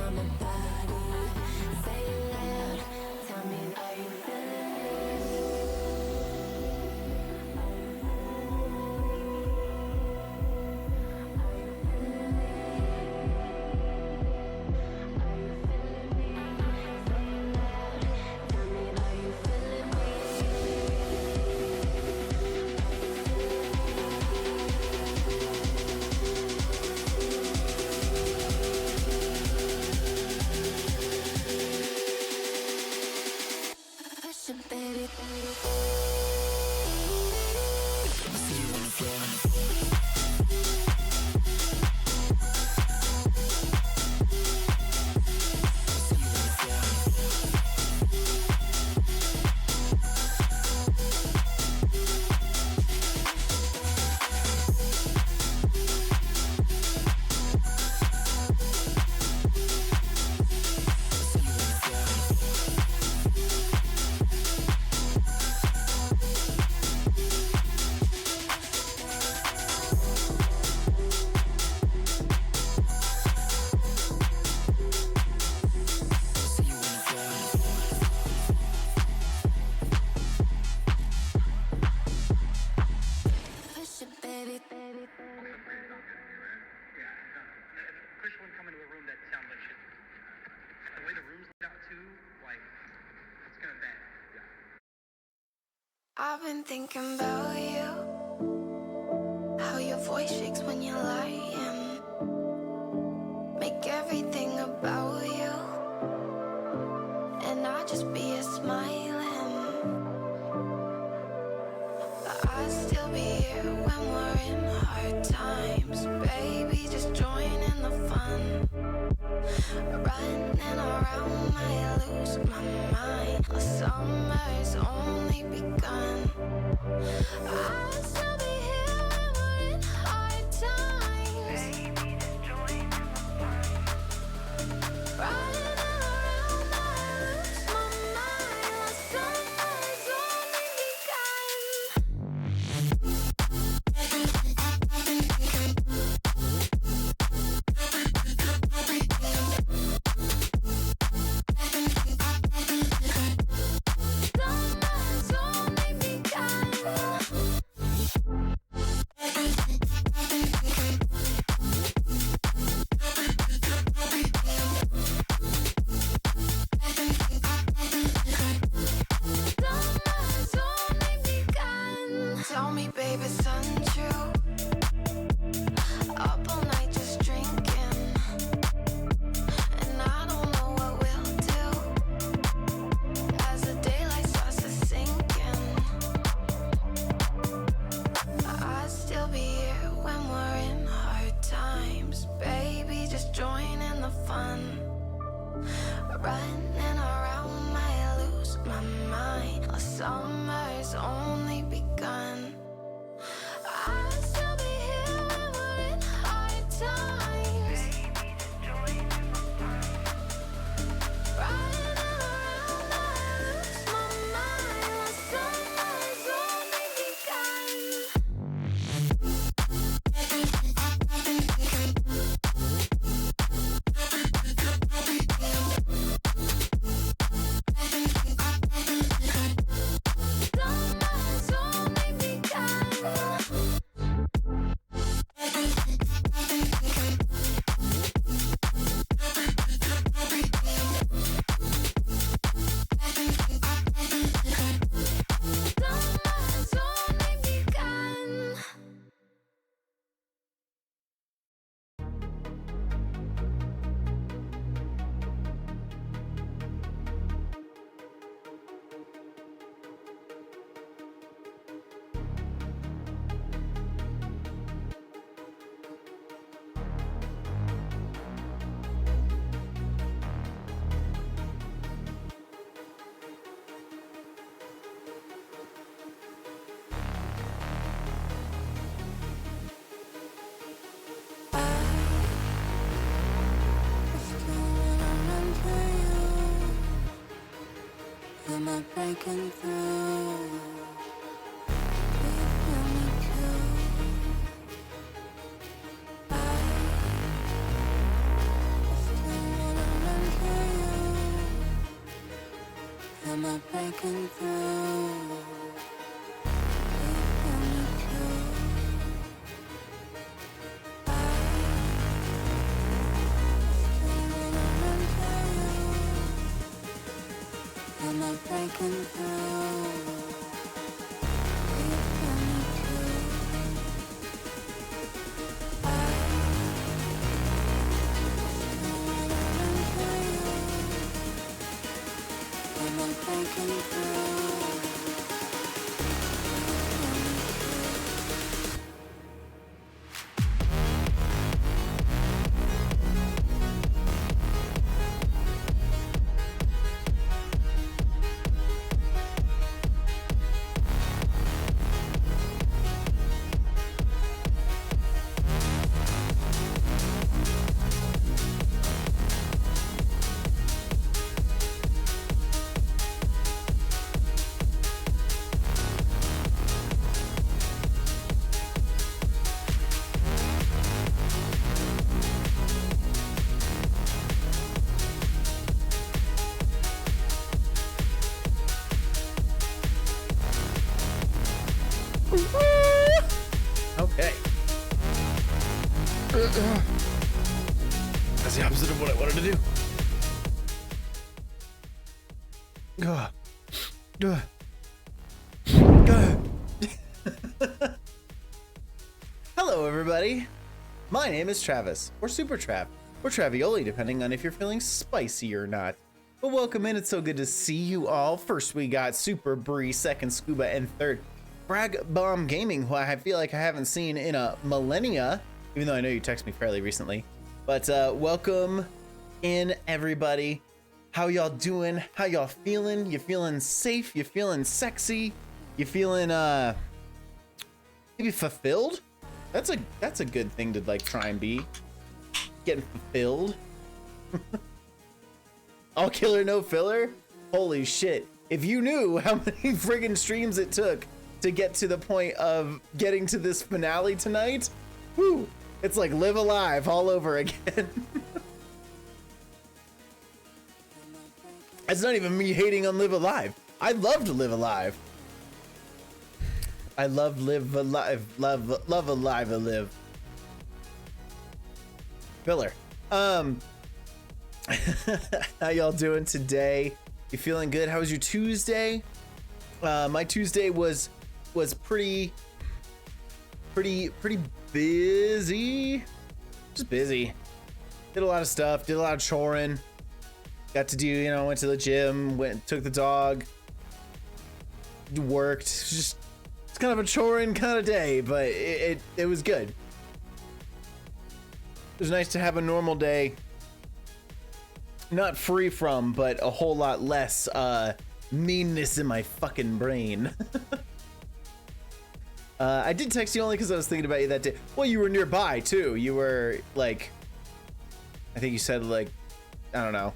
on my body. Say it loud, tell me how you feeling me. I've been thinking about you, how your voice shakes when you're lying, make everything about you, and I just be a smiling. But I'd still be here when we're in hard times. Baby, just join in the fun. Running around, I lose my mind. The summer's only begun. I'll still be here when we're in hard times. Baby, just join in the fun. Running around, I lose my mind. The summer's only begun. Tell me, babe, it's untrue. Up all night just drinking, and I don't know what we'll do as the daylight starts to sink in. I'd still be here when we're in hard times. Baby, just join in the fun. Running around, I lose my mind. The summer's only begun. I'll still be here when we're in hard times. Baby, just join in the fun. Running around, I lose my mind. The summer's only begun. Summer's only Am I breaking through? I still wanna I'm not breaking through. I'm not breaking through. Okay. That's the opposite of what I wanted to do. Hello, everybody. My name is Travis, or SuperTrav, or Travioli, depending on if you're feeling spicy or not. But welcome in. It's so good to see you all. First, we got Super Bree, second Scuba, and third Brag Bomb Gaming, who I feel like I haven't seen in a millennia, even though I know you texted me fairly recently. But welcome in, everybody. How y'all doing? How y'all feeling? You feeling safe? You feeling sexy? You feeling maybe fulfilled? That's a good thing to like try and be. Getting fulfilled. All killer, no filler? Holy shit. If you knew how many friggin' streams it took to get to the point of getting to this finale tonight, whew, it's like Live Alive all over again. It's not even me hating on Live Alive. I loved Live Alive. I love Live Alive, love Alive, live. Filler. How y'all doing today? You feeling good? How was your Tuesday? My Tuesday was pretty busy. Just busy. Did a lot of stuff. Did a lot of choring. Got to do, went to the gym. Took the dog. Worked. It's kind of a choring kind of day, but it was good. It was nice to have a normal day. Not free from, but a whole lot less meanness in my fucking brain. I did text you only because I was thinking about you that day. Well, you were nearby too. You were like, I think you said like, I don't know.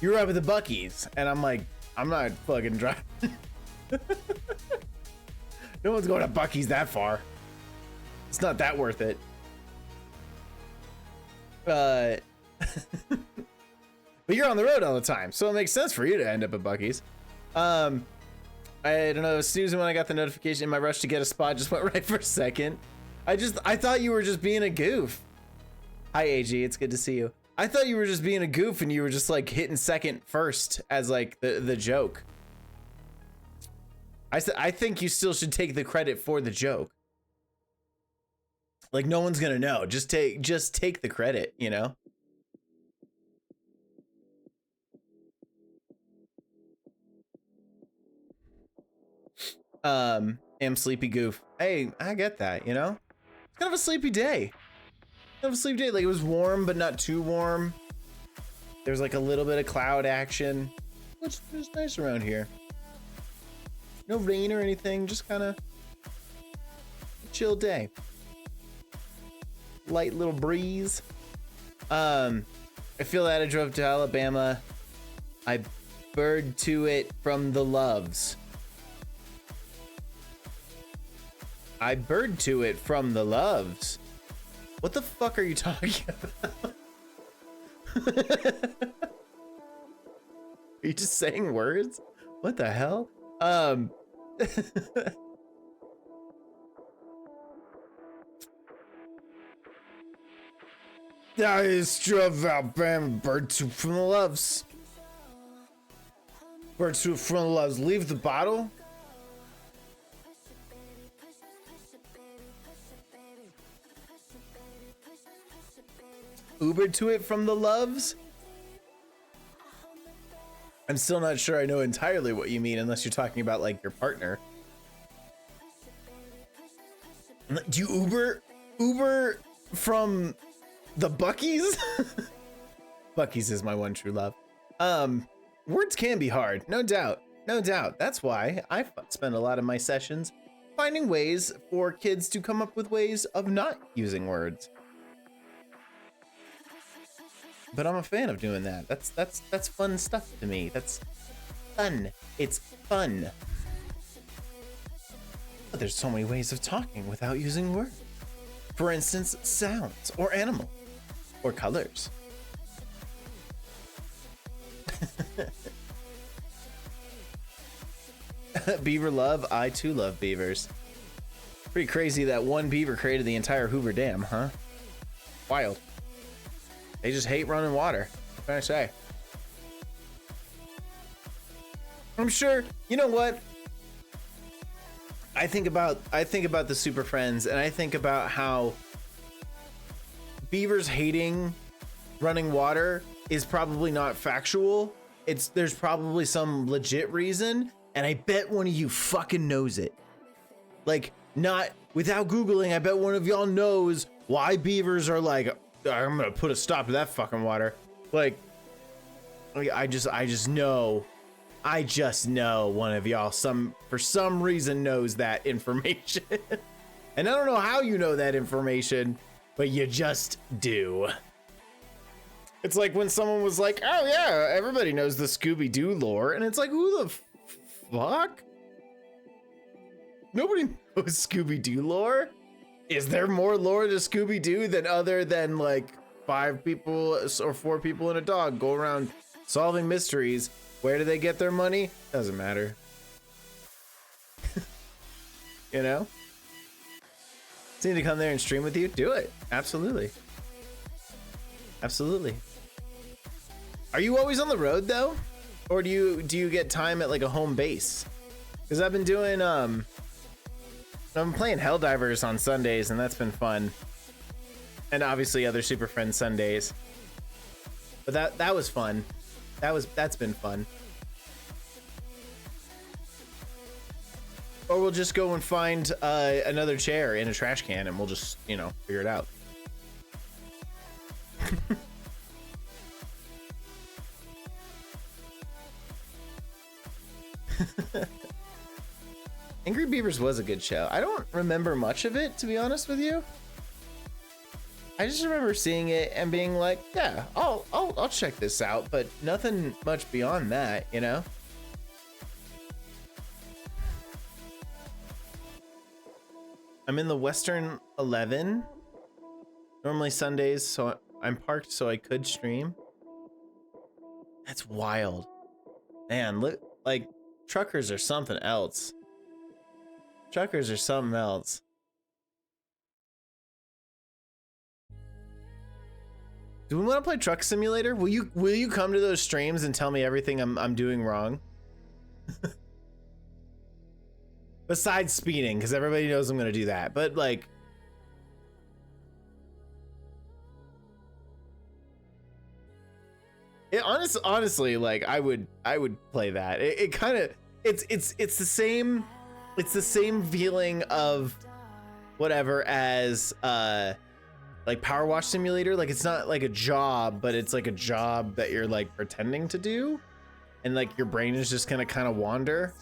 You were up at the Buc-ee's, and I'm like, I'm not fucking driving. No one's going to Buc-ee's that far. It's not that worth it. But you're on the road all the time, so it makes sense for you to end up at Buc-ee's. I don't know, snoozing when I got the notification in my rush to get a spot just went right for a second. I thought you were just being a goof. Hi AG, it's good to see you. I thought you were just being a goof and you were just like hitting second first as like the joke. I think you still should take the credit for the joke. Like no one's gonna know. Just take the credit, Am sleepy goof. Hey, I get that, It's kind of a sleepy day. Kind of a sleepy day. Like it was warm, but not too warm. There's like a little bit of cloud action, which is nice around here. No rain or anything, just kind of a chill day. Light little breeze. I feel that I drove to Alabama. I bird to it from the loves. I bird to it from the loves. What the fuck are you talking about? Are you just saying words? What the hell? That is Trav Alabama, bird two from the loves. Bird two from the loves. Leave the bottle. Uber to it from the loves. I'm still not sure I know entirely what you mean, unless you're talking about like your partner. Do you Uber from the Buc-ee's? Buc-ee's is my one true love. Words can be hard, no doubt, no doubt. That's why I spend a lot of my sessions finding ways for kids to come up with ways of not using words. But I'm a fan of doing that. That's fun stuff to me. That's fun. It's fun. But there's so many ways of talking without using words. For instance, sounds or animals or colors. Beaver love. I too love beavers. Pretty crazy that one beaver created the entire Hoover Dam, huh? Wild. They just hate running water. What can I say? I'm sure, you know what? I think about the Super Friends, and I think about how beavers hating running water is probably not factual. There's probably some legit reason, and I bet one of you fucking knows it. Like, not without Googling, I bet one of y'all knows why beavers are like, I'm gonna put a stop to that fucking water. Like, I just know one of y'all for some reason knows that information. And I don't know how you know that information, but you just do. It's like when someone was like, oh yeah, everybody knows the Scooby-Doo lore. And it's like, who the fuck? Nobody knows Scooby-Doo lore. Is there more lore to Scooby-Doo than other than like 5 people or 4 people and a dog go around solving mysteries? Where do they get their money? Doesn't matter. You know? Need to come there and stream with you? Do it. Absolutely. Absolutely. Are you always on the road though? Or do you get time at like a home base? Because I've been doing I'm playing Helldivers on Sundays, and that's been fun. And obviously other Super Friends Sundays. But that was fun. That's been fun. Or we'll just go and find another chair in a trash can, and we'll just, you know, figure it out. Angry Beavers was a good show. I don't remember much of it, to be honest with you. I just remember seeing it and being like, yeah, I'll check this out, but nothing much beyond that, you know? I'm in the Western 11. Normally Sundays, so I'm parked so I could stream. That's wild. Man, look, like, truckers are something else. Truckers are something else. Do we want to play Truck Simulator? Will you come to those streams and tell me everything I'm doing wrong? Besides speeding, because everybody knows I'm gonna do that. But like, honestly, like I would play that. It kind of it's the same feeling of whatever as like Power Wash Simulator. Like it's not like a job, but it's like a job that you're like pretending to do, and like your brain is just gonna kind of wander.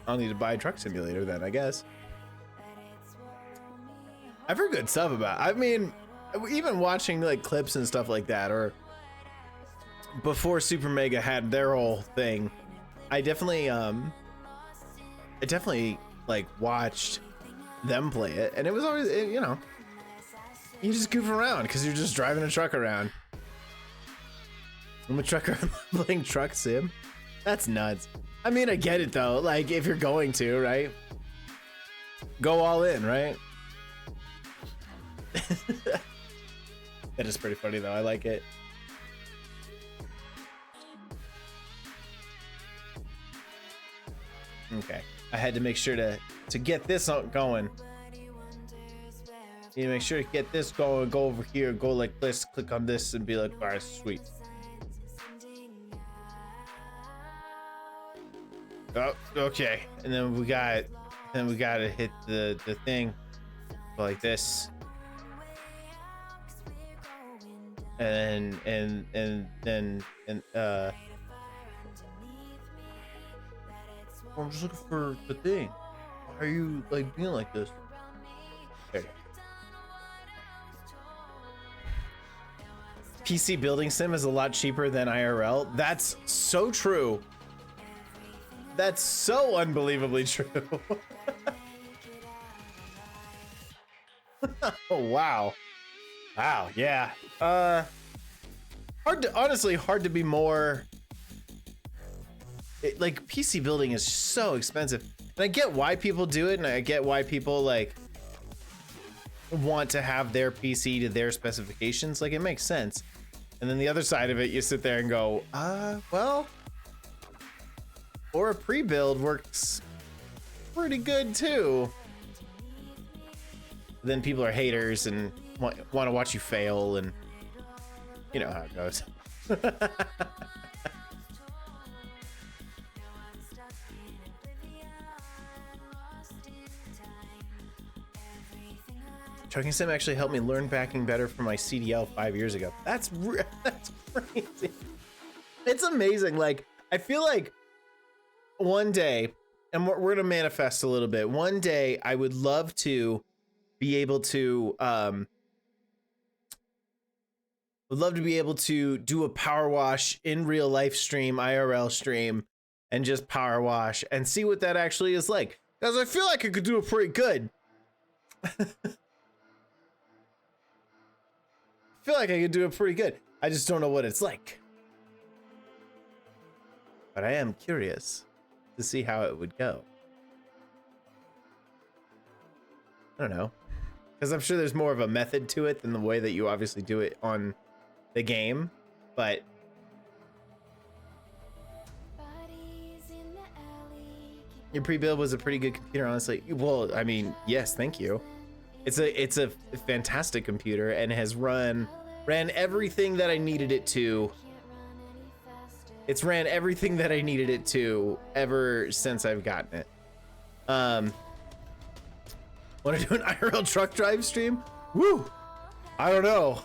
I'll need to buy a Truck Simulator then, I guess. I've heard good stuff about it. I mean, even watching like clips and stuff like that, or before Super Mega had their whole thing, I definitely like watched them play it, and it was always, you know, you just goof around because you're just driving a truck around. I'm a trucker playing truck sim. That's nuts. I mean, I get it though. Like, if you're going to, right? Go all in, right? That is pretty funny though. I like it. Okay, I had to make sure to get this going. You make sure to get this going. Go over here. Go like this. Click on this and be like, all right, sweet. Oh, okay. And then we got to hit the thing like this. And I'm just looking for the thing. Why are you like being like this? There you go. PC building sim is a lot cheaper than IRL. That's so true. That's so unbelievably true. Oh wow. Wow, yeah. Honestly hard to be more like PC building is so expensive. And I get why people do it, and I get why people like want to have their PC to their specifications. Like, it makes sense. And then the other side of it, you sit there and go, well, or a pre-build works pretty good too. Then people are haters and want to watch you fail, and you know how it goes. Trucking sim actually helped me learn backing better for my CDL 5 years ago. That's crazy. It's amazing. Like, I feel like one day, and we're gonna manifest a little bit. One day, I would love to be able to, would love to be able to do a power wash in real life stream, IRL stream, and just power wash and see what that actually is like. Because I feel like I could do it pretty good. I feel like I could do it pretty good. I just don't know what it's like. But I am curious to see how it would go. I don't know. Because I'm sure there's more of a method to it than the way that you obviously do it on the game. But your pre-build was a pretty good computer, honestly. Well, I mean, yes, thank you. It's a fantastic computer and has ran everything that I needed it to. It's ran everything that I needed it to ever since I've gotten it. Want to do an IRL truck drive stream? Woo! I don't know.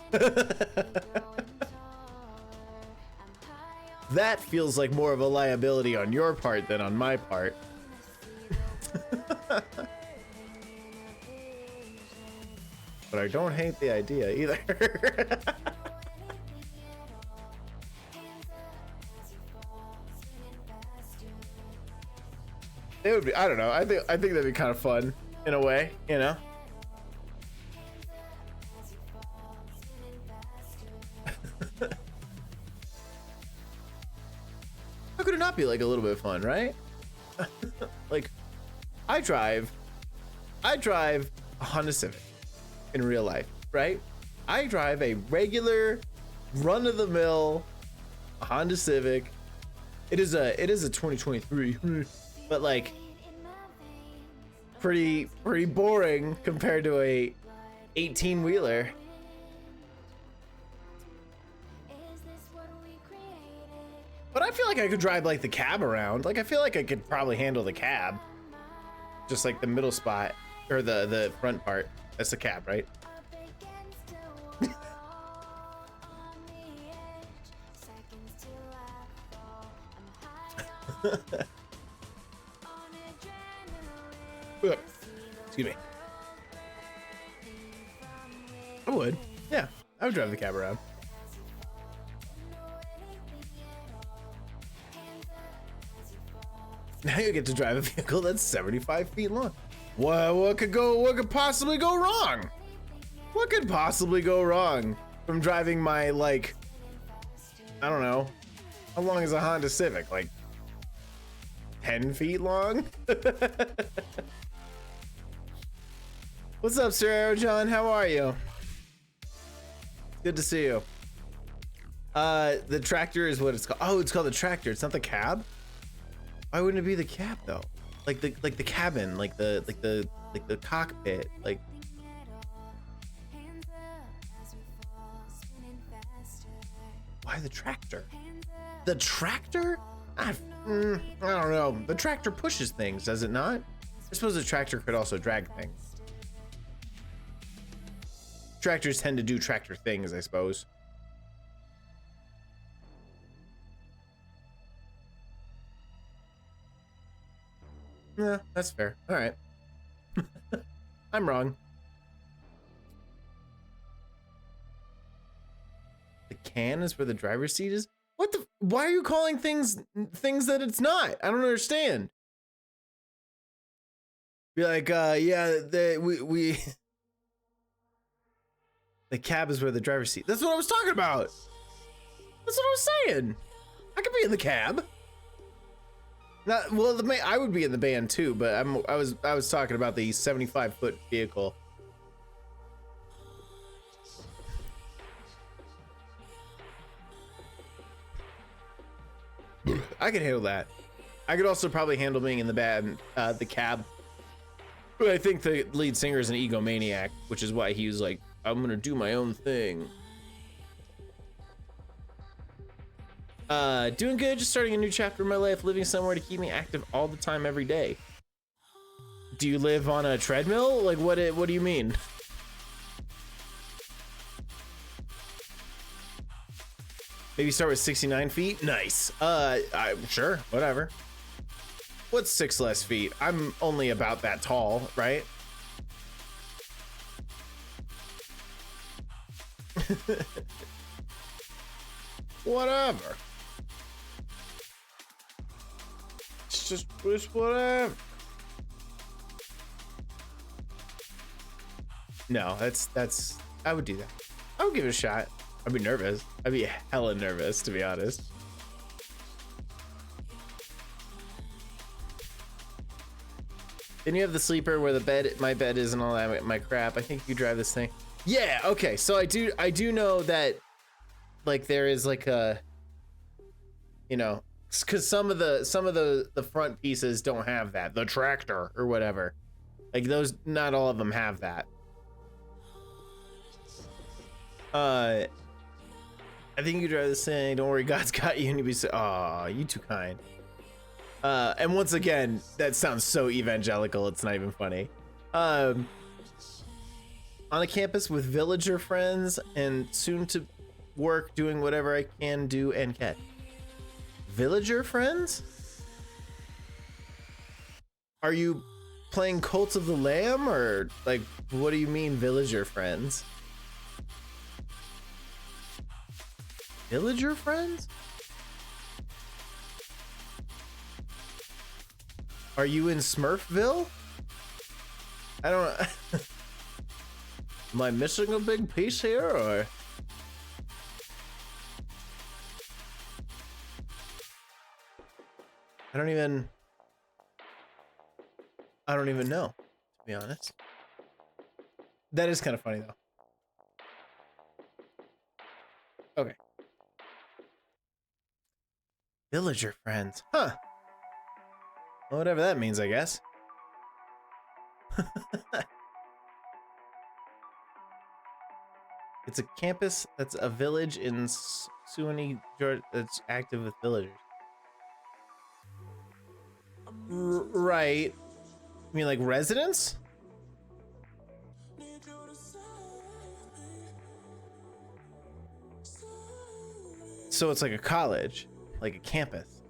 That feels like more of a liability on your part than on my part. But I don't hate the idea either. It would be, I don't know. I think that'd be kind of fun in a way, you know? How could it not be like a little bit of fun, right? Like, I drive a Honda Civic in real life, right? I drive a regular run-of-the-mill Honda Civic. It is a 2023, but like pretty boring compared to a 18-wheeler. But I feel like I could drive like the cab around. Like, I feel like I could probably handle the cab. Just like the middle spot or the front part. That's the cab, right? Excuse me. I would. Yeah, I would drive the cab around. Now you get to drive a vehicle that's 75 feet long. What could possibly go wrong? What could possibly go wrong from driving my, like, I don't know, how long is a Honda Civic? Like 10 feet long? What's up, Sir Arrow John? How are you? Good to see you. The tractor is what it's called. Oh, it's called the tractor. It's not the cab. Why wouldn't it be the cab though? Like the cabin, like the cockpit, like. Why the tractor? The tractor? I don't know. The tractor pushes things, does it not? I suppose the tractor could also drag things. Tractors tend to do tractor things, I suppose. Yeah, that's fair. All right. I'm wrong. The can is where the driver's seat is? What the? Why are you calling things that it's not? I don't understand. Be like, yeah, we the cab is where the driver's seat. That's what I was talking about. That's what I was saying. I could be in the cab. Not well. I would be in the band too, but I was talking about the 75-foot vehicle. I could handle that. I could also probably handle being in the band, the cab. But I think the lead singer is an egomaniac, which is why he was like, I'm gonna do my own thing. Doing good, just starting a new chapter in my life, living somewhere to keep me active all the time, every day. Do you live on a treadmill? Like, what do you mean? Maybe start with 69 feet? Nice. I'm sure, whatever. What's 6 less feet? I'm only about that tall, right? Whatever. It's just whatever. No, that's I would do that. I would give it a shot. I'd be nervous. I'd be hella nervous, to be honest. Then you have the sleeper where my bed is and all that my crap. I think you drive this thing. Yeah, okay. So I do know that, like, there is like a, you know, because some of the front pieces don't have that, the tractor or whatever. Like those, not all of them have that. I think you drive this thing. Don't worry, God's got you. And you be so, aw, you too kind. And once again, that sounds so evangelical. It's not even funny. On a campus with villager friends and soon to work doing whatever I can do and catch. Villager friends? Are you playing Cult of the Lamb, or like, what do you mean villager friends? Villager friends? Are you in Smurfville? I don't know. Am I missing a big piece here, or? I don't even know, to be honest. That is kind of funny though. Okay. Villager friends, huh? Well, whatever that means, I guess. It's a campus that's a village in Suwannee, Georgia, that's active with villagers. Right. You mean like residents? So it's like a college, like a campus.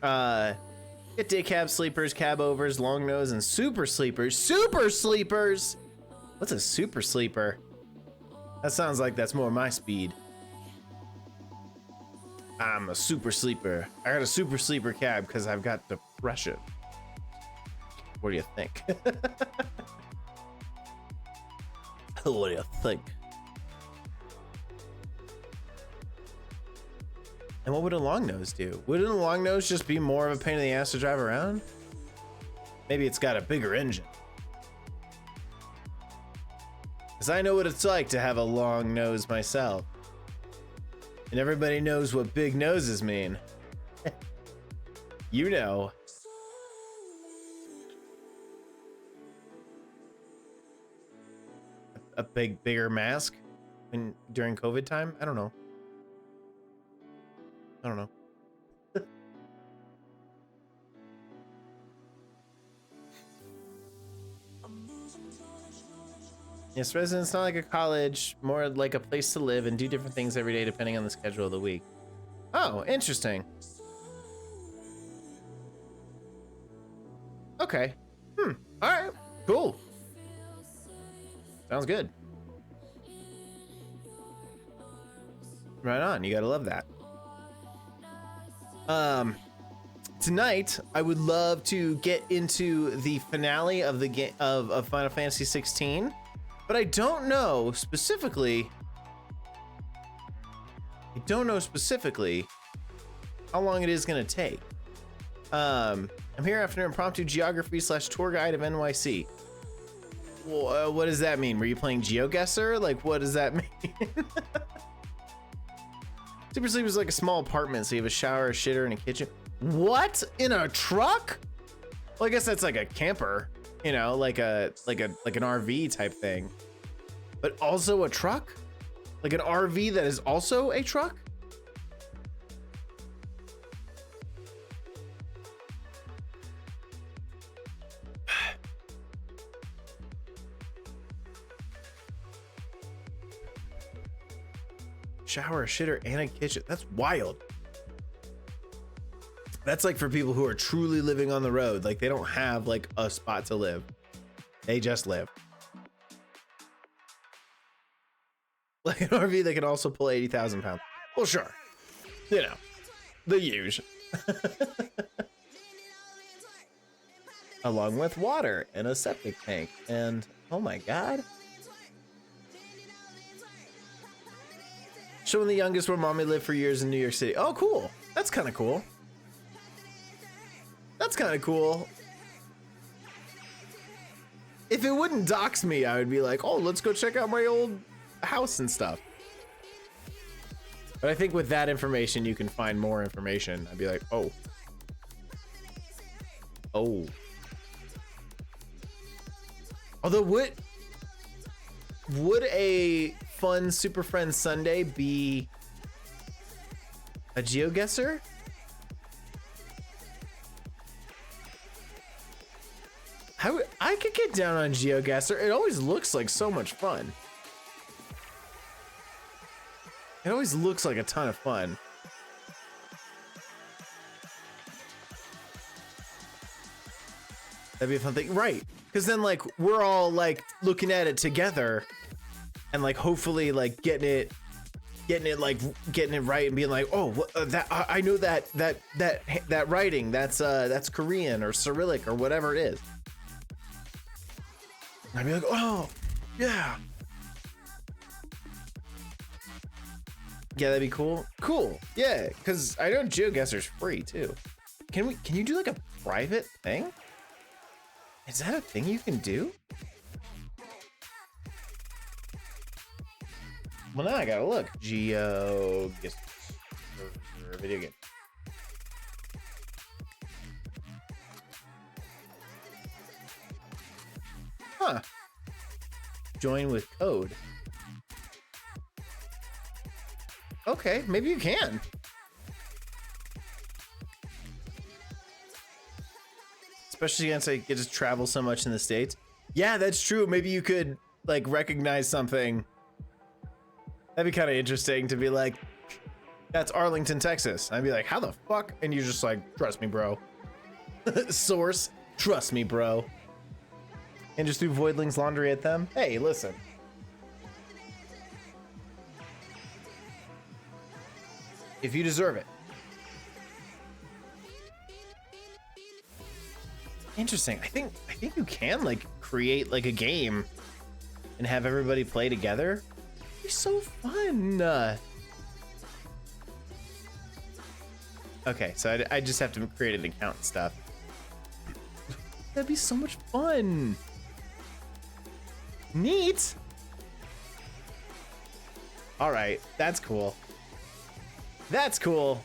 Get day cab sleepers, cab overs, long nose, and super sleepers. Super sleepers! What's a super sleeper? That sounds like that's more my speed. I'm a super sleeper. I got a super sleeper cab because I've got depression. What do you think? What do you think? And what would a long nose do? Wouldn't a long nose just be more of a pain in the ass to drive around? Maybe it's got a bigger engine. Because I know what it's like to have a long nose myself. And everybody knows what big noses mean. You know. A bigger mask during COVID time? I don't know. I don't know. Yes, residence not like a college, more like a place to live and do different things every day depending on the schedule of the week. Oh, interesting. Okay. All right. Cool. Sounds good. Right on. You gotta love that. Tonight I would love to get into the finale of the game of Final Fantasy 16, but I don't know specifically. How long it is gonna take. I'm here after an impromptu geography / tour guide of NYC. Well, what does that mean? Were you playing GeoGuessr? Like, what does that mean? Super Sleep is like a small apartment, so you have a shower, a shitter, and a kitchen. What? In a truck? Well, I guess that's like a camper, you know, like an RV type thing. But also a truck? Like an RV that is also a truck? Shower, a shitter, and a kitchen. That's wild. That's like for people who are truly living on the road. Like they don't have like a spot to live. They just live. Like an RV that can also pull 80,000 pounds. Well, sure. You know, the usual. Along with water and a septic tank. And oh my God. Showing the youngest where mommy lived for years in New York City. Oh, cool. That's kind of cool. That's kind of cool. If it wouldn't dox me, I would be like, oh, let's go check out my old house and stuff. But I think with that information, you can find more information. I'd be like, oh. Oh. Although, would a fun Super Friends Sunday be a GeoGuessr? I could get down on GeoGuessr. It always looks like so much fun. It always looks like a ton of fun. That'd be a fun thing, right? Because then like we're all like looking at it together and like hopefully like getting it right and being like, oh, that I know that writing, that's Korean or Cyrillic or whatever it is. I'd be like, oh, yeah. Yeah, that'd be cool. Cool, yeah, because I know GeoGuessr's free too. Can you do like a private thing? Is that a thing you can do? Well, now I gotta look. GeoGuessr video game. Huh. Join with code. Okay, maybe you can. Especially since I get to travel so much in the States. Yeah, that's true. Maybe you could like recognize something. That'd be kind of interesting to be like, that's Arlington, Texas. I'd be like, how the fuck? And you're just like, trust me, bro. Source, trust me, bro. And just do Voidling's laundry at them. Hey, listen. If you deserve it. Interesting. I think you can like create like a game and have everybody play together. It'd be so fun. Okay, so I just have to create an account and stuff. That'd be so much fun. Neat. All right, that's cool. That's cool.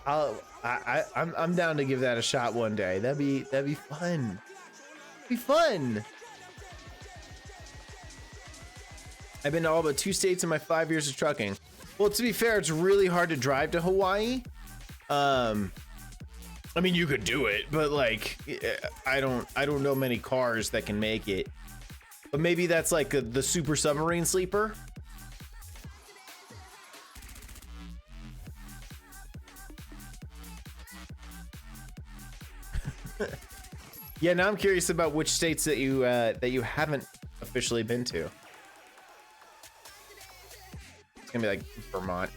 I'm down to give that a shot one day. That'd be fun. Be fun. I've been to all but 2 states in my 5 years of trucking. Well, to be fair, it's really hard to drive to Hawaii. I mean, you could do it, but like, I don't know many cars that can make it. But maybe that's like the super submarine sleeper. Yeah, now I'm curious about which states that you haven't officially been to. It's gonna be like Vermont.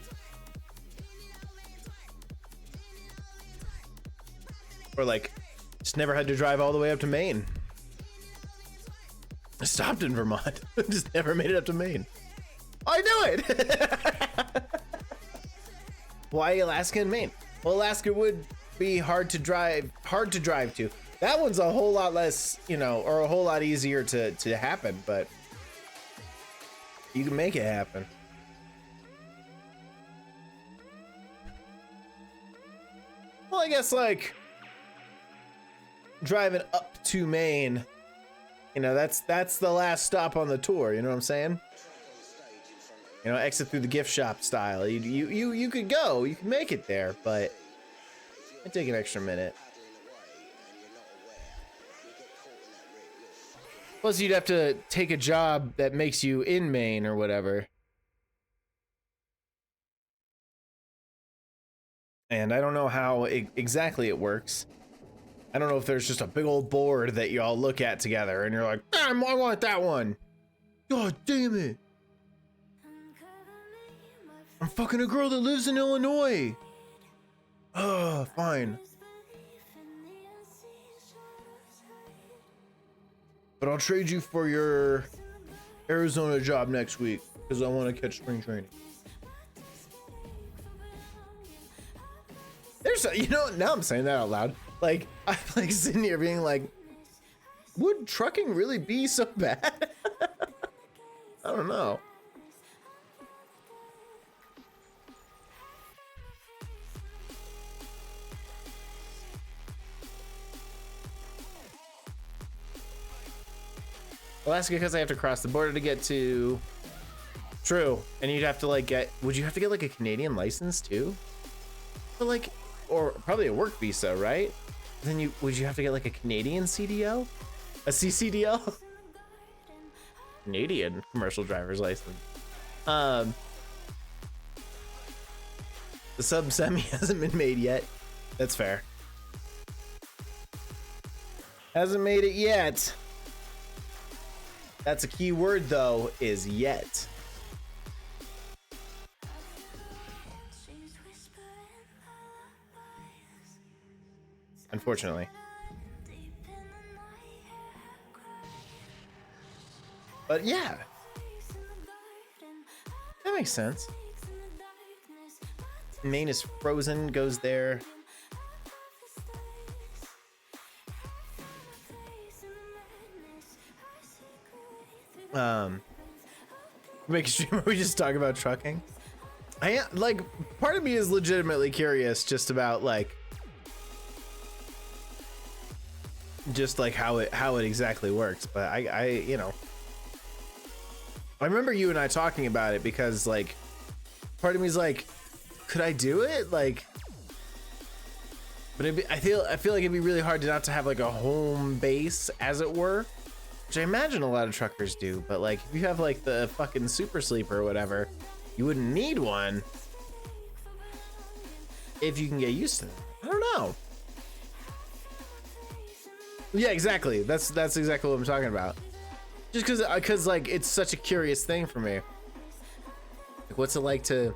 Or like, just never had to drive all the way up to Maine. I stopped in Vermont. Just never made it up to Maine. I knew it! Why Alaska and Maine? Well, Alaska would be hard to drive to. That one's a whole lot less, you know, or a whole lot easier to happen, but you can make it happen. Well, I guess like driving up to Maine, you know, that's the last stop on the tour, you know what I'm saying? You know, exit through the gift shop style. You could go, you can make it there, but it'd take an extra minute. Plus, you'd have to take a job that makes you in Maine or whatever. And I don't know how exactly it works. I don't know if there's just a big old board that you all look at together and you're like, damn, I want that one. God damn it. I'm fucking a girl that lives in Illinois. Fine. But I'll trade you for your Arizona job next week because I want to catch spring training. There's a, you know, now I'm saying that out loud. Like, I'm like sitting here being like, would trucking really be so bad? I don't know. Alaska because I have to cross the border to get to. True, and you'd have to like get. Would you have to get like a Canadian license too? But like, or probably a work visa, right? Then would you have to get like a Canadian CDL, a CCDL, Canadian commercial driver's license. The sub semi hasn't been made yet. That's fair. Hasn't made it yet. That's a key word though, is yet. Unfortunately. But yeah. That makes sense. Maine is frozen, goes there. Make a stream where we just talk about trucking. I like, part of me is legitimately curious just about like how it exactly works, but I you know, I remember you and I talking about it because like part of me is like, could I do it? Like, but I feel like it'd be really hard to not to have like a home base, as it were, which I imagine a lot of truckers do. But like, if you have like the fucking super sleeper or whatever, you wouldn't need one if you can get used to it. I don't know. Yeah, exactly. That's exactly what I'm talking about. Just because like it's such a curious thing for me. Like, what's it like to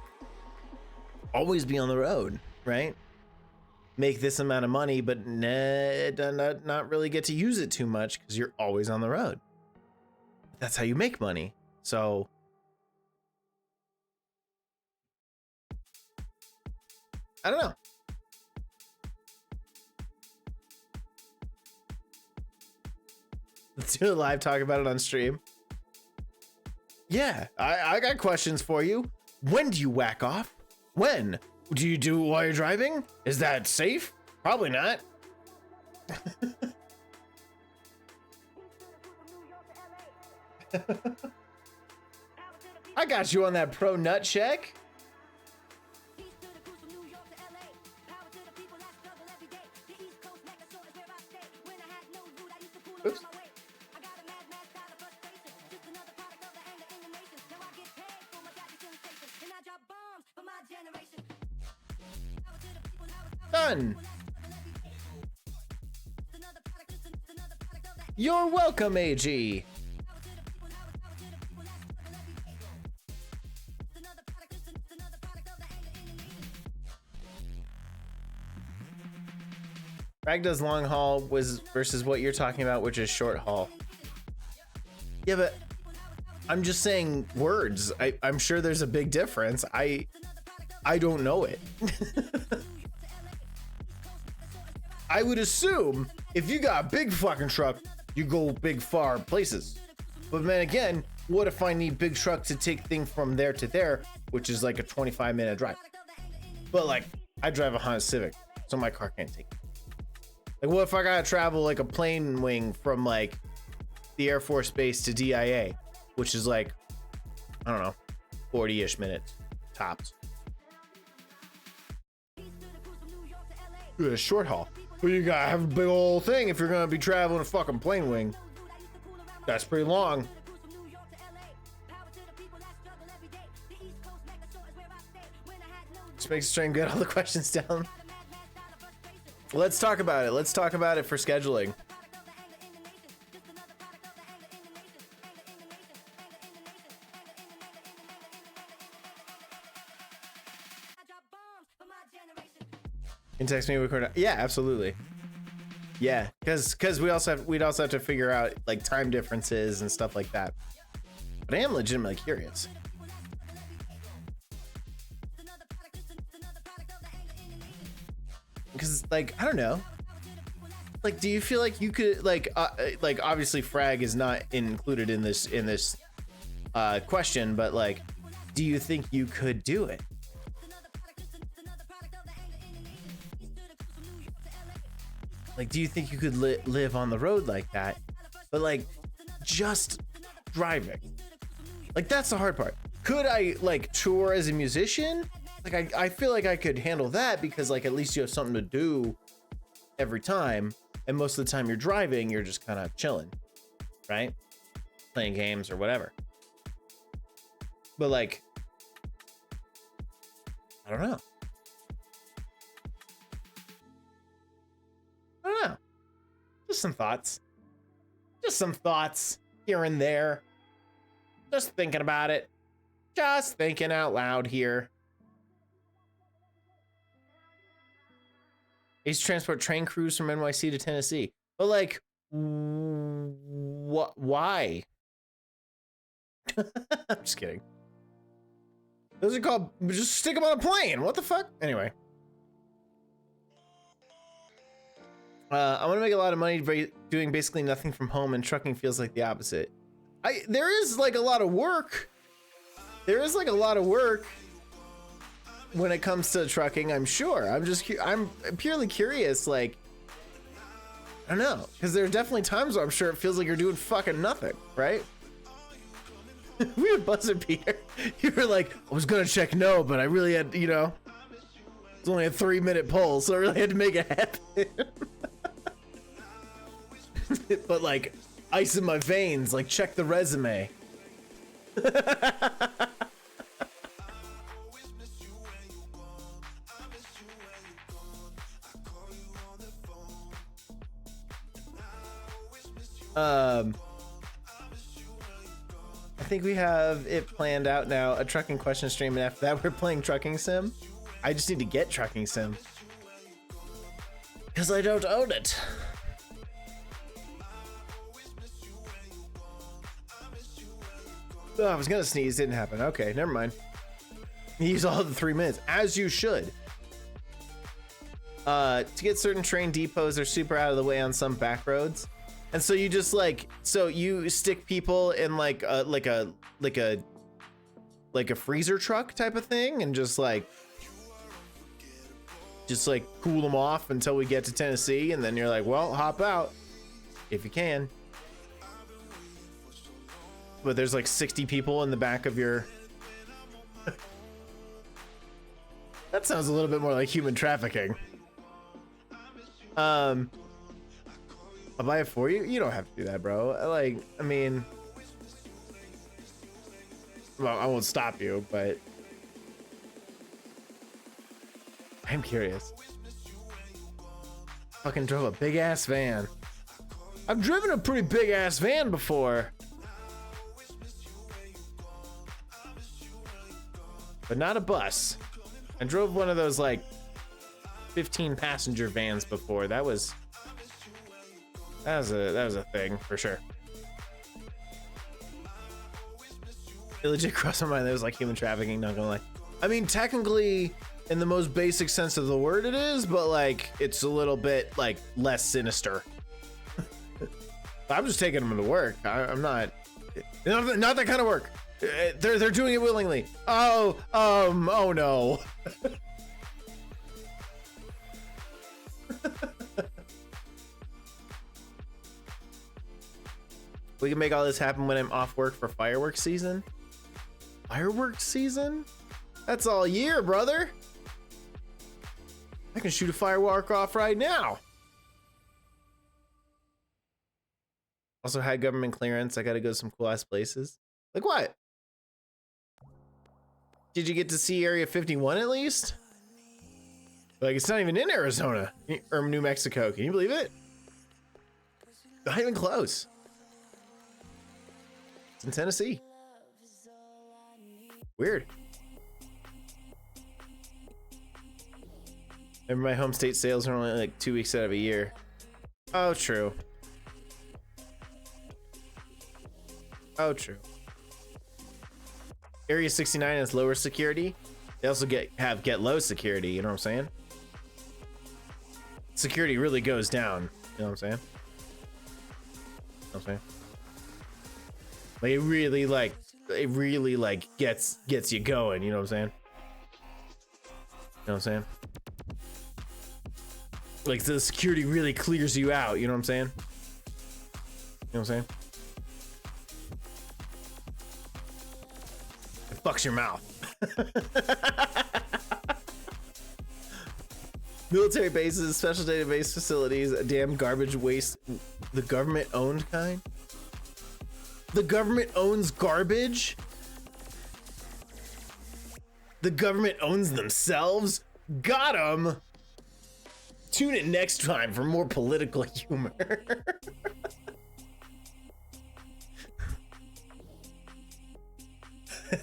always be on the road, right? make this amount of money, but not really get to use it too much because you're always on the road. That's how you make money. So I don't know. Let's do a live talk about it on stream. Yeah, I got questions for you. When do you whack off? When? Do you do it while you're driving? Is that safe? Probably not. I got you on that pro nut check. Oops. Done. You're welcome, AG. Rag does long haul versus what you're talking about, which is short haul. Yeah, but I'm just saying words. I'm sure there's a big difference. I don't know it. I would assume if you got a big fucking truck, you go big far places. But man, again, what if I need big truck to take things from there to there, which is like a 25-minute drive? But like, I drive a Honda Civic, so my car can't take it. Like, what if I gotta travel like a plane wing from like the Air Force Base to DIA, which is like, I don't know, 40-ish minutes tops. A short haul. But you gotta have a big old thing if you're gonna be traveling a fucking plane wing. That's pretty long. Just makes stream get all the questions down. Let's talk about it. Let's talk about it for scheduling. You can text me, record. Yeah, absolutely. Yeah, because we'd also have to figure out like time differences and stuff like that. But I am legitimately curious. Because like, I don't know. Like, do you feel like you could like obviously frag is not included in this question, but like, do you think you could do it? Like, do you think you could live on the road like that, but like just driving? Like, that's the hard part. Could I like tour as a musician? Like, I feel like I could handle that because like at least you have something to do every time, and most of the time you're driving, you're just kind of chilling, right? Playing games or whatever. But like, I don't know. I don't know. Just some thoughts. Just some thoughts here and there. Just thinking about it. Just thinking out loud here. Ace Transport train crews from NYC to Tennessee. But like, what? Why? I'm just kidding. Those are called, just stick them on a plane. What the fuck? Anyway. I want to make a lot of money doing basically nothing from home, and trucking feels like the opposite. There is like a lot of work. There is like a lot of work when it comes to trucking, I'm sure. I'm purely curious, like, I don't know, because there are definitely times where I'm sure it feels like you're doing fucking nothing, right? We had Buzzard Peter. You were like, I was gonna check no, but I really had, you know, it's only a 3-minute poll, so I really had to make it happen. But like, ice in my veins, like, check the resume. I think we have it planned out now, a trucking question stream, and after that we're playing trucking sim. I just need to get trucking sim. Because I don't own it. Oh, I was gonna sneeze, didn't happen. Okay, never mind. You use all the 3 minutes, as you should. To get certain train depots, they're super out of the way on some back roads. And so you just like, so you stick people in like a freezer truck type of thing and just like cool them off until we get to Tennessee. And then you're like, well, hop out if you can. But there's like 60 people in the back of your... That sounds a little bit more like human trafficking. I'll buy it for you. You don't have to do that, bro. I mean, well, I won't stop you, but I'm curious. Fucking drove a big ass van. I've driven a pretty big ass van before, but not a bus. I drove one of those like 15 passenger vans before. That was a thing for sure. It legit crossed my mind that it was like human trafficking, not gonna lie. I mean, technically, in the most basic sense of the word it is, but like it's a little bit like less sinister. I'm just taking them to work. I'm not that kind of work. They're doing it willingly. Oh no. We can make all this happen when I'm off work for fireworks season. Fireworks season? That's all year, brother. I can shoot a firework off right now. Also had government clearance. I gotta go to some cool ass places. Like what? Did you get to see Area 51 at least? Like it's not even in Arizona or New Mexico. Can you believe it? Not even close. It's in Tennessee. Weird. Remember, my home state sales are only like 2 weeks out of a year. Oh, true. Oh, true. Area 69 has lower security. They also get low security. You know what I'm saying? Security really goes down. You know what I'm saying? You know what I'm saying? Like it really gets you going, you know what I'm saying? You know what I'm saying? Like the security really clears you out, you know what I'm saying? You know what I'm saying? It fucks your mouth. Military bases, special database facilities, damn garbage waste, the government owned kind? The government owns garbage? The government owns themselves? Got 'em! Tune in next time for more political humor. I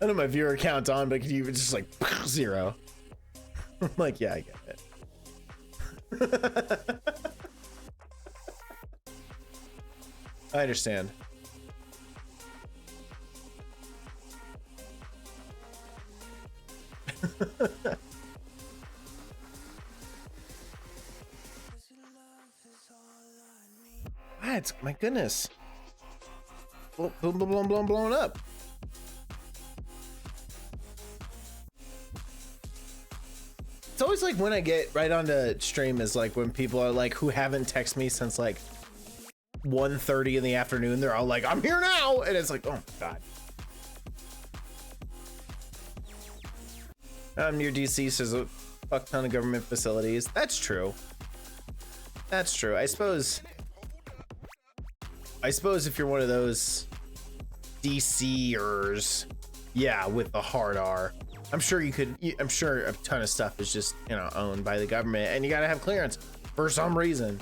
don't know my viewer count on, but can you just like 0? I'm like, yeah, I get it. I understand. What? My goodness. Boom, boom, boom, boom, blown up. It's always like when I get right onto stream is like when people are like who haven't texted me since like 1:30 in the afternoon. They're all like, I'm here now. And it's like, oh my God. Near DC, so there's a fuck ton of government facilities. That's true. That's true. I suppose if you're one of those DCers, yeah, with the hard R, I'm sure you could. I'm sure a ton of stuff is just, you know, owned by the government, and you gotta have clearance for some reason.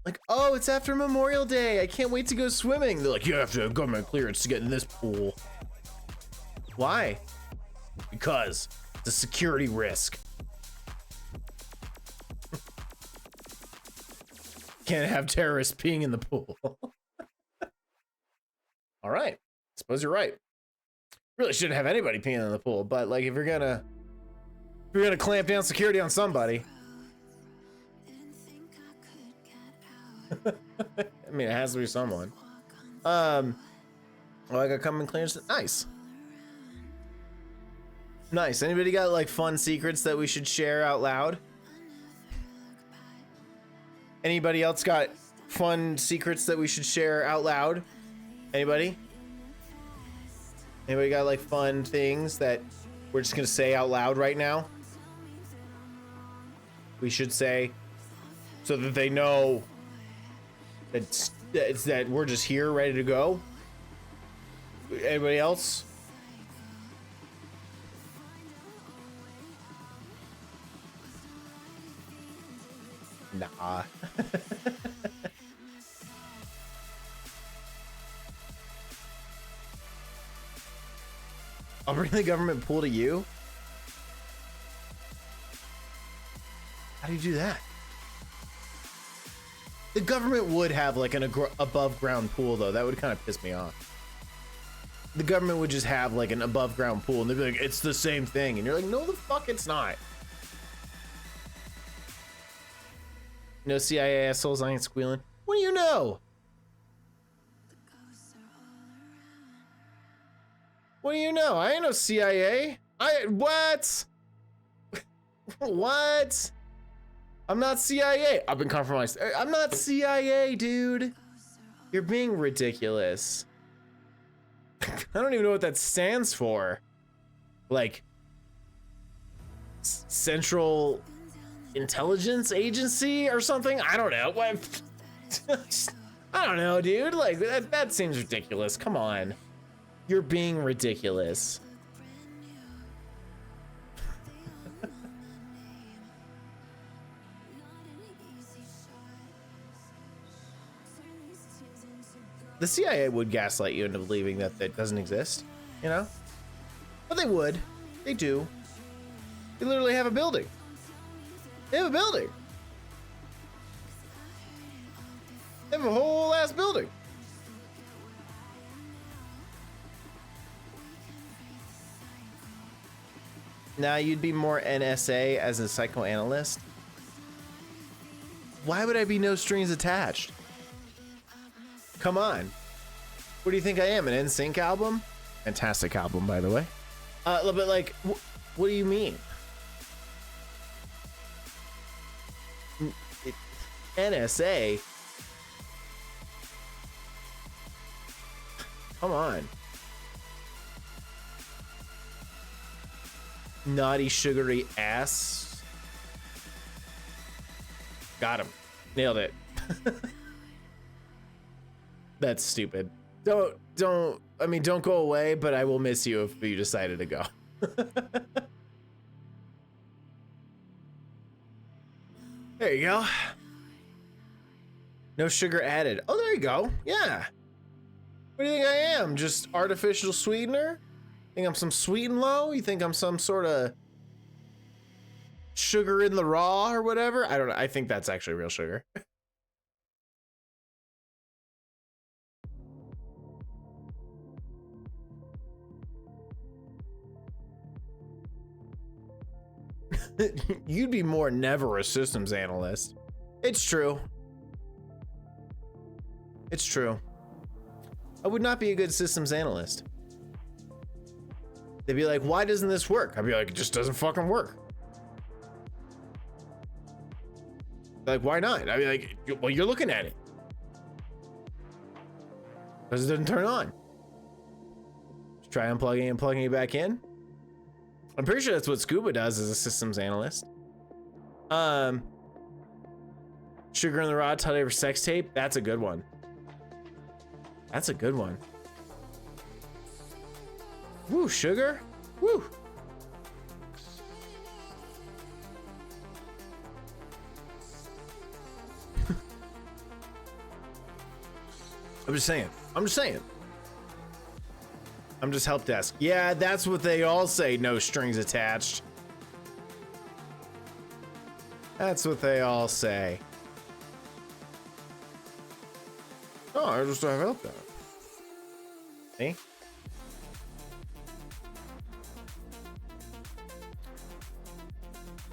Like, oh, it's after Memorial Day. I can't wait to go swimming. They're like, you have to have government clearance to get in this pool. Why? Because it's a security risk. can't have terrorists peeing in the pool. All right. Suppose you're right. Really shouldn't have anybody peeing in the pool, but like if you're gonna clamp down security on somebody. I mean, it has to be someone. Oh, I got come and clearance. Nice. Nice. Anybody got like fun secrets that we should share out loud? Anybody else got fun secrets that we should share out loud? Anybody? Anybody got like fun things that we're just gonna say out loud right now? We should say so that they know that we're just here ready to go. Anybody else? Nah. I'll bring the government pool to you. How do you do that? The government would have like an above ground pool though. That would kind of piss me off. The government would just have like an above ground pool and they'd be like, it's the same thing. And you're like, no, the fuck it's not. No CIA assholes, I ain't squealing. What do you know? What do you know? I ain't no CIA. What? What? I'm not CIA. I've been compromised. I'm not CIA, dude. You're being ridiculous. I don't even know what that stands for. Like, Central Intelligence Agency or something? I don't know. What? I don't know, dude. Like, that seems ridiculous. Come on. You're being ridiculous. The CIA would gaslight you into believing that that doesn't exist, you know? But they would. They do. They literally have a building. They have a building. They have a whole ass building. Now you'd be more NSA as a psychoanalyst. Why would I be no strings attached? Come on. What do you think I am? An NSYNC album? Fantastic album, by the way. But like, what do you mean? NSA? Come on. Naughty, sugary ass. Got him. Nailed it. That's stupid. Don't go away, but I will miss you if you decided to go. There you go. No sugar added. Oh, there you go. Yeah. What do you think I am? Just artificial sweetener? Think I'm some sweet and low? You think I'm some sort of sugar in the raw or whatever? I don't know. I think that's actually real sugar. You'd be more never a systems analyst. It's true. It's true. I would not be a good systems analyst. They'd be like, why doesn't this work? I'd be like, it just doesn't fucking work. They're like, why not? I'd be like, well, you're looking at it. Because it doesn't turn on. Just try unplugging and plugging it back in. I'm pretty sure that's what Scuba does as a systems analyst. Sugar in the Raw taught over sex tape. That's a good one. That's a good one. Woo, sugar. Woo. I'm just saying. I'm just saying. I'm just help desk. Yeah, that's what they all say. No strings attached. That's what they all say. Oh, I just have help that. See?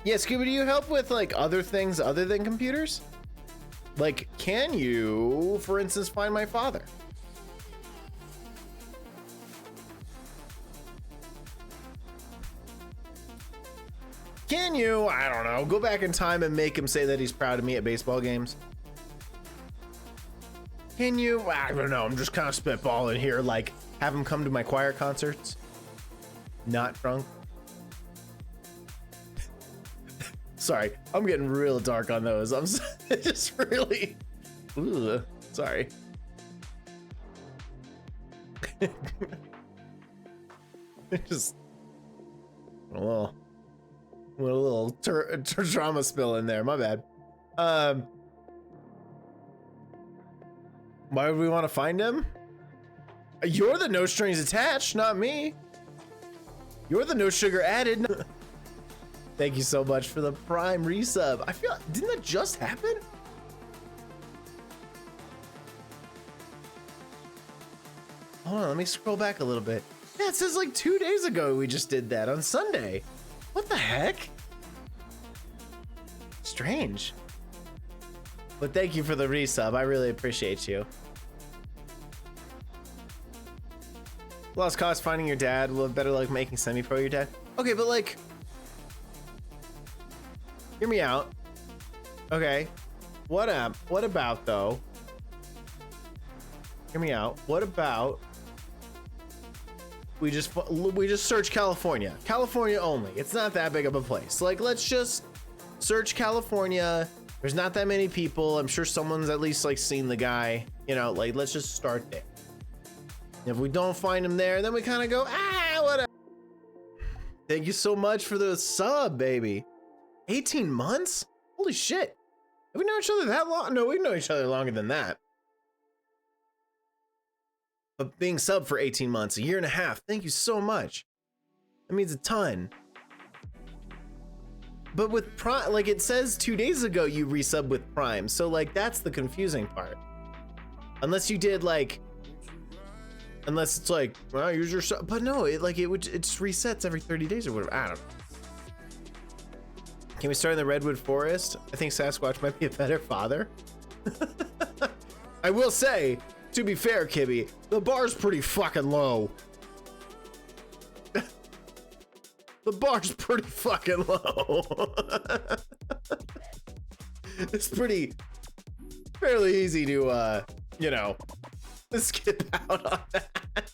Yeah, Scuba, do you help with like other things other than computers? Like, can you, for instance, find my father? Can you, I don't know, go back in time and make him say that he's proud of me at baseball games? Can you, I don't know, I'm just kind of spitballing here, like have him come to my choir concerts? Not drunk? Sorry, I'm getting real dark on those. I'm just really, ugh, sorry. Just a little trauma spill in there. My bad. Why would we want to find him? You're the no strings attached, not me. You're the no sugar added. Thank you so much for the Prime resub. I feel, didn't that just happen? Hold on, let me scroll back a little bit. Yeah, it says like 2 days ago we just did that on Sunday. What the heck? Strange. But thank you for the resub. I really appreciate you. Lost cause finding your dad. Will have better luck making semi-pro your dad. Okay, but like, hear me out. Okay, what about though? Hear me out. What about we just search California only? It's not that big of a place. Like, let's just search California. There's not that many people. I'm sure someone's at least like seen the guy, you know, like let's just start there. If we don't find him there, then we kind of go, whatever. Thank you so much for the sub, baby. 18 months? Holy shit. Have we known each other that long? No, we've known each other longer than that. But being sub for 18 months, a year and a half, thank you so much. That means a ton. But with Prime, like it says 2 days ago you resub with Prime, so like that's the confusing part. Unless you did like, unless it's like, well, use your sub, but no, it just resets every 30 days or whatever. I don't know. Can we start in the Redwood Forest? I think Sasquatch might be a better father. I will say, to be fair, Kibby, the bar's pretty fucking low. The bar's pretty fucking low. It's fairly easy to, you know, skip out on that.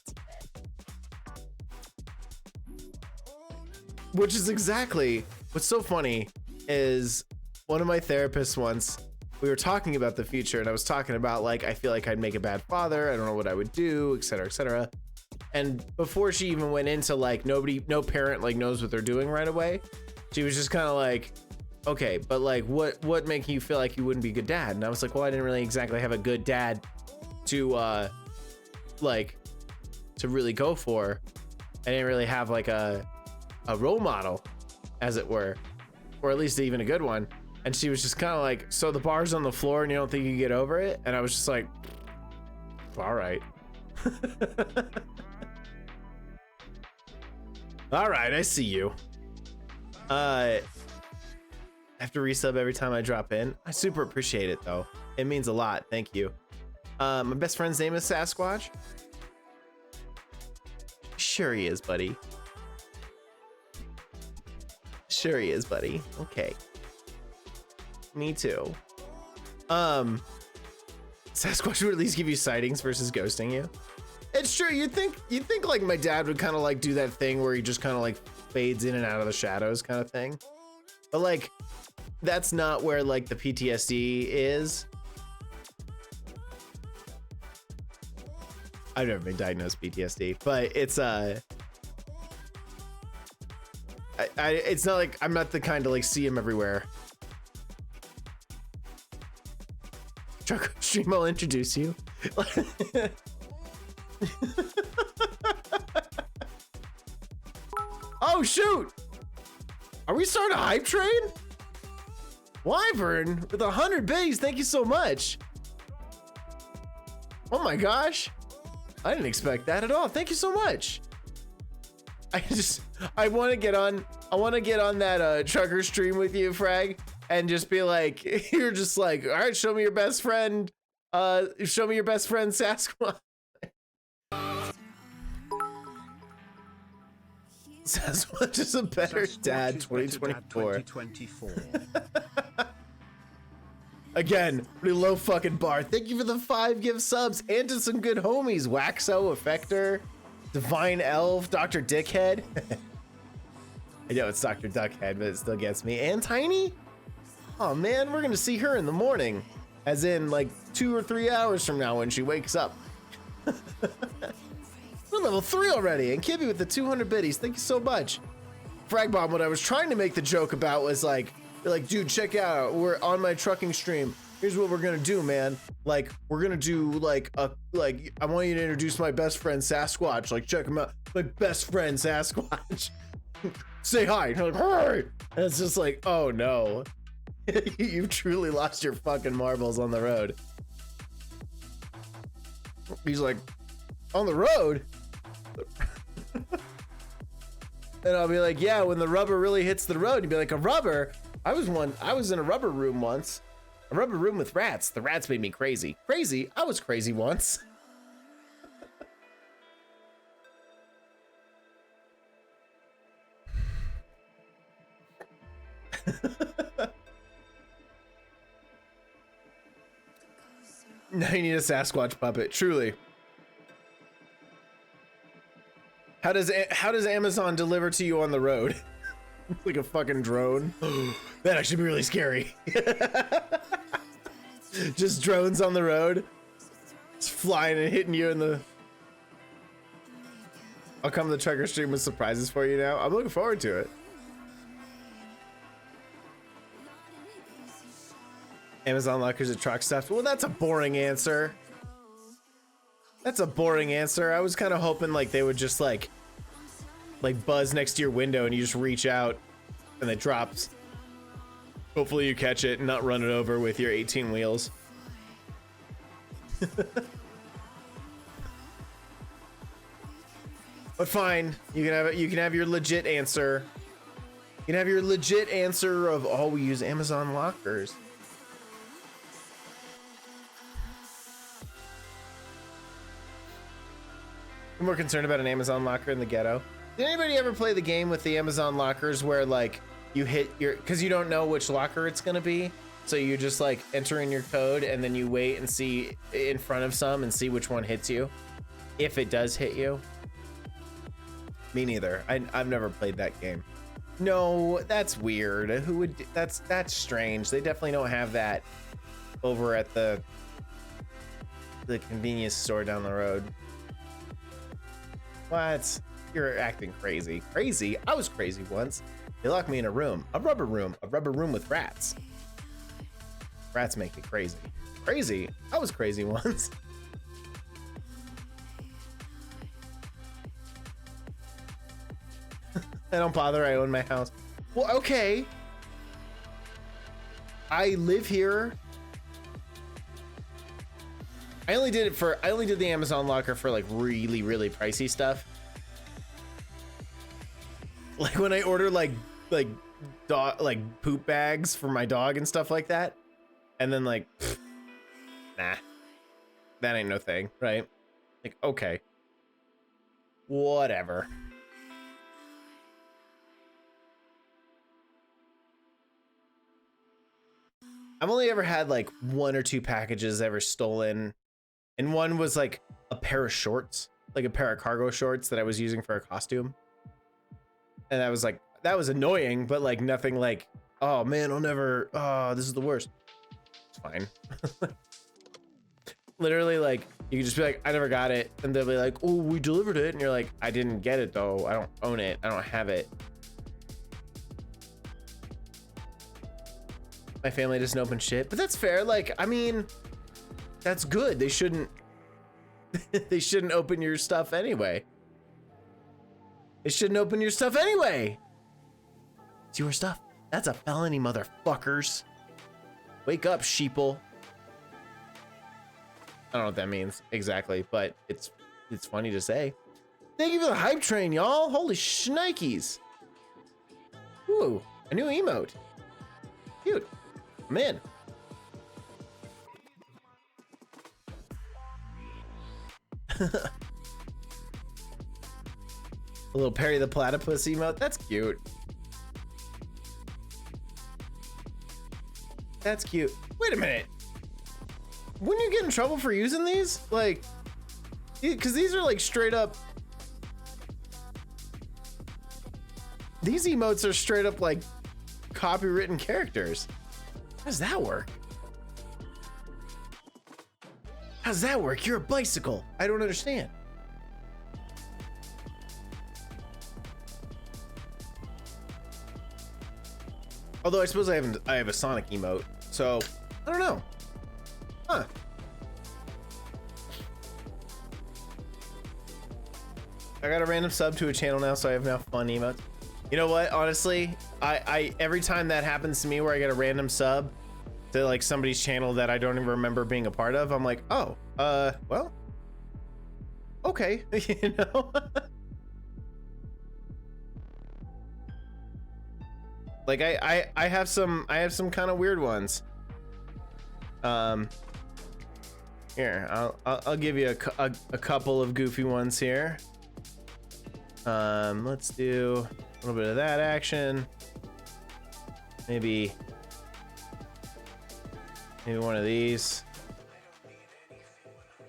Which is exactly what's so funny is one of my therapists once, we were talking about the future and I was talking about like, I feel like I'd make a bad father. I don't know what I would do, et cetera, et cetera. And before she even went into like, no parent like knows what they're doing right away. She was just kind of like, okay, but like what making you feel like you wouldn't be a good dad? And I was like, well, I didn't really exactly have a good dad to like to really go for. I didn't really have like a role model, as it were, or at least even a good one. And she was just kind of like, so the bar's on the floor and you don't think you can get over it? And I was just like, all right. All right, I see you. I have to resub every time I drop in. I super appreciate it though. It means a lot. Thank you. My best friend's name is Sasquatch. Sure he is, buddy. Sure he is, buddy. Okay. Me too. Sasquatch would at least give you sightings versus ghosting you. It's true. You'd think like my dad would kind of like do that thing where he just kind of like fades in and out of the shadows kind of thing. But like, that's not where like the PTSD is. I've never been diagnosed with PTSD, but it's it's not like I'm not the kind to like see him everywhere. Truck stream, I'll introduce you. Oh shoot! Are we starting a hype train? Wyvern with 100 bays, thank you so much. Oh my gosh. I didn't expect that at all. Thank you so much. I want to get on that trucker stream with you, Frag, and just be like, you're just like, all right, show me your best friend. Show me your best friend, Sasquatch. Sasquatch is a better dad 2024. Again, pretty low fucking bar. Thank you for the 5 gift subs and to some good homies. Waxo, Effector, Divine Elf, Dr. Dickhead. I know it's Dr. Duckhead, but it still gets me. And Tiny? Oh man, we're gonna see her in the morning. As in like 2 or 3 hours from now when she wakes up. We're level 3 already, and Kibby with the 200 biddies. Thank you so much. Fragbomb, what I was trying to make the joke about was like, dude, check out, we're on my trucking stream. Here's what we're gonna do, man. Like, we're gonna do like I want you to introduce my best friend Sasquatch. Like, check him out. My best friend Sasquatch. Say hi. And like, hi. And it's just like, oh no. You've truly lost your fucking marbles on the road. He's like, on the road? And I'll be like, yeah, when the rubber really hits the road. You'd be like, a rubber? I was in a rubber room once. A rubber room with rats. The rats made me crazy. Crazy? I was crazy once. Now you need a Sasquatch puppet, truly. How does Amazon deliver to you on the road? Like a fucking drone. That'd actually be really scary. Just drones on the road. It's flying and hitting you in the... I'll come to the trucker stream with surprises for you now. I'm looking forward to it. Amazon lockers at truck stuff. Well, that's a boring answer. That's a boring answer. I was kind of hoping like they would just like buzz next to your window and you just reach out and it drops. Hopefully you catch it and not run it over with your 18 wheels. But fine, you can have your legit answer. You can have your legit answer of, oh, we use Amazon lockers. I'm more concerned about an Amazon locker in the ghetto. Did anybody ever play the game with the Amazon lockers where like you hit your, because you don't know which locker it's gonna be, so you just like enter in your code and then you wait and see in front of some and see which one hits you, if it does hit you? Me neither. I've never played that game. No, that's weird. Who would? That's strange. They definitely don't have that over at the convenience store down the road. What? You're acting crazy. Crazy? I was crazy once. They locked me in a rubber room with rats. Rats make me crazy. Crazy? I was crazy once. I don't bother, I own my house. Well, okay. I live here. I only did the Amazon locker for like really, really pricey stuff. Like when I order like poop bags for my dog and stuff like that. And then like, pfft, nah, that ain't no thing, right? Like, okay, whatever. I've only ever had like 1 or 2 packages ever stolen. And one was like a pair of shorts, like a pair of cargo shorts that I was using for a costume. And I was like, that was annoying, but like nothing like, oh man, I'll never, oh, this is the worst. It's fine. Literally, like, you could just be like, I never got it. And they'll be like, oh, we delivered it. And you're like, I didn't get it though. I don't own it. I don't have it. My family doesn't open shit, but that's fair. Like, I mean, that's good. They shouldn't, they shouldn't open your stuff anyway. They shouldn't open your stuff anyway. It's your stuff. That's a felony, motherfuckers. Wake up, sheeple. I don't know what that means exactly, but it's funny to say. Thank you for the hype train, y'all. Holy shnikes. Ooh, a new emote. Cute. I'm in. A little Perry the Platypus emote. That's cute. That's cute. Wait a minute. Wouldn't you get in trouble for using these? Like, because these are like straight up. These emotes are straight up like copywritten characters. How does that work? How's that work? You're a bicycle. I don't understand. Although I suppose I have a Sonic emote, so I don't know. Huh. I got a random sub to a channel now, so I have now fun emotes. You know what? Honestly, I every time that happens to me where I get a random sub to like somebody's channel that I don't even remember being a part of, I'm like, oh, well, okay, you know. Like I have some kind of weird ones. Here, I'll give you a couple of goofy ones here. Let's do a little bit of that action. Maybe one of these.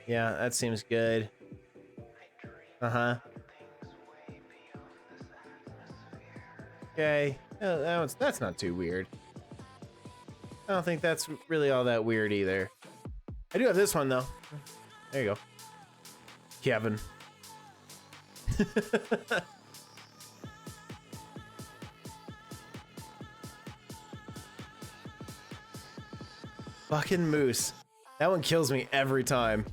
Yeah, that seems good. Okay, that's not too weird. I don't think that's really all that weird either. I do have this one though. There you go, Kevin. Fucking moose. That one kills me every time.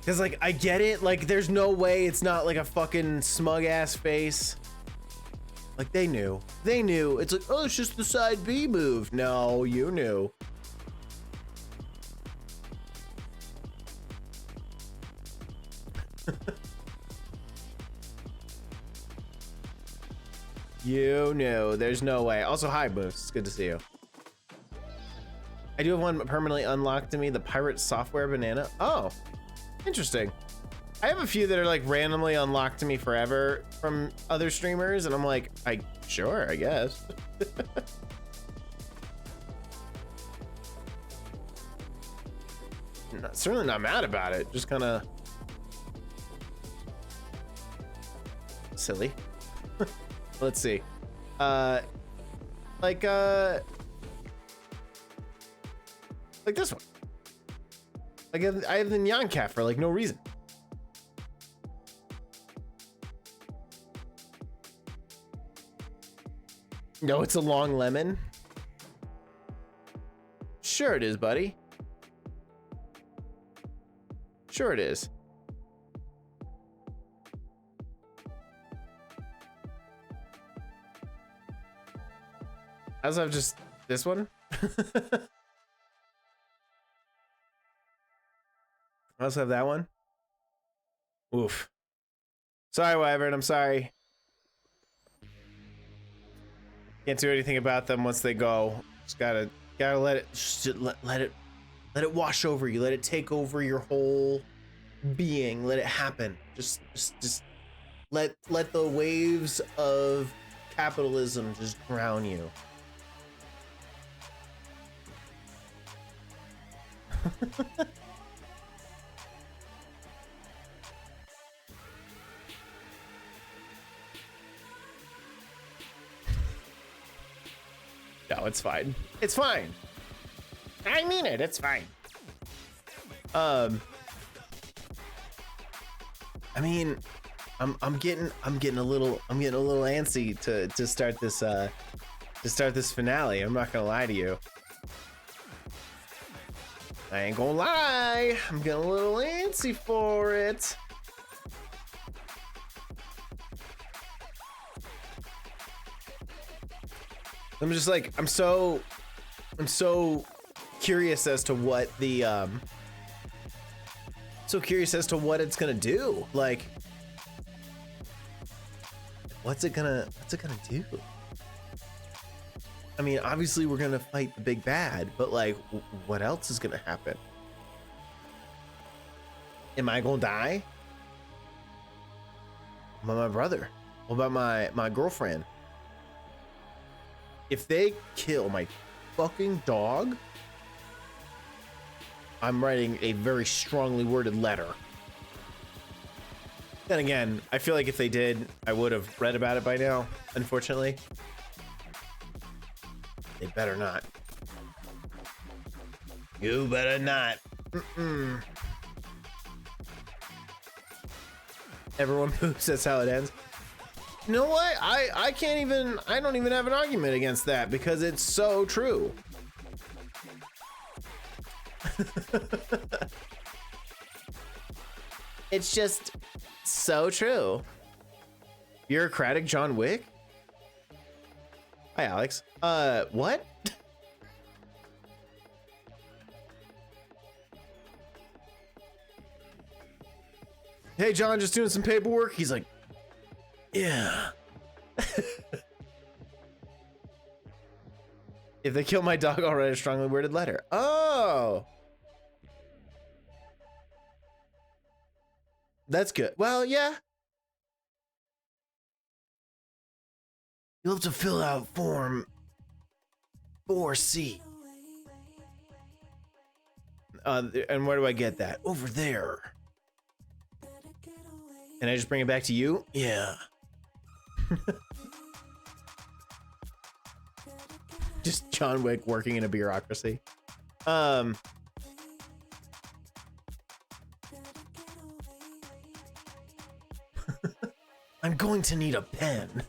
Cause like I get it, like there's no way it's not like a fucking smug ass face. Like they knew. It's like, oh, it's just the side B move. No, you knew. You knew. There's no way. Also, hi, Moose. It's good to see you. I do have one permanently unlocked to me, the Pirate Software Banana. Oh, interesting. I have a few that are like randomly unlocked to me forever from other streamers, and I'm like, sure, I guess. Certainly not mad about it. Just kind of silly. Let's see. Like this one. Like I have the Nyan Cat for like no reason. No, it's a long lemon. Sure it is, buddy. Sure it is. I also have just this one. I also have that one. Oof. Sorry, Wyvern, I'm sorry. Can't do anything about them once they go. Just gotta let it, let it wash over you. Let it take over your whole being. Let it happen. Just let the waves of capitalism just drown you. No, it's fine. It's fine. I mean it. It's fine. I mean, I'm getting a little antsy to start this finale. I'm not gonna lie to you. I ain't gonna lie. I'm getting a little antsy for it. I'm just like, I'm so curious as to what the it's gonna do. Like, what's it gonna do? I mean, obviously we're gonna fight the big bad, but like, what else is gonna happen? Am I gonna die? What about my brother? What about my girlfriend? If they kill my fucking dog, I'm writing a very strongly worded letter. Then again, I feel like if they did, I would have read about it by now, unfortunately. They better not. You better not. Mm-mm. Everyone poops, that's how it ends. You know what? I don't even have an argument against that because it's so true. It's just so true. Bureaucratic John Wick? Hi, Alex. What? Hey, John, just doing some paperwork. He's like, yeah. If they kill my dog, I'll write a strongly worded letter. Oh. That's good. Well, yeah. You'll have to fill out form 4C. And where do I get that? Over there. Can I just bring it back to you? Yeah. Just John Wick working in a bureaucracy. I'm going to need a pen.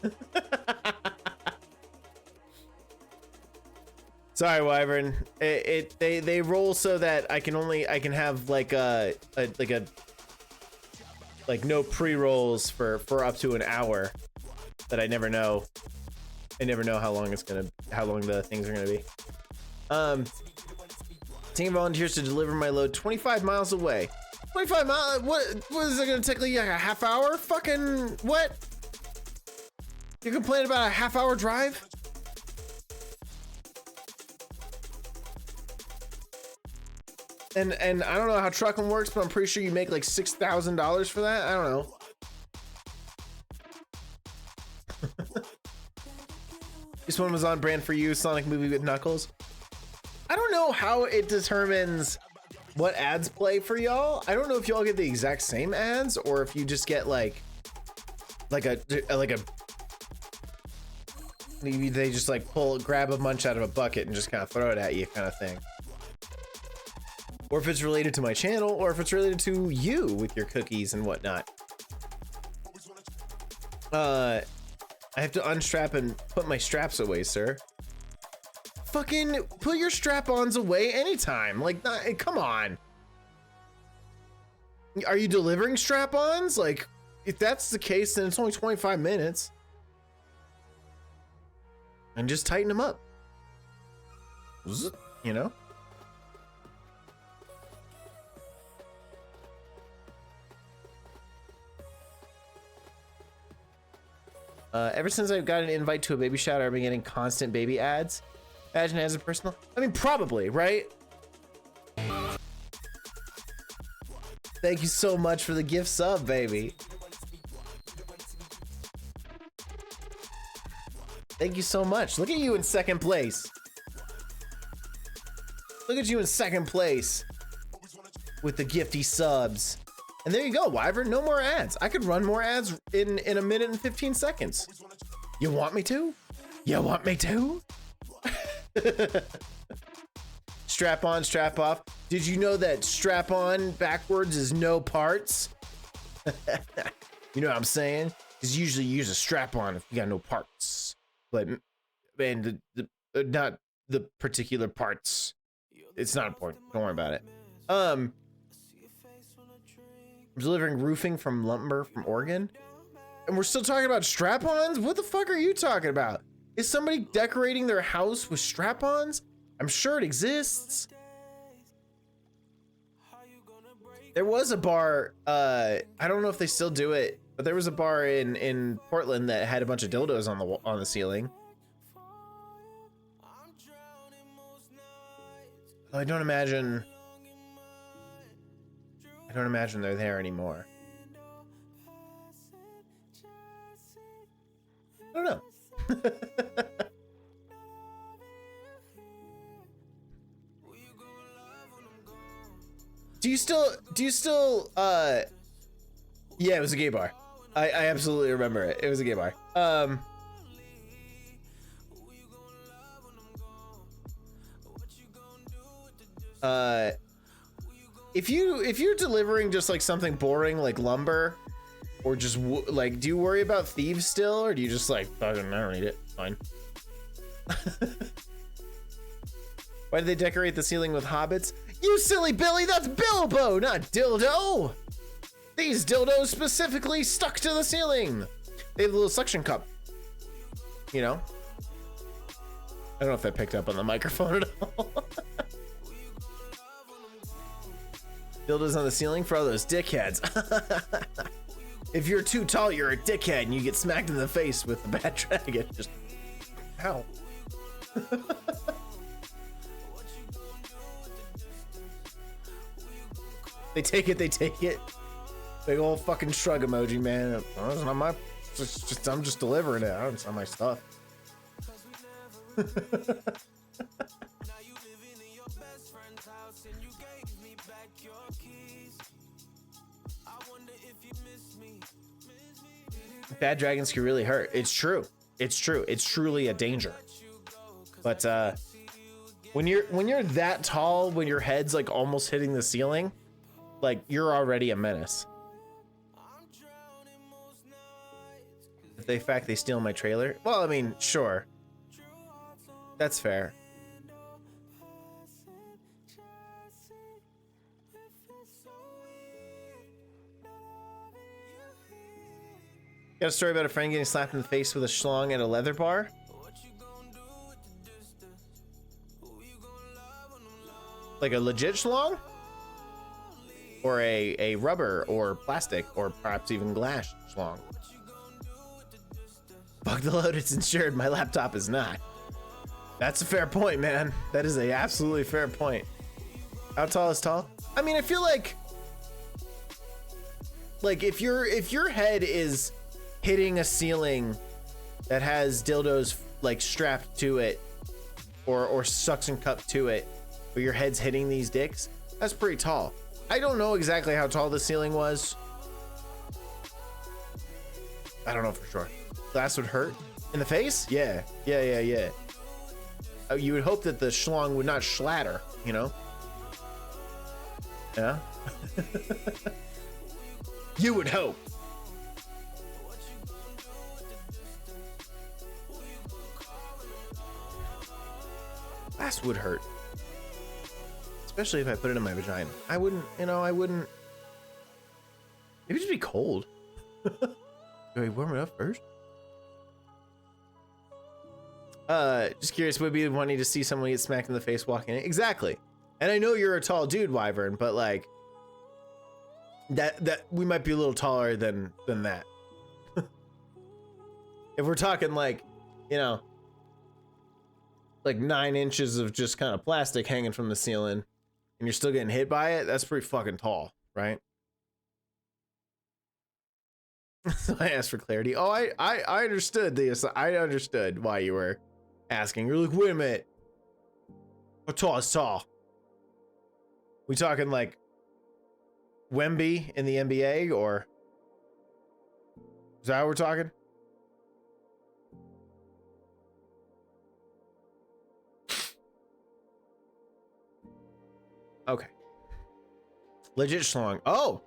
Sorry, Wyvern. They roll so that I can have like no pre-rolls for up to an hour that I never know. I never know how long the things are gonna be. Taking volunteers to deliver my load 25 miles away. 25 miles? What is it gonna take like a half hour? Fucking what? You complain about a half hour drive? And I don't know how trucking works, but I'm pretty sure you make like $6,000 for that. I don't know. This one was on brand for you, Sonic movie with Knuckles. I don't know how it determines what ads play for y'all. I don't know if y'all get the exact same ads or if you just get they just like grab a munch out of a bucket and just kind of throw it at you kind of thing. Or if it's related to my channel, or if it's related to you with your cookies and whatnot. I have to unstrap and put my straps away, sir. Fucking put your strap-ons away anytime. Like, come on. Are you delivering strap-ons? Like, if that's the case, then it's only 25 minutes. And just tighten them up. You know? Ever since I've got an invite to a baby shower, I've been getting constant baby ads. Imagine as a personal. I mean, probably, right? Thank you so much for the gift sub, baby. Thank you so much. Look at you in second place. Look at you in second place with the gifty subs. And there you go, Wyvern, no more ads. I could run more ads in a minute and 15 seconds. You want me to? You want me to? Strap on, strap off. Did you know that strap on backwards is no parts? You know what I'm saying? Because usually you use a strap on if you got no parts. But, and not the particular parts. It's not important. Don't worry about it. I'm delivering roofing from lumber from Oregon. And we're still talking about strap-ons? What the fuck are you talking about? Is somebody decorating their house with strap-ons? I'm sure it exists. There was a bar, I don't know if they still do it, but there was a bar in Portland that had a bunch of dildos on the ceiling. I don't imagine they're there anymore. I don't know. Do you still yeah, it was a gay bar. I absolutely remember it. It was a gay bar. If you're delivering just like something boring like lumber, or just like, do you worry about thieves still, or do you just like, I don't need it, fine? Why did they decorate the ceiling with hobbits? You silly Billy, that's Bilbo, not dildo. These dildos specifically stuck to the ceiling. They have a little suction cup, you know? I don't know if that picked up on the microphone at all. Dildos on the ceiling for all those dickheads. If you're too tall, you're a dickhead and you get smacked in the face with the bad dragon. Just, ow. They take it. Big old fucking shrug emoji, man. It's not my, I'm just delivering it. It's not my stuff. Bad dragons can really hurt. It's true. It's true. It's truly a danger. But when you're that tall, when your head's like almost hitting the ceiling, like you're already a menace. If they fact they steal my trailer, well, I mean, sure, that's fair. Got a story about a friend getting slapped in the face with a schlong at a leather bar? Like a legit schlong? Or a rubber or plastic or perhaps even glass schlong? Bug the load, it's insured. My laptop is not. That's a fair point, man. That is a absolutely fair point. How tall is tall? I mean, I feel like if your head is hitting a ceiling that has dildos like strapped to it or suction cup to it, where your head's hitting these dicks, that's pretty tall. I don't know exactly how tall the ceiling was. I don't know for sure. Glass would hurt in the face? Yeah. Oh, you would hope that the schlong would not schlatter, you know? Yeah. You would hope. Glass would hurt. Especially if I put it in my vagina. I wouldn't. Maybe it'd be cold. Do I warm it up first? Just curious, would be wanting to see someone get smacked in the face walking in. Exactly. And I know you're a tall dude, Wyvern, but like that we might be a little taller than that. If we're talking like, like 9 inches of just kind of plastic hanging from the ceiling and you're still getting hit by it, that's pretty fucking tall, right? So I asked for clarity. Oh, I understood this. I understood why you were asking. You're like, wait a minute. How tall is tall? We talking like Wemby in the NBA, or is that how we're talking? Okay. Legit schlong. Oh!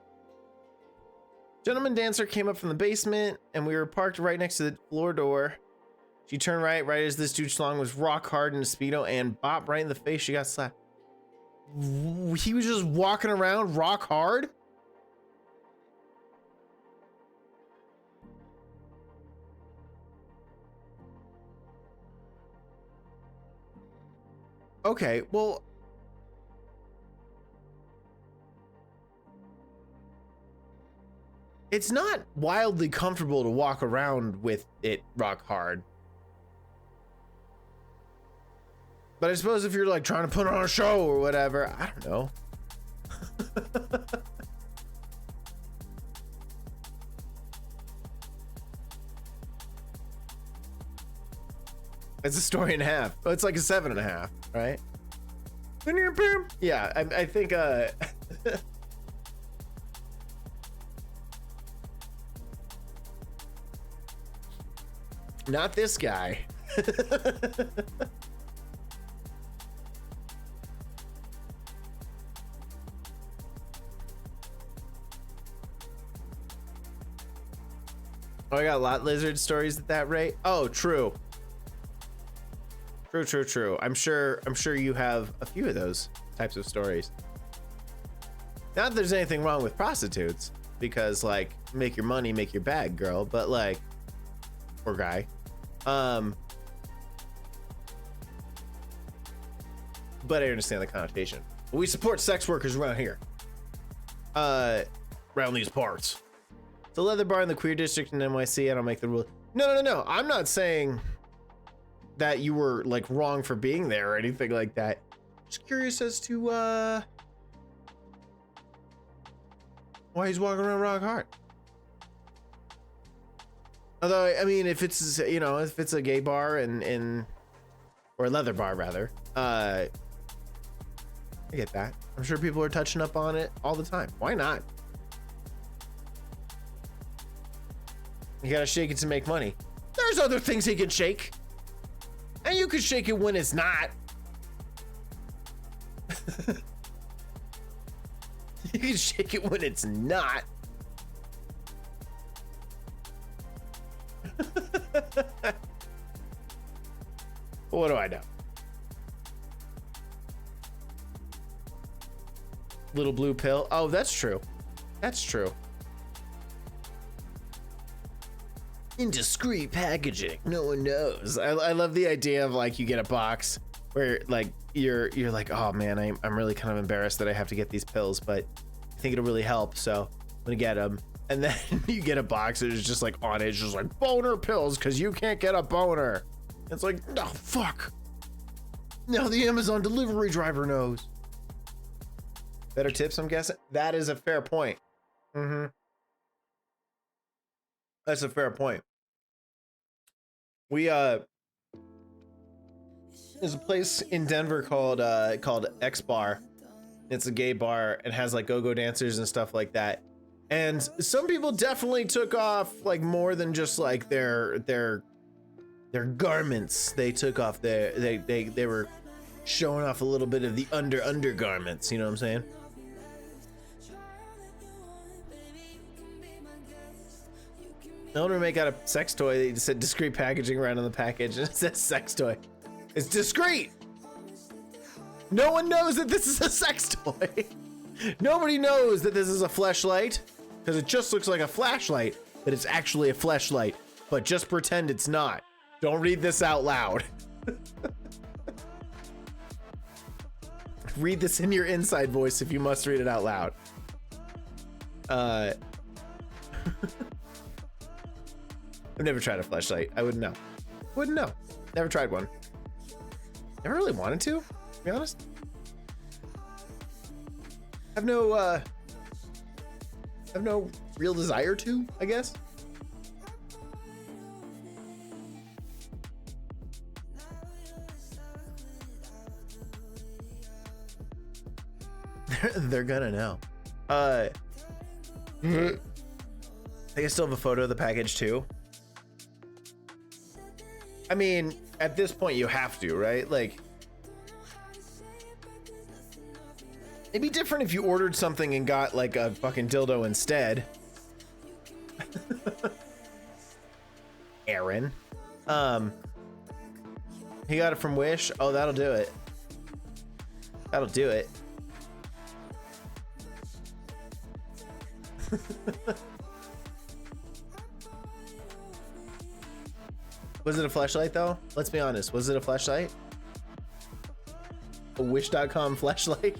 Gentleman dancer came up from the basement and we were parked right next to the floor door. She turned right as this dude schlong was rock hard in a Speedo and bop right in the face. She got slapped. He was just walking around rock hard? Okay, well, it's not wildly comfortable to walk around with it rock hard. But I suppose if you're like trying to put on a show or whatever, I don't know. It's a story and a half. Oh, it's like a 7.5, right? Yeah, I think not this guy. Oh, I got lot lizard stories at that rate. Oh, true. True. I'm sure you have a few of those types of stories. Not that there's anything wrong with prostitutes, because like make your money, make your bag, girl, but like, or guy. But I understand the connotation. We support sex workers around here. Around these parts. The leather bar in the queer district in NYC, I don't make the rule. No. I'm not saying that you were like wrong for being there or anything like that. Just curious as to why he's walking around rock hard. Although, I mean, if it's, you know, if it's a gay bar and or a leather bar rather, I get that. I'm sure people are touching up on it all the time. Why not? You gotta shake it to make money. There's other things he can shake. And you can shake it when it's not. You can shake it when it's not. What do I know? Little blue pill. Oh, that's true. That's true. Indiscreet packaging. No one knows. I love the idea of like you get a box where like you're like, oh man, I'm really kind of embarrassed that I have to get these pills, but I think it'll really help, so I'm gonna get them. And then you get a box that is just like on it, it's just like boner pills because you can't get a boner. It's like, oh fuck. Now the Amazon delivery driver knows. Better tips, I'm guessing. That is a fair point. Mm-hmm. That's a fair point. We there's a place in Denver called X Bar. It's a gay bar and has like go-go dancers and stuff like that. And some people definitely took off like more than just like their garments. They took off they were showing off a little bit of the undergarments, you know what I'm saying? I want to make out a sex toy. They said discreet packaging right on the package, and it says sex toy. It's discreet. No one knows that this is a sex toy. Nobody knows that this is a fleshlight because it just looks like a flashlight, but it's actually a fleshlight. But just pretend it's not. Don't read this out loud. Read this in your inside voice if you must read it out loud. I've never tried a fleshlight. I wouldn't know. Wouldn't know. Never tried one. Never really wanted to be honest. Have no real desire to, I guess. They're gonna know. I think I still have a photo of the package too. I mean, at this point you have to, right? Like, it'd be different if you ordered something and got like a fucking dildo instead. Aaron. He got it from Wish. Oh, that'll do it. That'll do it. Was it a fleshlight though? Let's be honest. Was it a fleshlight? A wish.com fleshlight?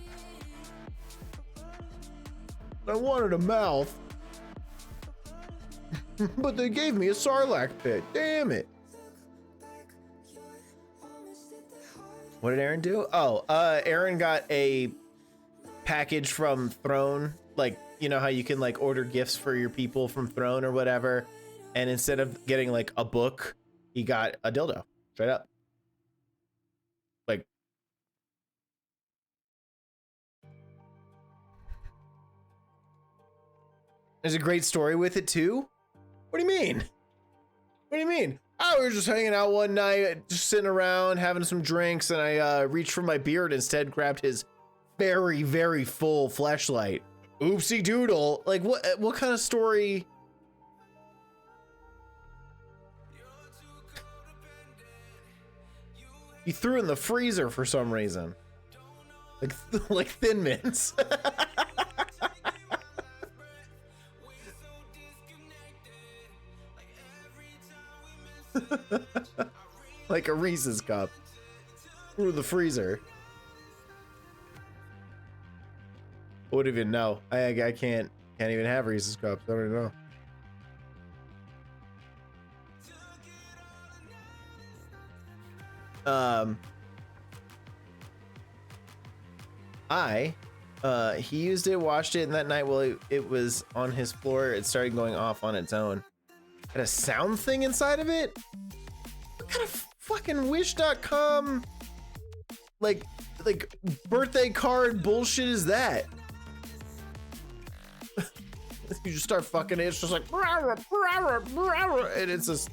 I wanted a mouth. But they gave me a Sarlacc pit. Damn it. What did Aaron do? Oh, Aaron got a package from Throne. Like, you know how you can like order gifts for your people from Throne or whatever. And instead of getting like a book, he got a dildo. Straight up. Like, there's a great story with it too. What do you mean? What do you mean? Oh, we were just hanging out one night, just sitting around, having some drinks, and I reached for my beer and instead grabbed his very, very full fleshlight. Oopsie doodle. Like, what kind of story? He threw in the freezer for some reason. Like Thin Mints. Like a Reese's cup through the freezer. I wouldn't even know. I can't even have Reese's cups. I don't know. He used it, washed it, and that night while it was on his floor, it started going off on its own. Had a sound thing inside of it? What kind of fucking wish.com like birthday card bullshit is that? You just start fucking it, it's just like and it's just,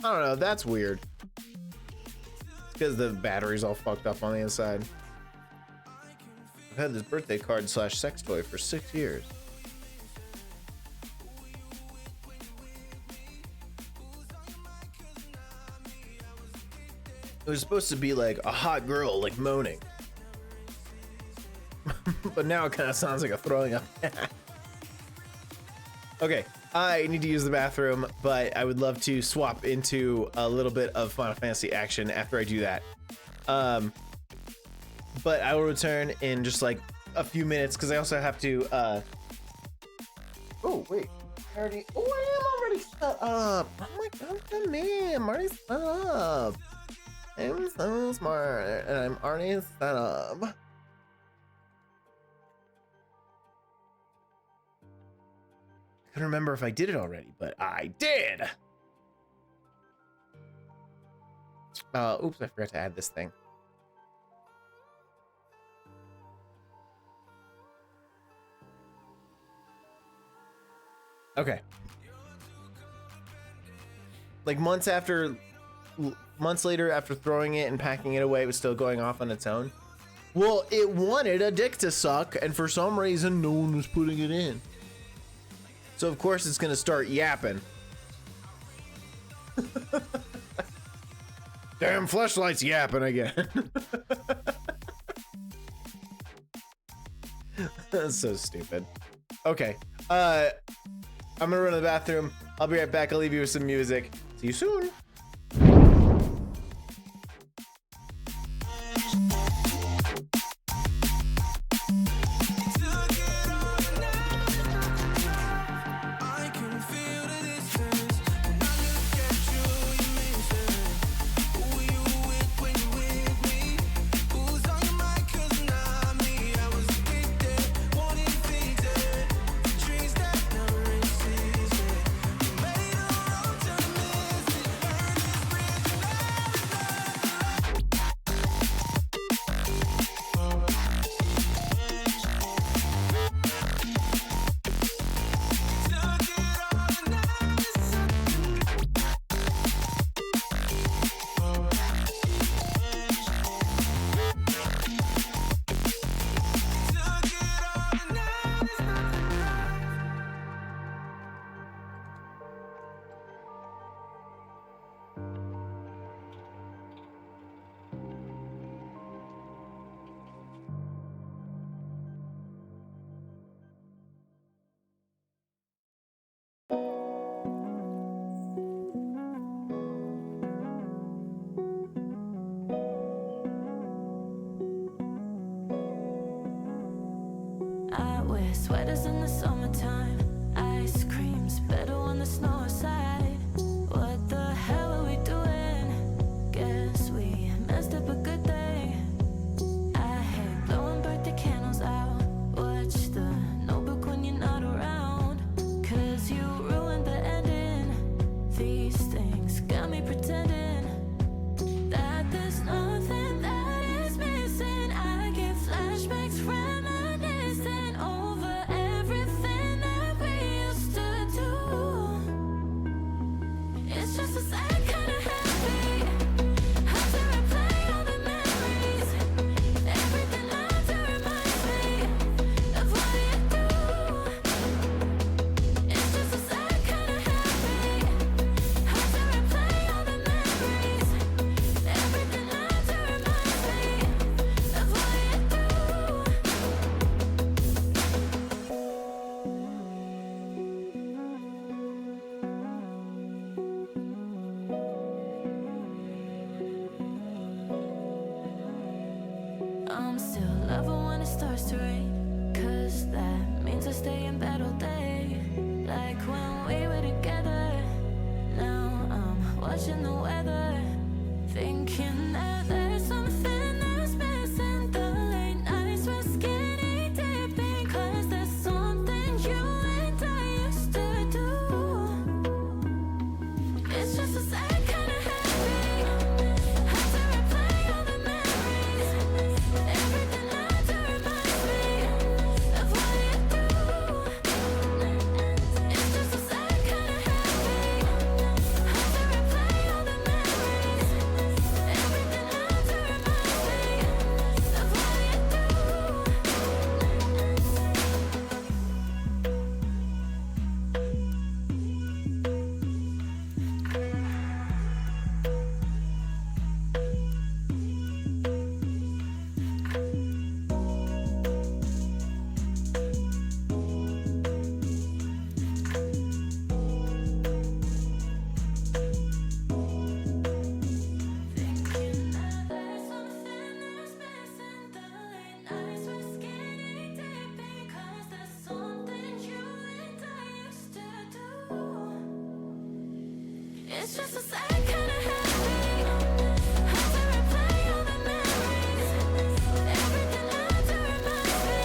I don't know, that's weird. It's because the battery's all fucked up on the inside. I've had this birthday card / sex toy for 6 years. It was supposed to be like a hot girl, like moaning. But now it kind of sounds like a throwing up. Okay, I need to use the bathroom, but I would love to swap into a little bit of Final Fantasy action after I do that. But I will return in just like a few minutes because I also have to. Oh wait, I am already set up. Oh my god, man, I'm already set up. I'm so smart, and I'm already set up. I couldn't remember if I did it already, but I did. Oops, I forgot to add this thing. Okay. Like months later, after throwing it and packing it away, it was still going off on its own. Well, it wanted a dick to suck, and for some reason, no one was putting it in. So of course it's gonna start yapping. Damn fleshlight's yapping again. That's so stupid. Okay, I'm gonna run to the bathroom. I'll be right back. I'll leave you with some music. See you soon. I wear sweaters in the summertime. Ice cream's better when the snow aside. What the hell are we doing? Guess we messed up a good day. I hate blowing birthday candles out. Watch the notebook when you're not around. 'Cause you ruined the ending. These things got me pretending that there's nothing that is missing. I get flashbacks reminiscing over everything that we used to do. It's just a sad kind of happy. How to replay all the memories. Everything lies to remind me of what you do. It's just a sad kind of happy. How to replay all the memories. Everything lies to remind me of what you do. I'm still loving when it starts to rain. 'Cause that means I stay in bed all day. Like when we were together. Now I'm watching the weather. Thinking that there's something that's missing. The late nights were skinny dipping. 'Cause there's something you and I used to do. It's just a sad kind of happy. How to replay all the memories. Everything lies to remind me of what you do. It's just a sad kind of happy. How to replay all the memories. Everything lies to remind me of what you do. Thinking that there's something that's missing. The late nights were skinny dipping. 'Cause there's something you and I used to do. It's just a sad kind of happy. How to replay all the memories. Everything lies to remind me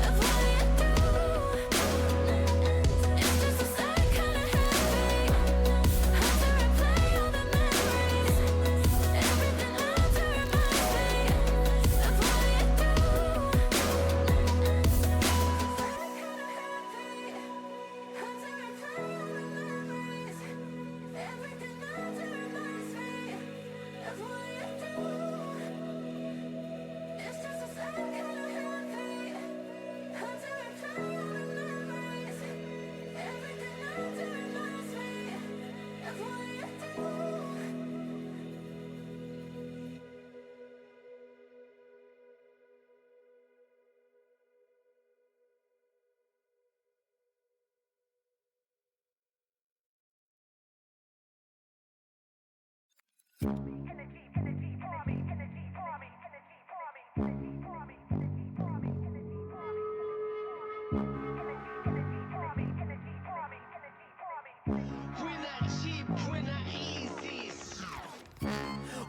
of what you do. It's just a sad kind of happy. How to replay all the memories. Everything lies to remind me of what you do. How to replay all the memories. Everything lies to remind me of what you do. It's just a sad kind of happy. How to replay all the memories. Everything lies to remind me of what you do.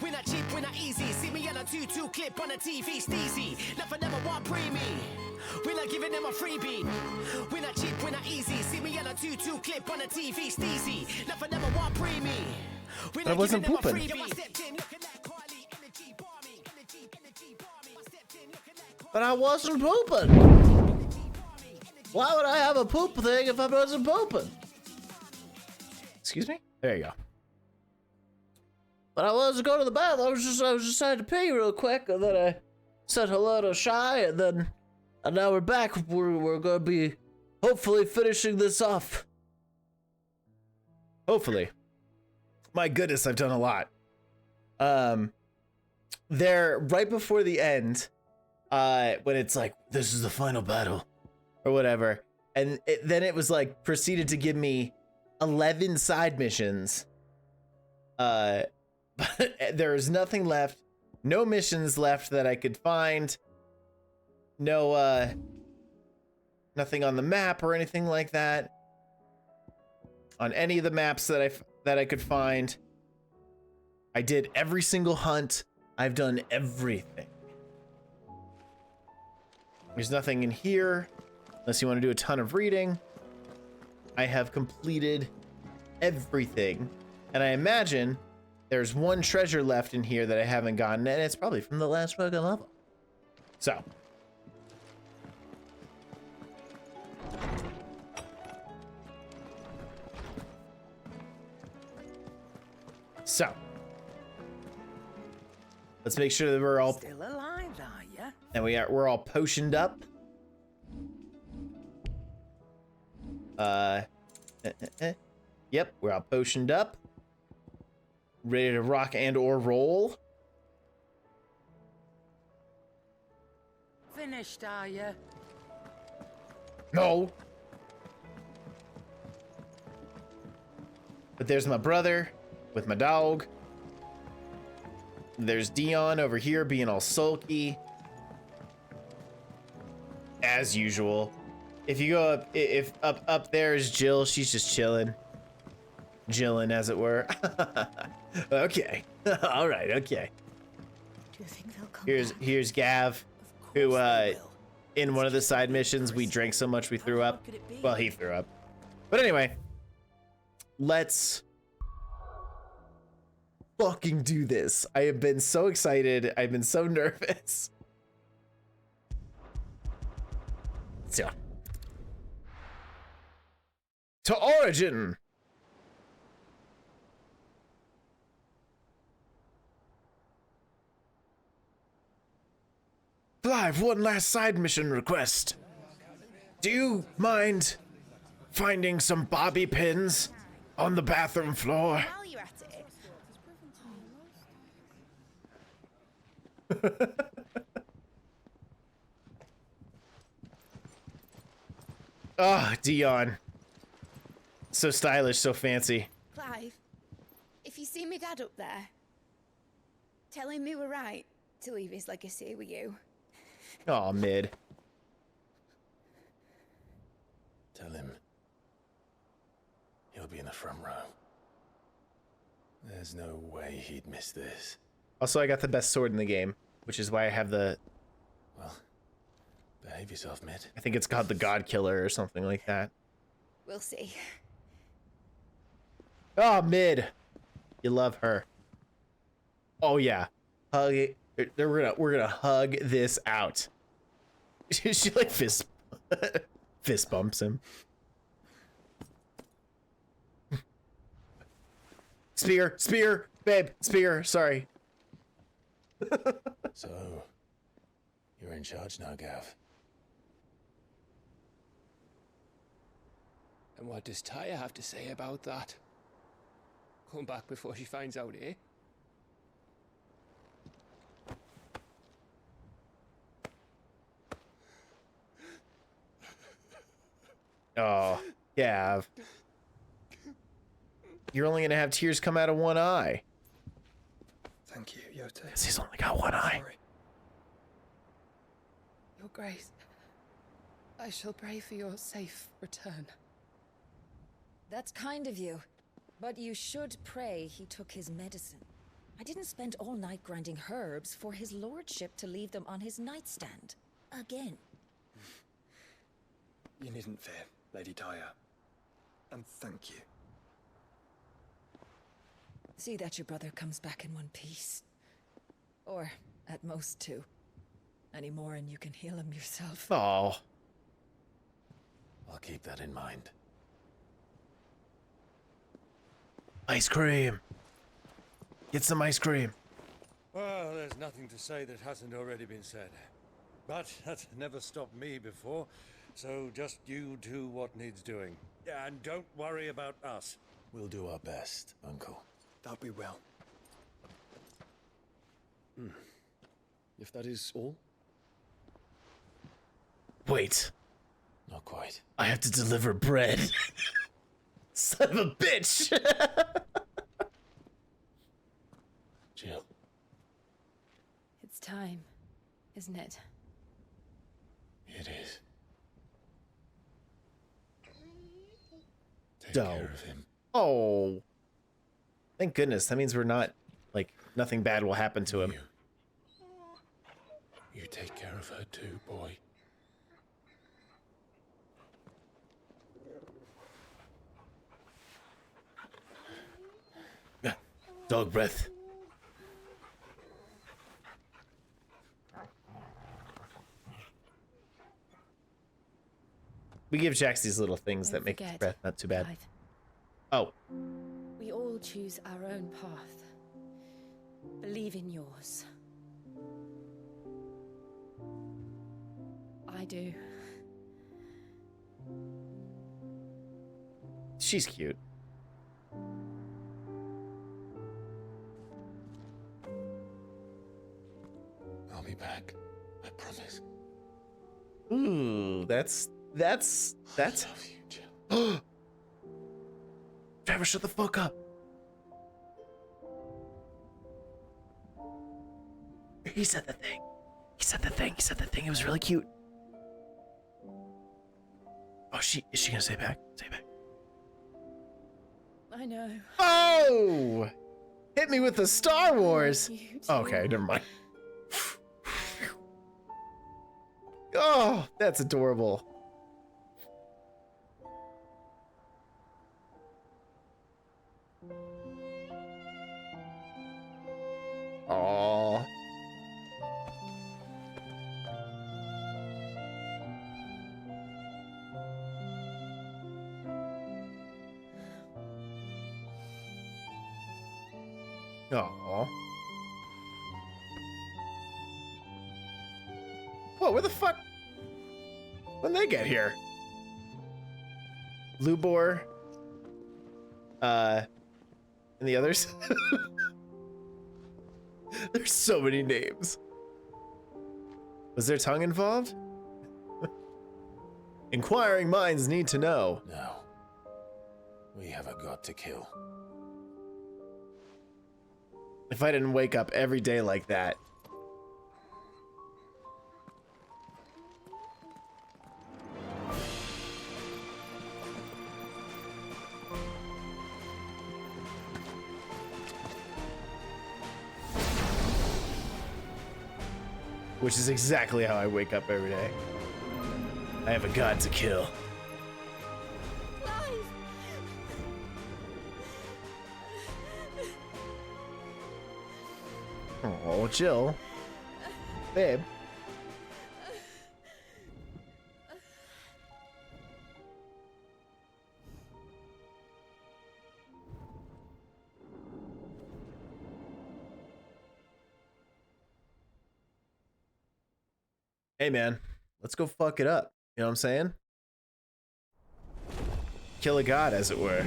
We're not cheap, we're not easy. See me on a 2-2 clip on a TV, steezy. Never want preemie. We're not giving them a freebie. We're not cheap, we're not easy. See me on a 2-2 clip on a TV, steezy. Never want preemie. We're I not wasn't giving them a pooping. freebie. But I wasn't pooping. Why would I have a poop thing if I wasn't pooping? Excuse me? There you go. But I was going to the bath. I was just trying to pee real quick, and then I said hello to Shy, and now we're back. We're gonna be hopefully finishing this off. Hopefully. My goodness, I've done a lot. There, right before the end, when it's like, this is the final battle, or whatever, and then it was like, proceeded to give me 11 side missions. But there is nothing left. No missions left that I could find. No, nothing on the map or anything like that. on any of the maps that I could find. I did every single hunt. I've done everything. There's nothing in here unless you want to do a ton of reading. I have completed everything, and I imagine there's one treasure left in here that I haven't gotten, and it's probably from the last fucking level. So let's make sure that we're all Still alive, are ya? and we're all potioned up. Yep, we're all potioned up. Ready to rock and or roll. Finished, are ya? No. But there's my brother with my dog. There's Dion over here being all sulky. As usual. If you go up, if up there is Jill, she's just chilling. Jillin', as it were. Okay. All right, okay. Do you think they'll come Here's Gav, who in one of the side missions we drank so much we threw up. Well, he threw up. But anyway, let's fucking do this. I have been so excited. I've been so nervous. So, to Origin. Live, one last side mission request. Do you mind finding some bobby pins on the bathroom floor? While you're at it. Oh, Dion. So stylish, so fancy. Clive, if you see me dad up there, tell him we were right to leave his legacy with you. Oh, mid. Tell him he'll be in the front row. There's no way he'd miss this. Also, I got the best sword in the game, which is why I have the... Well, behave yourself, Mid. I think it's called the God Killer or something like that. We'll see. Oh, mid. You love her. Oh, yeah. Hug it. We're gonna hug this out. She like fist bumps him. Spear, babe, spear. Sorry. So, you're in charge now, Gav. And what does Taya have to say about that? Come back before she finds out, eh? Oh, Gav. You're only gonna have tears come out of one eye. Thank you, Yote. 'Cause he's only got one eye. Sorry. Your Grace, I shall pray for your safe return. That's kind of you. But you should pray he took his medicine. I didn't spend all night grinding herbs for his lordship to leave them on his nightstand. Again. You needn't fear, Lady Taya. And thank you. See that your brother comes back in one piece. Or, at most, two. Any more and you can heal him yourself. Oh. I'll keep that in mind. Ice cream. Get some ice cream. Well, there's nothing to say that hasn't already been said. But that's never stopped me before, so just you do what needs doing. And don't worry about us. We'll do our best, Uncle. That we will. If that is all? Wait. Not quite. I have to deliver bread. Son of a bitch. Jill. It's time, isn't it? It is. Take Don't. care of him. Oh. Thank goodness. That means we're not, like, nothing bad will happen to him. You take care of her too, boy. Dog breath. We give Jax these little things that make his breath not too bad. Clive. Oh. We all choose our own path. Believe in yours. I do. She's cute. I'll be back. I promise. Ooh, that's. I love you, Jill. Trevor, shut the fuck up. He said the thing. He said the thing. He said the thing. It was really cute. Oh, is she gonna say it back? Say it back. I know. Oh! Hit me with the Star Wars. Okay, never mind. Oh, that's adorable. Aww. Aww. Whoa, where the fuck? When'd they get here? Lubor. And the others? There's so many names. Was their tongue involved? Inquiring minds need to know. No. We have a god to kill. If I didn't wake up every day like that. Which is exactly how I wake up every day. I have a god to kill. Oh, Jill. Babe. Hey, man. Let's go fuck it up. You know what I'm saying? Kill a god, as it were.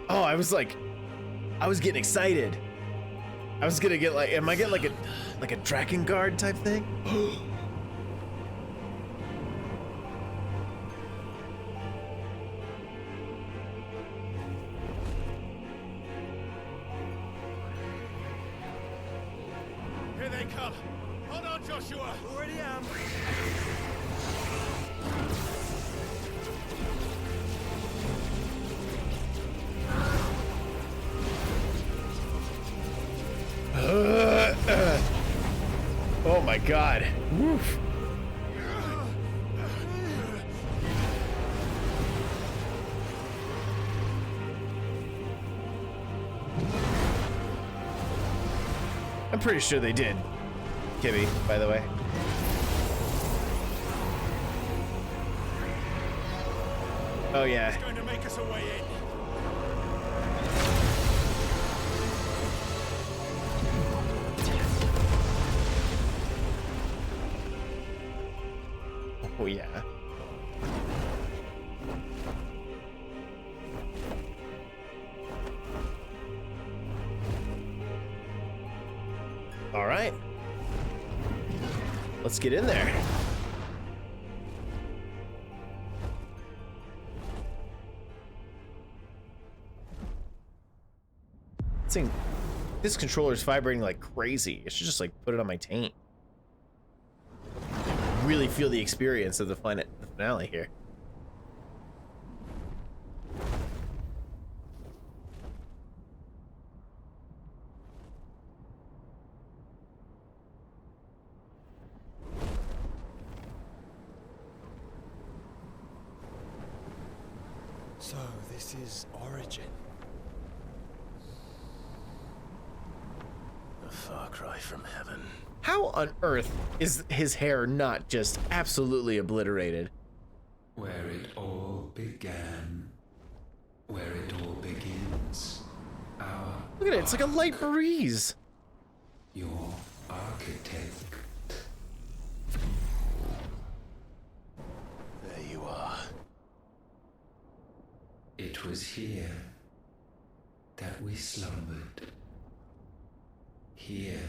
Oh, I was getting excited. I was gonna get like, am I getting like a Drakengard type thing? Here they come. Hold on, Joshua. Already am. Oh my god. Woof. I'm pretty sure they did. Kibby, by the way. Oh yeah. It's going to make us a way in. Oh yeah. All right. Let's get in there. This controller's vibrating like crazy. I should just like put it on my taint. really feel the experience of the finale here. So, this is Origin. A far cry from heaven. How on earth is his hair not just absolutely obliterated? Where it all began. Where it all begins. Our Look at it, it's like a light breeze. Your architect. There you are. It was here that we slumbered. Here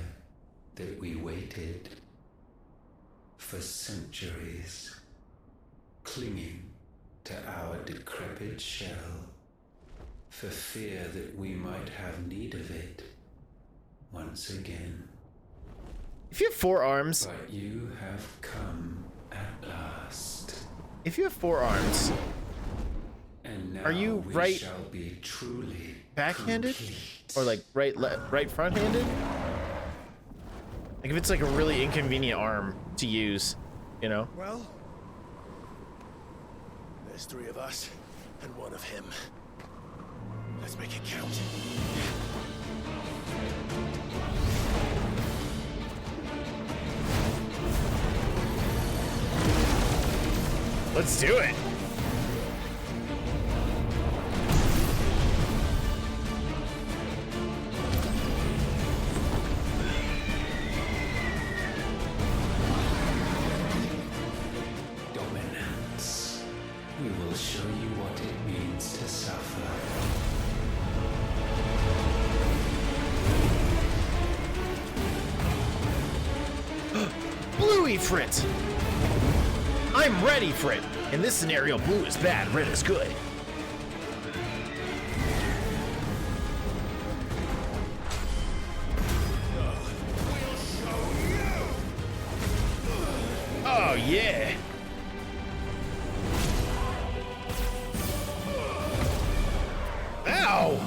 that we waited for centuries, clinging to our decrepit shell, for fear that we might have need of it once again. If you have 4 arms, But you have come at last. if you have 4 arms, And now are you we right shall be truly backhanded? complete. Or like right front-handed? Like if it's like a really inconvenient arm to use, you know? Well, there's 3 of us and 1 of him. Let's make it count. Let's do it. Dominance. We will show you what it means to suffer. Bluey Frit! I'm ready, Frit. In this scenario, blue is bad, red is good. Oh, yeah. Ow!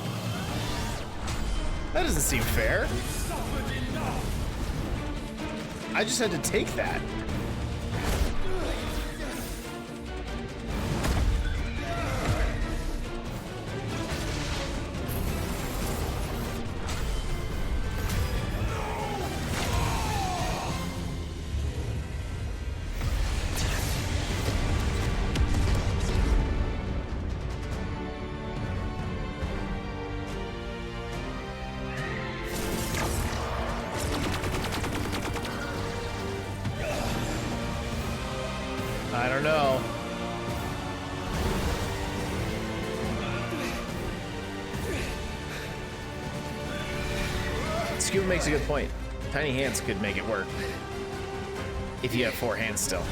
That doesn't seem fair. I just had to take that. I don't know. Scuba makes a good point. Tiny hands could make it work. If you have 4 hands still.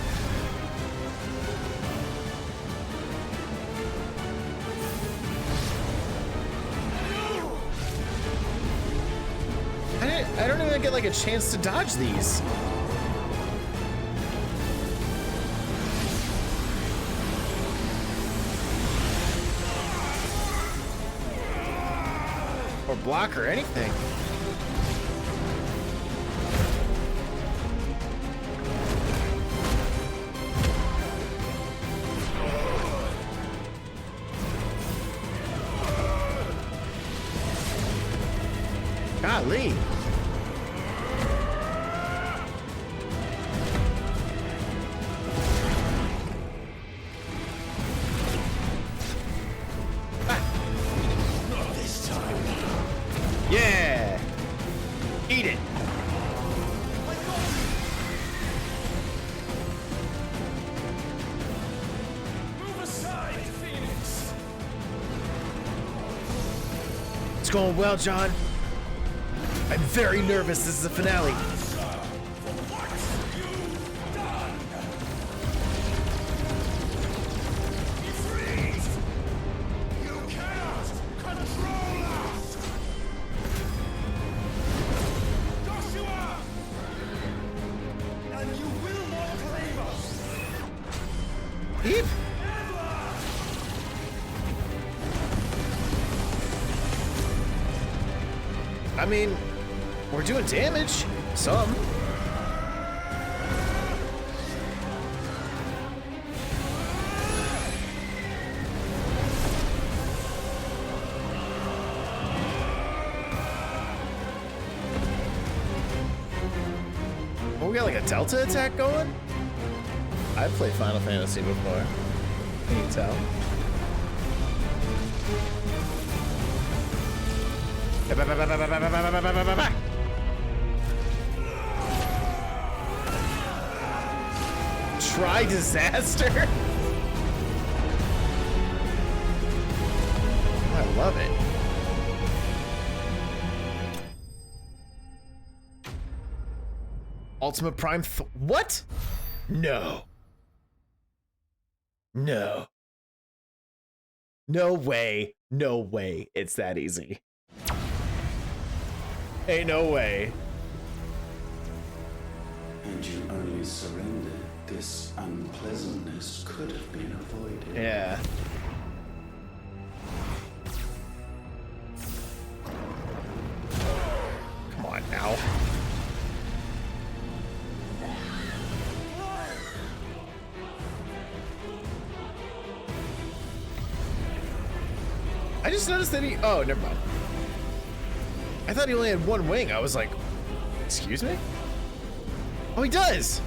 I don't even get like a chance to dodge these. Or block or anything. Golly. Not this time. Yeah. Eat it. Move aside, Phoenix. It's going well, John. I'm very nervous. This is the finale. I mean, we're doing damage. Some. Oh, we got like a delta attack going? I've played Final Fantasy before. Can you tell? Try disaster? I love it. Ultimate Prime what? No. No. No way. No way it's that easy. Ain't no way. And you only surrendered. This unpleasantness could have been avoided. Yeah. Come on now. I just noticed that he, oh, never mind. I thought he only had one wing. I was like, excuse me? Oh, he does.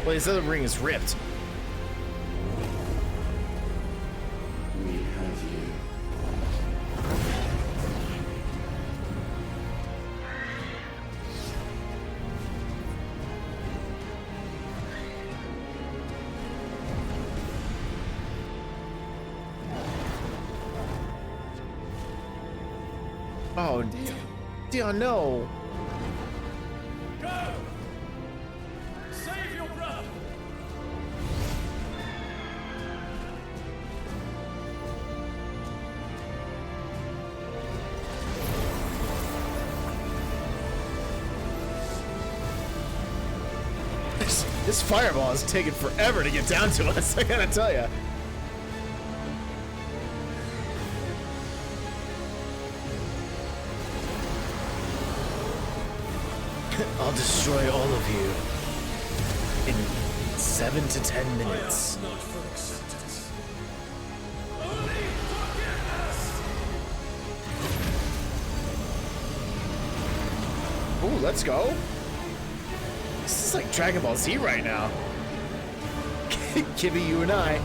Well, his other ring is ripped. We have you. Oh, Dion, no. Go! Save your brother! This fireball is taking forever to get down to us, I gotta tell ya. I'll destroy all of you in 7 to 10 minutes. Not for acceptance. Only forgiveness! Ooh, let's go. This is like Dragon Ball Z right now. Kibby, you and I.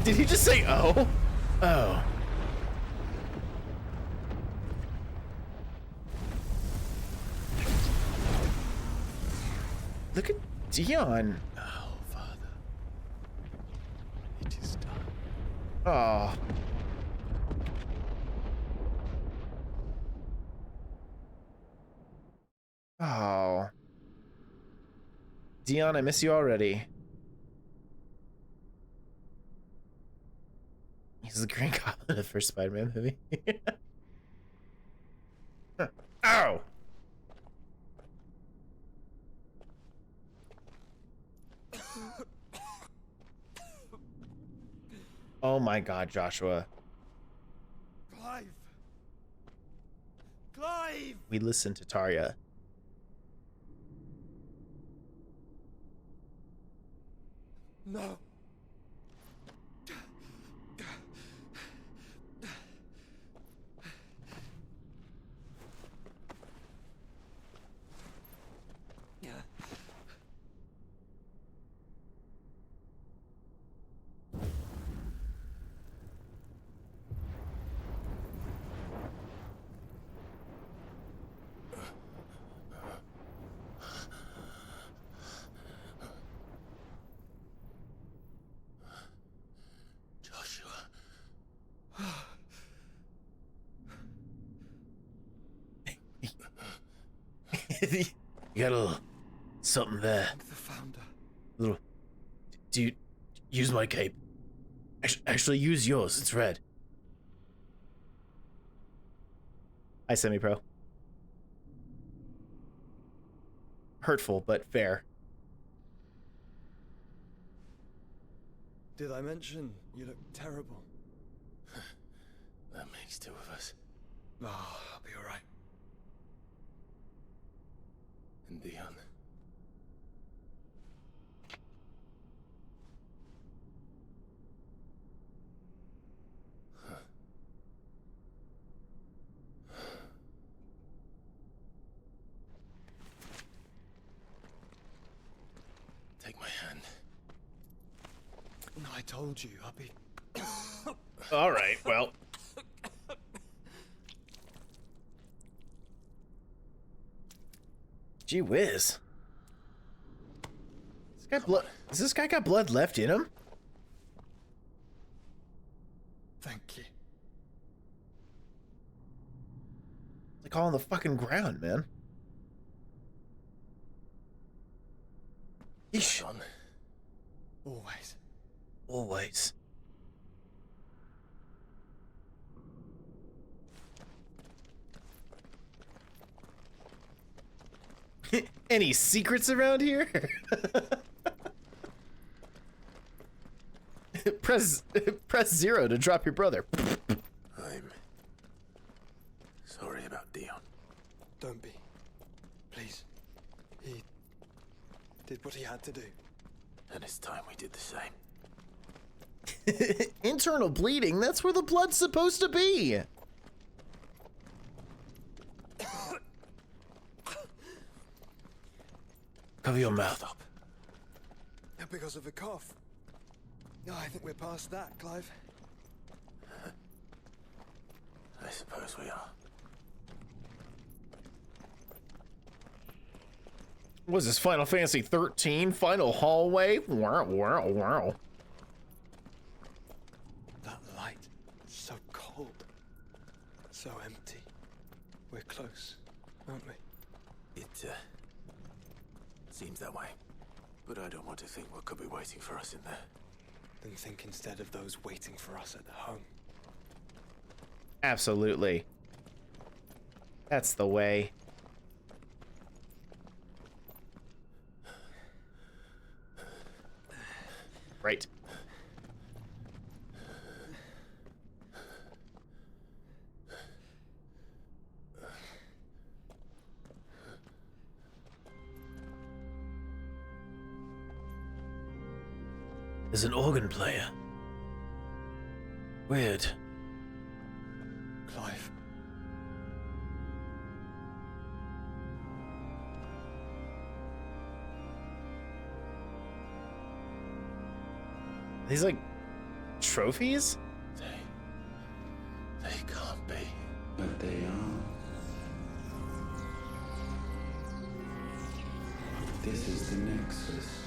Did he just say oh? Oh. Look at Dion. Now, Father, it is done. Oh. Oh. Dion, I miss you already. He's the Green Goblin in the first Spider-Man movie. Huh. Ow! Oh my God, Joshua. Clive! Clive! We listened to Tarya. No. You got a little something there. The founder. Little. Do you use my cape? Actually, use yours. It's red. Hi, semi-pro. Hurtful, but fair. Did I mention you look terrible? That makes two of us. Oh, I'll be alright. And Dion. Take my hand. I told you, I'll be... All right, well. Gee whiz. Does this guy got blood left in him? Thank you. Like all on the fucking ground, man. Yeesh. Always. Always. Any secrets around here? press 0 to drop your brother. I'm sorry about Dion. Don't be. Please. He did what he had to do. And it's time we did the same. Internal bleeding, that's where the blood's supposed to be. Cover your mouth up. Because of the cough. No, I think we're past that, Clive. I suppose we are. Was this Final Fantasy 13 final hallway? Wow, wow, wow. That light, so cold, so empty. We're close, aren't we? It seems that way. But I don't want to think what could be waiting for us in there. Then think instead of those waiting for us at home. Absolutely. That's the way. Right. There's an organ player. Weird. Clive. These like trophies? They can't be. But they are. This is the Nexus.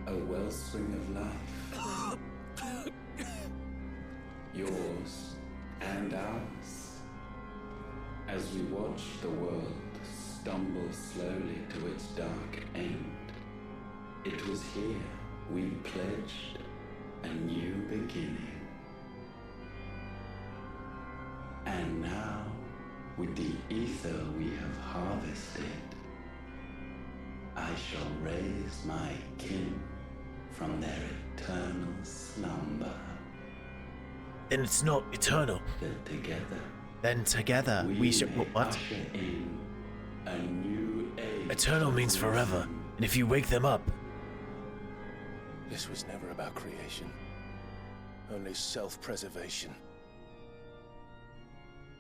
A wellspring of life. Yours and ours. As we watch the world stumble slowly to its dark end, it was here we pledged a new beginning. And now, with the ether we have harvested, I shall raise my kin from their eternal slumber. Then it's not eternal. Then together we should. What? Usher in a new age. Eternal means forever, and if you wake them up. This was never about creation. Only self-preservation.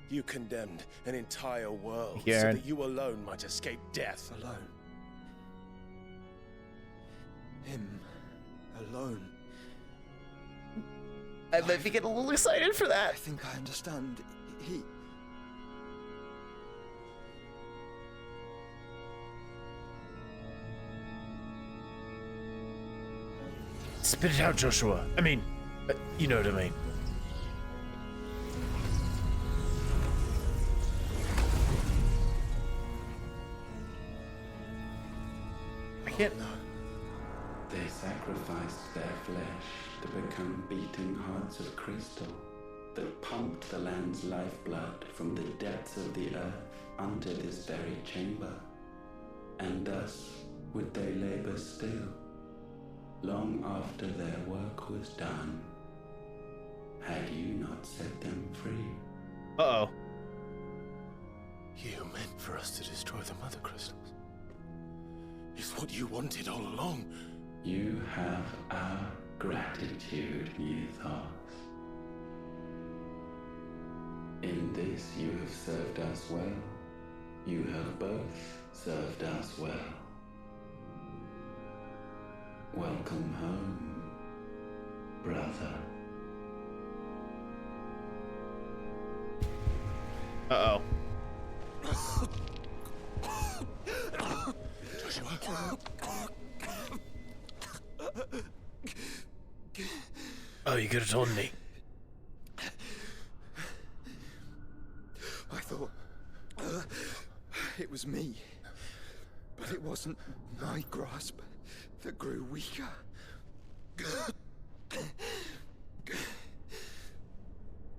You condemned an entire world so that you alone might escape death. Alone. Him. Alone. I might be getting a little excited for that. I think I understand. He... Spit it out, Joshua. I mean, you know what I mean. I can't. There's sacrificed their flesh to become beating hearts of crystal that pumped the land's lifeblood from the depths of the earth unto this very chamber. And thus would they labor still, long after their work was done, had you not set them free. Uh-oh. You meant for us to destroy the mother crystals. It's what you wanted all along. You have our gratitude, Mythos. In this you have served us well. You have both served us well. Welcome home, brother. Uh-oh. Oh, you could have told me. I thought it was me, but it wasn't my grasp that grew weaker.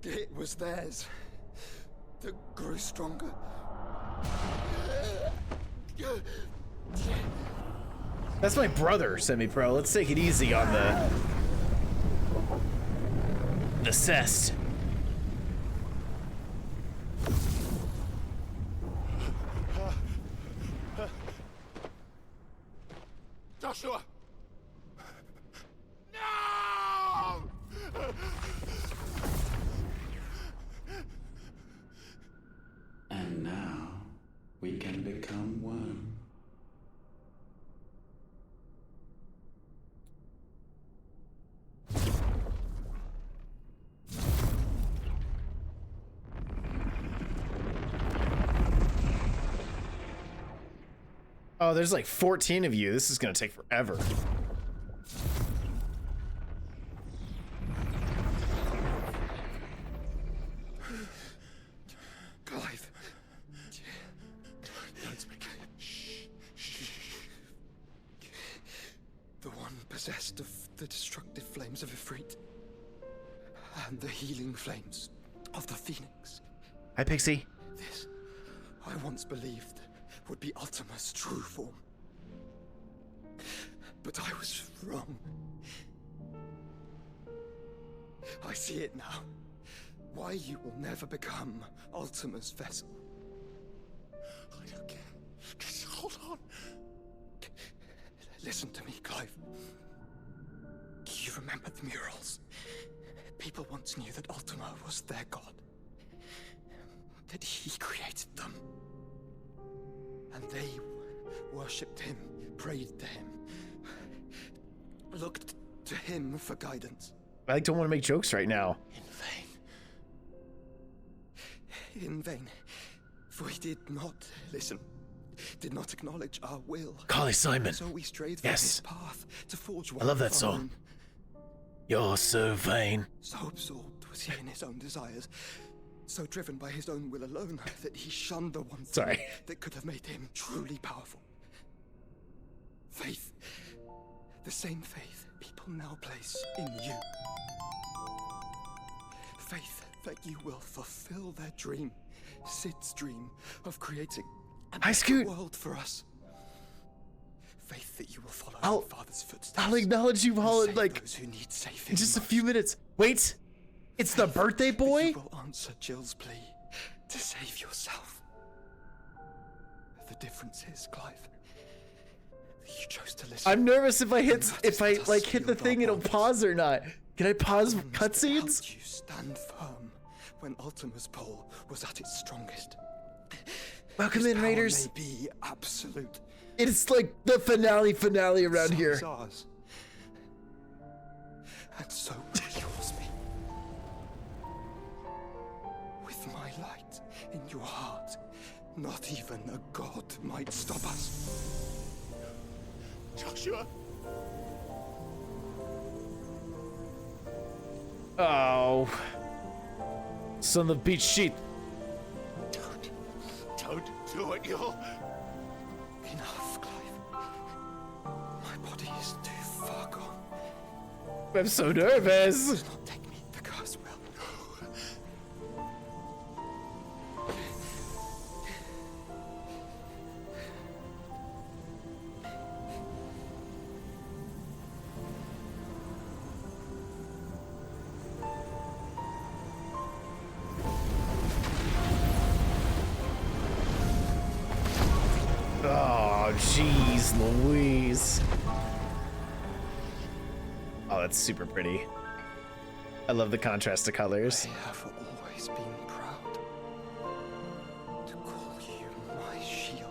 It was theirs that grew stronger. That's my brother, Semi-Pro. Let's take it easy on the cest. Joshua! No! And now we can become one. Oh, there's like 14 of you. This is gonna take forever. Clive. Don't speak. The one possessed of the destructive flames of Ifrit and the healing flames of the Phoenix. Hi, Pixie. This, I once believed, would be Ultima's true form. But I was wrong. I see it now. Why you will never become Ultima's vessel. I don't care. Just hold on. Listen to me, Clive. You remember the murals? People once knew that Ultima was their god. That he created them. And they worshipped him, prayed to him, looked to him for guidance. I don't want to make jokes right now. In vain. In vain. For he did not listen, did not acknowledge our will. Carly Simon. So we strayed from his path to forge one I love that of our song. own. You're so vain. So absorbed was he in his own desires, so driven by his own will alone, that he shunned the one thing that could have made him truly powerful. Faith. The same faith people now place in you. Faith that you will fulfill their dream, Sid's dream of creating a better world for us. Faith that you will follow your father's footsteps. I'll acknowledge you all in like those who need saving in just a few minutes. Wait, it's the birthday boy? You will answer Jill's plea to save yourself. The difference is, Clive, that you chose to listen. I'm nervous if I hit the thing, it'll pause or not. Can I pause cutscenes? You stand firm when Ultima's pull was at its strongest. Welcome in, Raiders. May be absolute. It's like the finale around here. Is ours. And so will yours be. With my light in your heart, not even a god might stop us. Joshua! Oh. Son of a bitch shit. Don't do it, you'll... Enough, Clive. My body is too far gone. I'm so nervous. Do not take me. The curse will. Oh, jeez Louise. Oh, that's super pretty. I love the contrast to colors. I have always been proud to call you my shield.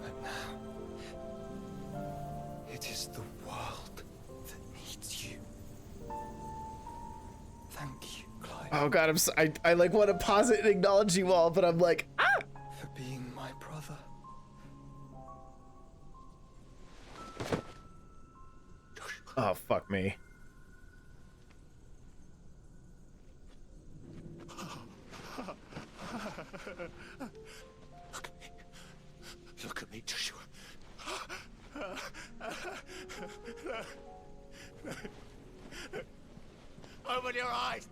But now, it is the world that needs you. Thank you, Clive. Oh god, I'm so, I like want to pause it and acknowledge you all, but I'm like, ah! For being my brother. Oh, fuck me. Look at me. Look at me, Joshua. Open your eyes!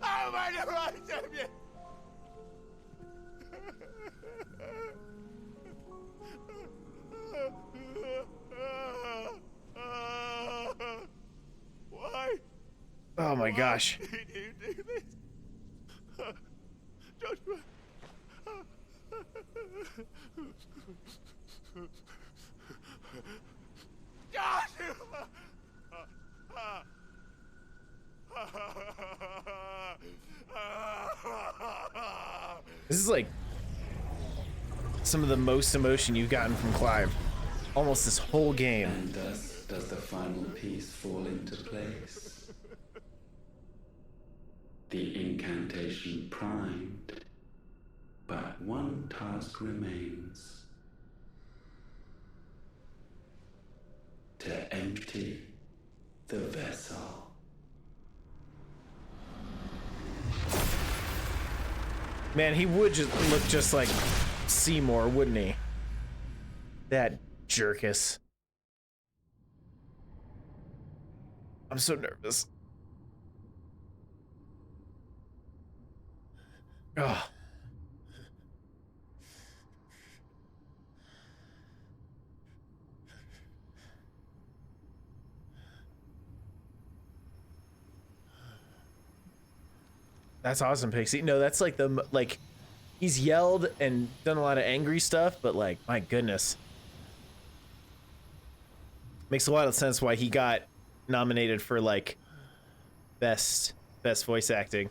Open your eyes, Damien! Why? Oh my gosh. Why did you do this? Joshua. Joshua! This is like some of the most emotion you've gotten from Clive. Almost this whole game. And thus does the final piece fall into place. The incantation primed, but one task remains. To empty the vessel. Man, he would just look just like Seymour, wouldn't he? That jerkus. I'm so nervous. Oh. That's awesome, Pixie. No, that's like he's yelled and done a lot of angry stuff, but like, my goodness. Makes a lot of sense why he got nominated for like best voice acting.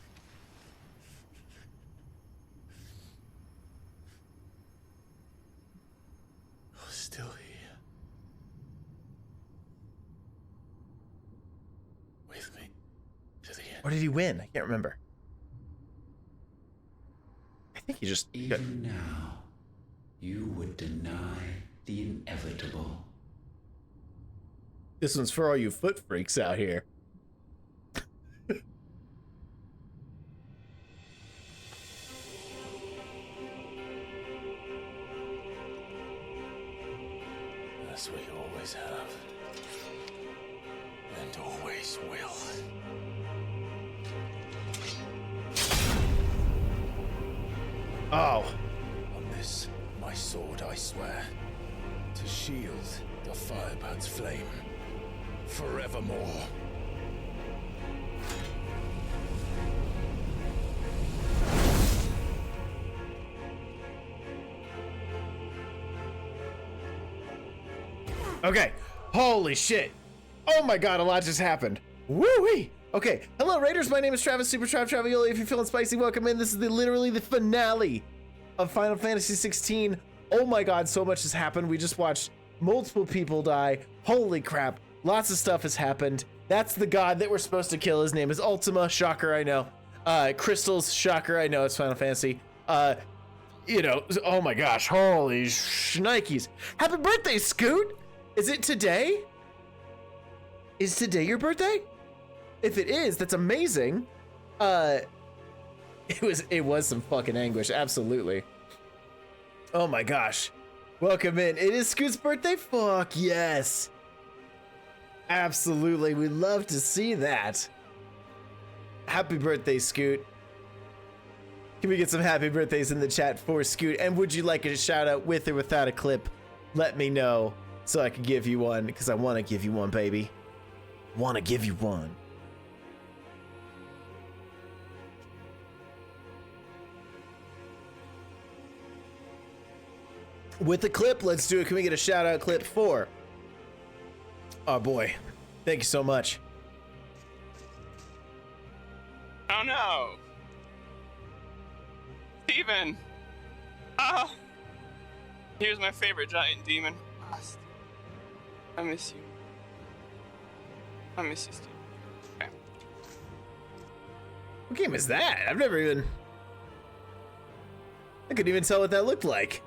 You're still here. With me to the end. Or did he win? I can't remember. I think he just Even now, you would deny the inevitable. This one's for all you foot freaks out here. As we always have. And always will. Oh. On this, my sword, I swear, to shield the Firebird's flame forevermore. Okay. Holy shit. Oh my god, a lot just happened. Woo-wee. Okay. Hello, Raiders. My name is Travis, SuperTrav, Travioli. If you're feeling spicy, welcome in. This is literally the finale of Final Fantasy 16. Oh my god, so much has happened. We just watched multiple people die. Holy crap. Lots of stuff has happened. That's the god that we're supposed to kill. His name is Ultima. Shocker, I know. Crystals. Shocker, I know. It's Final Fantasy. You know, oh my gosh. Holy shnikes. Happy birthday, Scoot. Is it today? Is today your birthday? If it is, that's amazing. It was some fucking anguish, absolutely. Oh my gosh. Welcome in. It is Scoot's birthday? Fuck yes. Absolutely, we'd love to see that. Happy birthday, Scoot. Can we get some happy birthdays in the chat for Scoot? And would you like a shout out with or without a clip? Let me know so I can give you one, because I want to give you one, baby. Want to give you one. With the clip, let's do it. Can we get a shout out clip for our boy? Thank you so much. Oh no. Steven! Ah! Here's my favorite giant demon. I miss you. I miss you, Steven. Okay. What game is that? I've never even... I couldn't even tell what that looked like.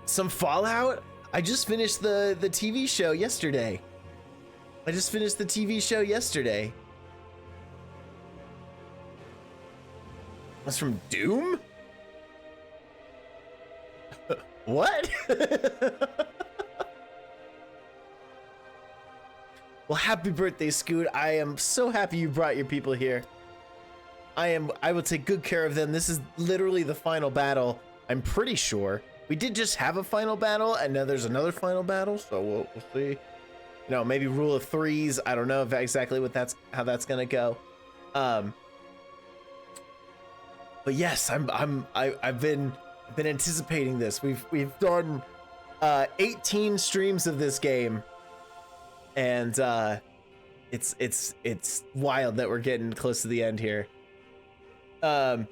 Some Fallout? I just finished the TV show yesterday. That's from Doom? What? Well, happy birthday, Scoot. I am so happy you brought your people here. I will take good care of them. This is literally the final battle. I'm pretty sure. We did just have a final battle, and now there's another final battle, so we'll see. You know, maybe rule of threes. I don't know if exactly how that's gonna go. But yes, I've been anticipating this. We've done 18 streams of this game, and it's wild that we're getting close to the end here. You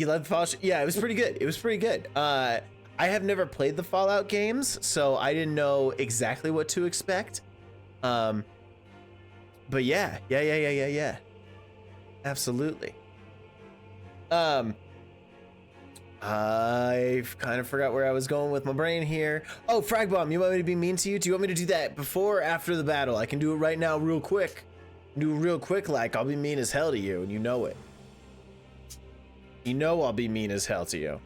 love the Fallout? Yeah, it was pretty good. I have never played the Fallout games, so I didn't know exactly what to expect. But yeah. Absolutely. I've kind of forgot where I was going with my brain here. Oh, Frag Bomb, you want me to be mean to you? Do you want me to do that before or after the battle? I can do it right now real quick. Like I'll be mean as hell to you, and you know it. You know I'll be mean as hell to you.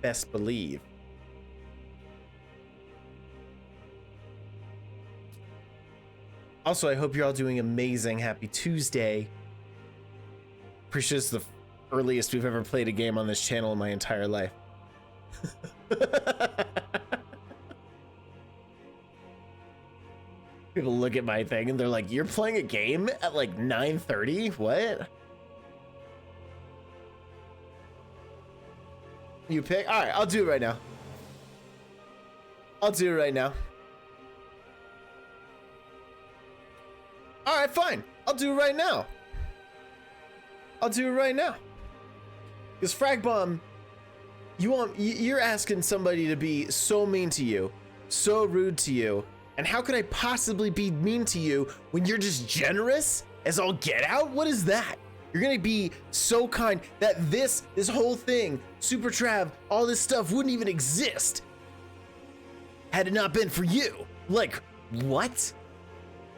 Best believe. Also, I hope you're all doing amazing. Happy Tuesday. Pretty sure it's the earliest we've ever played a game on this channel in my entire life. People look at my thing and they're like, you're playing a game at like 9:30? What? You pick? All right, I'll do it right now. All right, fine. I'll do it right now. Because Frag Bomb, you're asking somebody to be so mean to you, so rude to you, and how could I possibly be mean to you when you're just generous as all get out? What is that? You're gonna be so kind that this whole thing, SuperTrav, all this stuff wouldn't even exist had it not been for you. Like, what?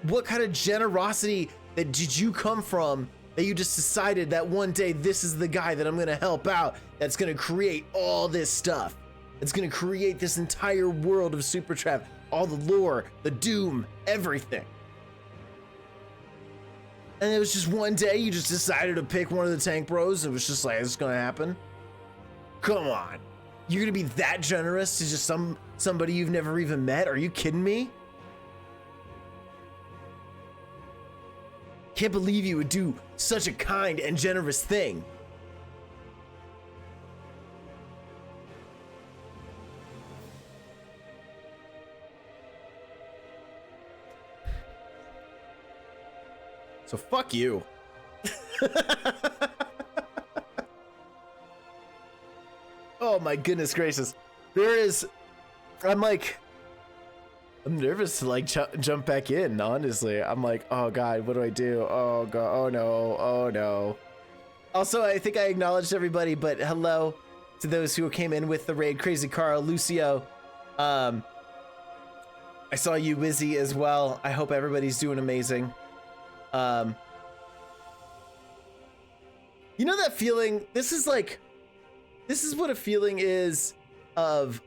What kind of generosity that did you come from that you just decided that one day this is the guy that I'm gonna help out, that's gonna create all this stuff, that's gonna create this entire world of SuperTrav, all the lore, the Doom, everything. And it was just one day you just decided to pick one of the tank bros. It was just like, it's gonna happen. Come on. You're gonna be that generous to just somebody you've never even met? Are you kidding me? Can't believe you would do such a kind and generous thing. So fuck you. Oh my goodness gracious. I'm nervous to like jump back in, honestly. I'm like, oh God, what do I do? Oh God, oh no. Also, I think I acknowledged everybody, but hello to those who came in with the raid. Crazy Carl, Lucio. I saw you, Wizzy, as well. I hope everybody's doing amazing. You know that feeling? This is what a feeling is of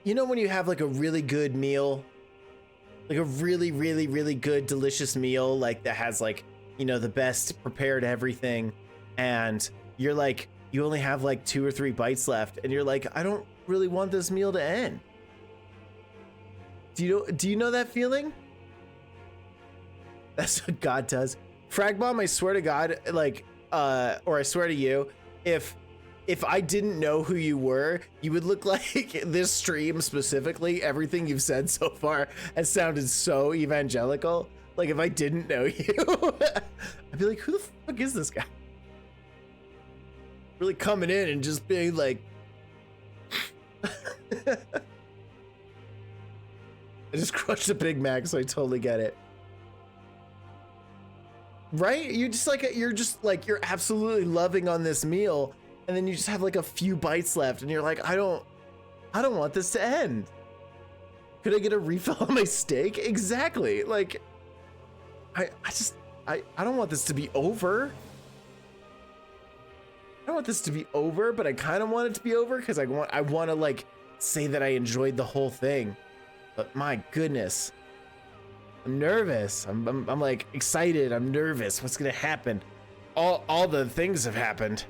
you know when you have like a really good meal, like a really good delicious meal, like that has like, you know, the best prepared everything, and you're like, you only have like 2 or 3 bites left, and you're like, I don't really want this meal to end. Do you know that feeling? That's what God does. Frag Bomb, I swear to God, like, or I swear to you, if I didn't know who you were, you would look like this stream specifically, everything you've said so far has sounded so evangelical. Like if I didn't know you, I'd be like, who the fuck is this guy? Really coming in and just being like, I just crushed a Big Mac, so I totally get it. Right? You're just like, you're absolutely loving on this meal, and then you just have like a few bites left, and you're like, I don't want this to end. Could I get a refill on my steak? Exactly. Like, I don't want this to be over. I don't want this to be over, but I kind of want it to be over because I want to like say that I enjoyed the whole thing. But my goodness, I'm nervous. I'm like excited. I'm nervous. What's gonna happen? All the things have happened.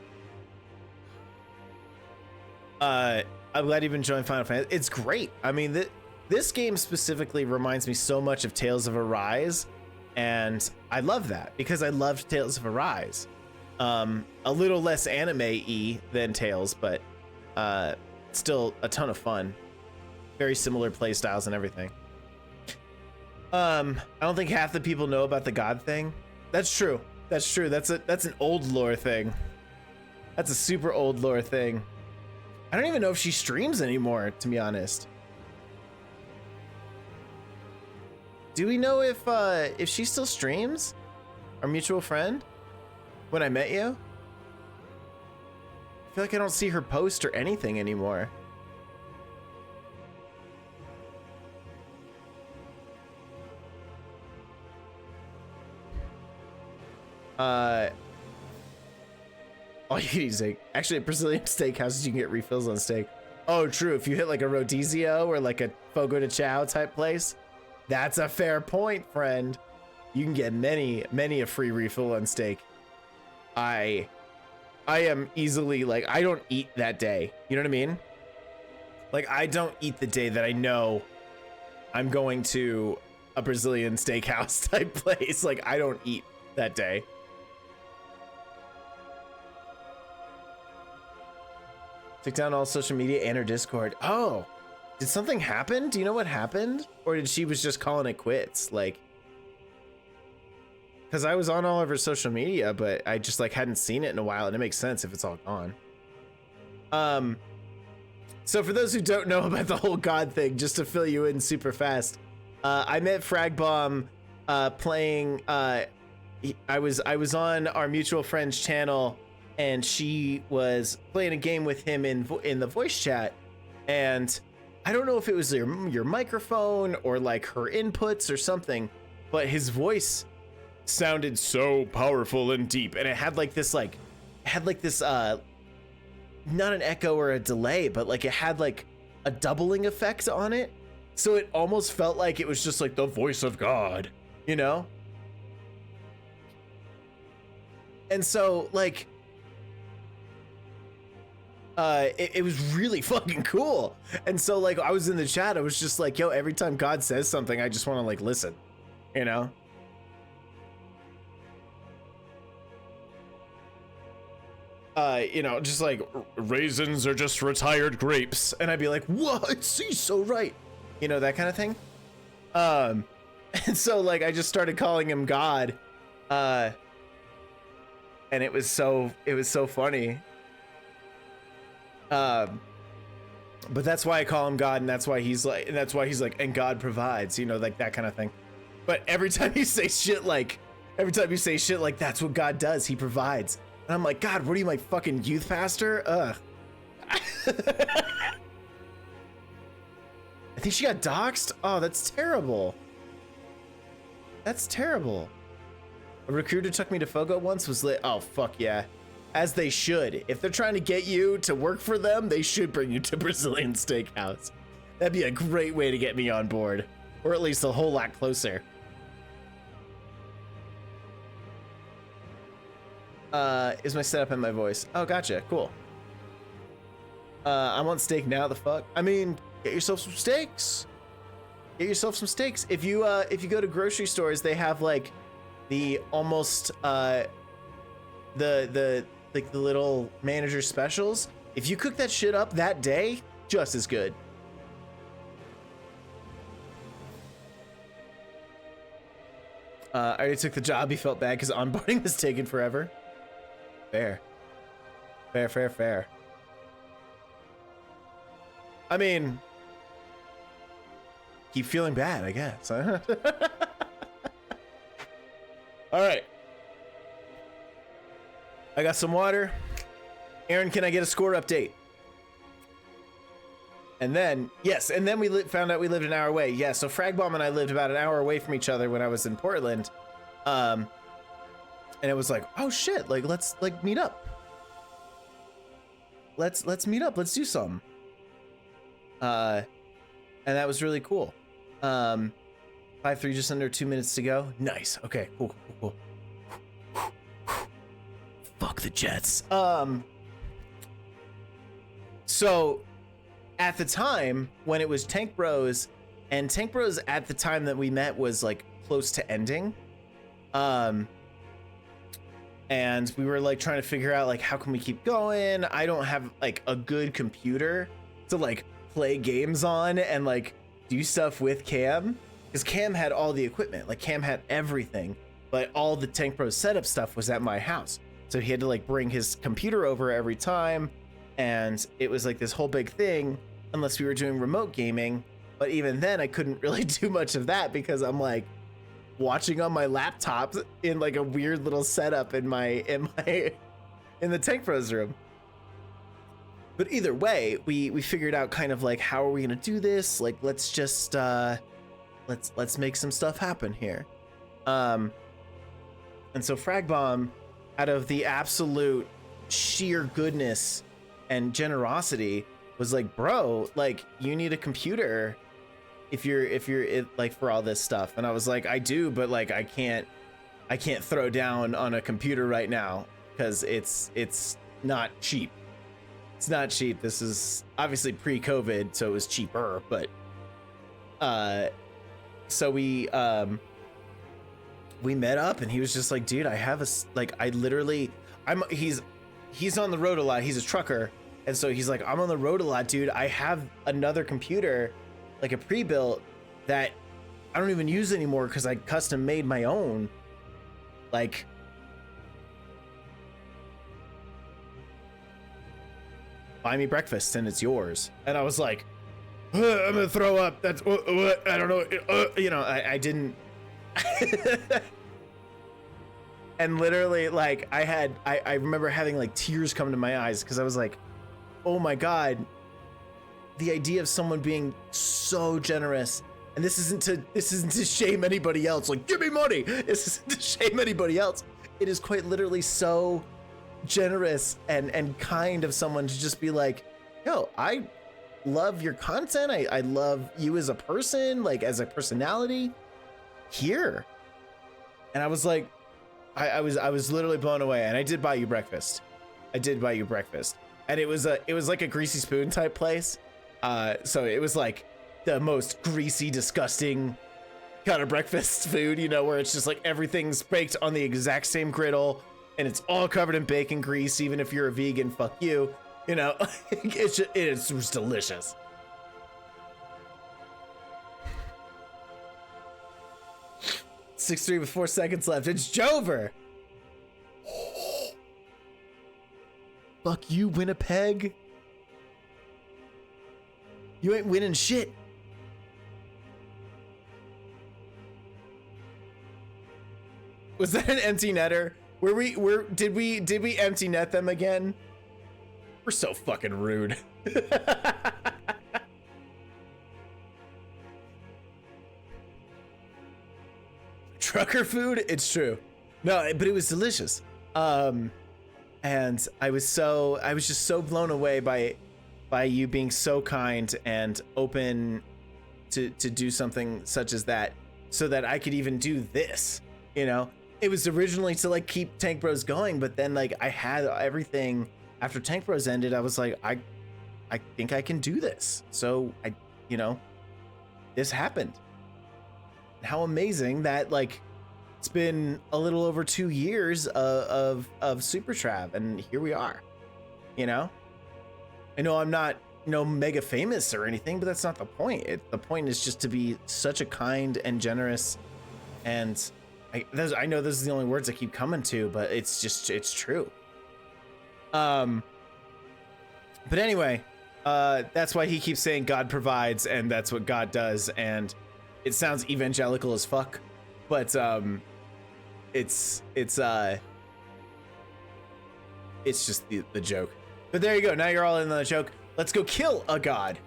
I'm glad you've enjoyed Final Fantasy. It's great. I mean, this game specifically reminds me so much of Tales of Arise, and I love that because I loved Tales of Arise. A little less anime-y than Tales, but still a ton of fun. Very similar play styles and everything. I don't think half the people know about the God thing. That's true. That's true. That's an old lore thing. That's a super old lore thing. I don't even know if she streams anymore, to be honest. Do we know if she still streams? Our mutual friend? When I met you? I feel like I don't see her post or anything anymore. All you can eat steak. Actually, at Brazilian steakhouses, you can get refills on steak. Oh, true. If you hit like a Rodizio or like a Fogo de Chao type place, that's a fair point, friend. You can get many a free refill on steak. I am easily like, I don't eat that day. You know what I mean? Like, I don't eat the day that I know I'm going to a Brazilian steakhouse type place. Like, I don't eat that day. Took down all social media and her Discord. Oh, did something happen? Do you know what happened? Or did she was just calling it quits? Like, because I was on all of her social media, but I just like hadn't seen it in a while, and it makes sense if it's all gone. So for those who don't know about the whole God thing, just to fill you in super fast, I met Fragbomb playing. I was on our mutual friend's channel, and she was playing a game with him in the voice chat, and I don't know if it was your microphone or like her inputs or something, but his voice sounded so powerful and deep, and it had like this not an echo or a delay, but like it had like a doubling effect on it, so it almost felt like it was just like the voice of God, you know? And so like it was really fucking cool. And so like I was in the chat, I was just like, yo, every time God says something, I just want to like listen, you know? You know, just like raisins are just retired grapes, and I'd be like, what? He's so right, you know, that kind of thing. And so like I just started calling him God, and it was so funny. But that's why I call him God, and that's why he's like, and God provides, you know, like that kind of thing. But every time you say shit like that's what God does, he provides. And I'm like, God, what are you, my fucking youth pastor? Ugh. I think she got doxxed. Oh, that's terrible. That's terrible. A recruiter took me to Fogo once, was lit. Oh, fuck yeah. As they should. If they're trying to get you to work for them, they should bring you to Brazilian Steakhouse. That'd be a great way to get me on board, or at least a whole lot closer. Is my setup in my voice? Oh, gotcha. Cool. I want steak now. The fuck? I mean, get yourself some steaks. Get yourself some steaks. If you go to grocery stores, they have like the almost the little manager specials. If you cook that shit up that day, just as good. I already took the job. He felt bad because onboarding was taking forever. Fair. Fair. I mean, keep feeling bad, I guess. All right. I got some water. Aaron, can I get a score update? And then, yes, and then we found out we lived an hour away. Yeah, so Fragbomb and I lived about an hour away from each other when I was in Portland. And it was like, oh shit, like let's like meet up. Let's meet up. Let's do something. And that was really cool. 5-3, just under 2 minutes to go. Nice. Okay, cool. Fuck the Jets. So at the time when it was Tank Bros, and Tank Bros at the time that we met was like close to ending. And we were like trying to figure out like how can we keep going? I don't have like a good computer to like play games on and like do stuff with Cam, because Cam had all the equipment. Like Cam had everything, but all the Tank Bros setup stuff was at my house. So he had to like bring his computer over every time, and it was like this whole big thing unless we were doing remote gaming. But even then I couldn't really do much of that because I'm like watching on my laptop in like a weird little setup in the Tank Bros room. But either way, we figured out kind of like, how are we gonna do this? Like, let's just let's make some stuff happen here. And so Fragbomb, out of the absolute sheer goodness and generosity, was like, bro, like you need a computer if you're like for all this stuff. And I was like, I do, but like I can't throw down on a computer right now because it's not cheap. It's not cheap. This is obviously pre-COVID, so it was cheaper, but so we met up and he was just like, dude, I have he's on the road a lot. He's a trucker. And so he's like, I'm on the road a lot, dude. I have another computer, like a pre-built, that I don't even use anymore because I custom made my own. Like, buy me breakfast and it's yours. And I was like, I'm gonna throw up. That's what I don't know. You know, I didn't. And literally, like, I remember having like tears come to my eyes because I was like, oh my God, the idea of someone being so generous. And this isn't to shame anybody else. Like, give me money. This isn't to shame anybody else. It is quite literally so generous and kind of someone to just be like, yo, I love your content. I love you as a person, like as a personality here. And I was like, I was literally blown away. And I did buy you breakfast. And it was like a greasy spoon type place. So it was like the most greasy, disgusting kind of breakfast food, you know, where it's just like everything's baked on the exact same griddle and it's all covered in bacon grease. Even if you're a vegan, fuck you, you know. It was delicious. (6-3) with 4 seconds left. It's Jover. Fuck you, Winnipeg. You ain't winning shit. Was that an empty netter? Did we empty net them again? We're so fucking rude. Trucker food? It's true. No, but it was delicious. And I was just so blown away by you being so kind and open to do something such as that, so that I could even do this, you know? It was originally to like keep Tank Bros going, but then like I had everything after Tank Bros ended. I was like, I think I can do this. So this happened. How amazing that like it's been a little over 2 years of SuperTrav, and here we are. You know, I know I'm not mega famous or anything, but that's not the point. The point is just to be such a kind and generous, and I know this is the only words I keep coming to, but it's true. But anyway, that's why he keeps saying God provides, and that's what God does, and it sounds evangelical as fuck, but it's just the joke. But there you go. Now you're all in on the joke. Let's go kill a god.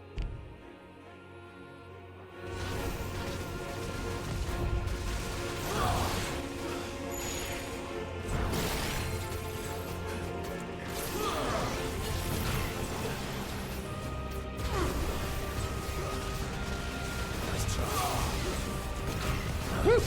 Woo.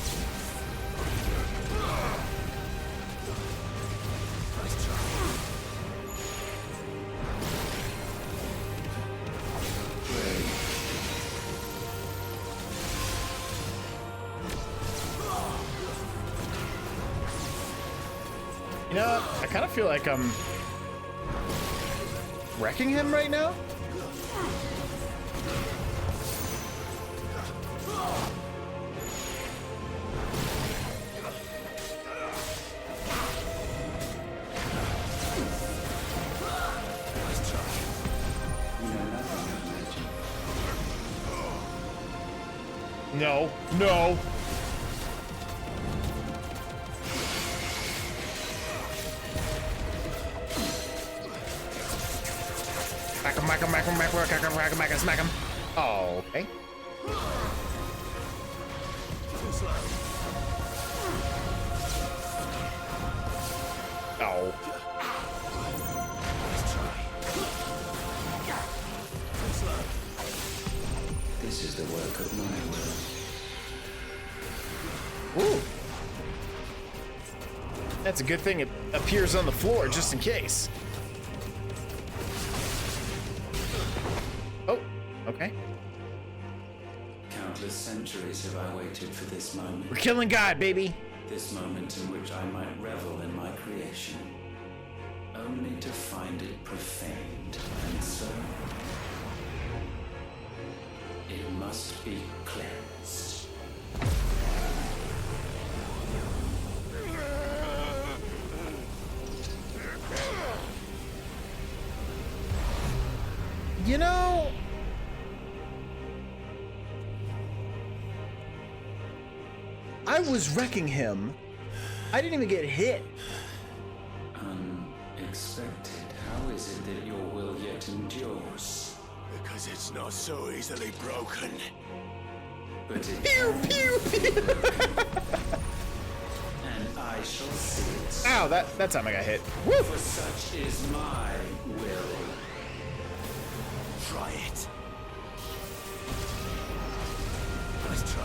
You know, I kind of feel like I'm wrecking him right now. No, no. Smack him. Oh, okay. Oh. This is the work of my will. Ooh. That's a good thing it appears on the floor just in case. Oh, okay. Countless centuries have I waited for this moment. We're killing God, baby. This moment in which I might revel in my creation, only to find it profaned, and so it must be cleansed. You know, I was wrecking him. I didn't even get hit. Unexpected. How is it that your will yet endures? Because it's not so easily broken. But it Pew, pew, pew. And I shall see it. Ow, that time I got hit. Woo. For such is my will. Try it. Let's try.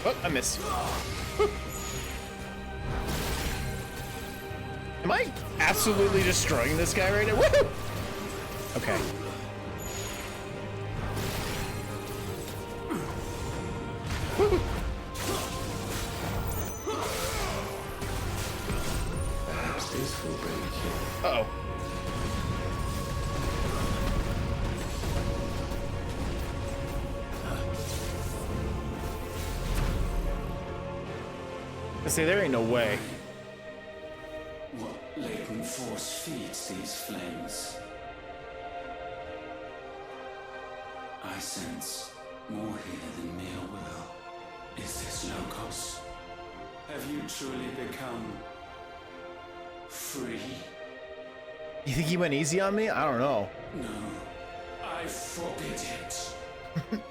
Oh, I missed. Am I absolutely destroying this guy right now? Woohoo! Okay. Woohoo! Perhaps this will bring you. Uh-oh. say, there ain't no way. What latent force feeds these flames? I sense more here than mere will. Is this Logos? Have you truly become free? You think he went easy on me? I don't know. No, I forbid it.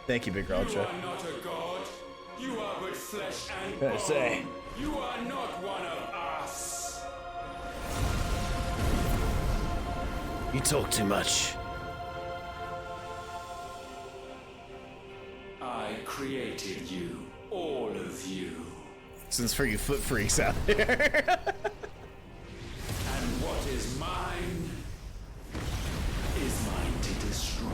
Thank you, Big You Ultra. are not a god. You are but flesh and Gotta bone. say. You are not one of us. You talk too much. I created you, all of you. Since for you foot freaks out there. And what is mine is mine to destroy.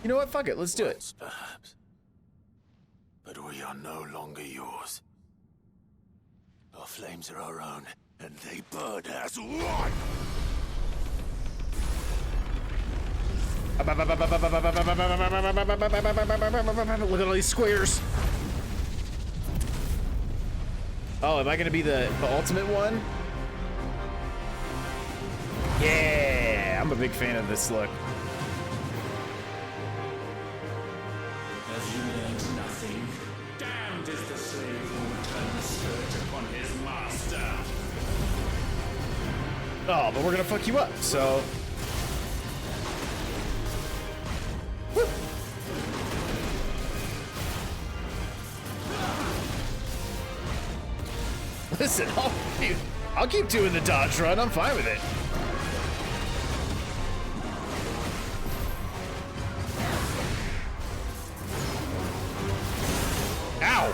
You know what? Fuck it. Let's do it. Perhaps. But we are no longer yours. Our flames are our own, and they burn as one! Look at all these squares. Oh, am I gonna be the ultimate one? Yeah, I'm a big fan of this look. Have you learned nothing? Damned is the slave who will turn the skirt upon his master. Oh, but we're gonna fuck you up, so. Woo. Listen, I'll keep doing the dodge run. I'm fine with it. Ow!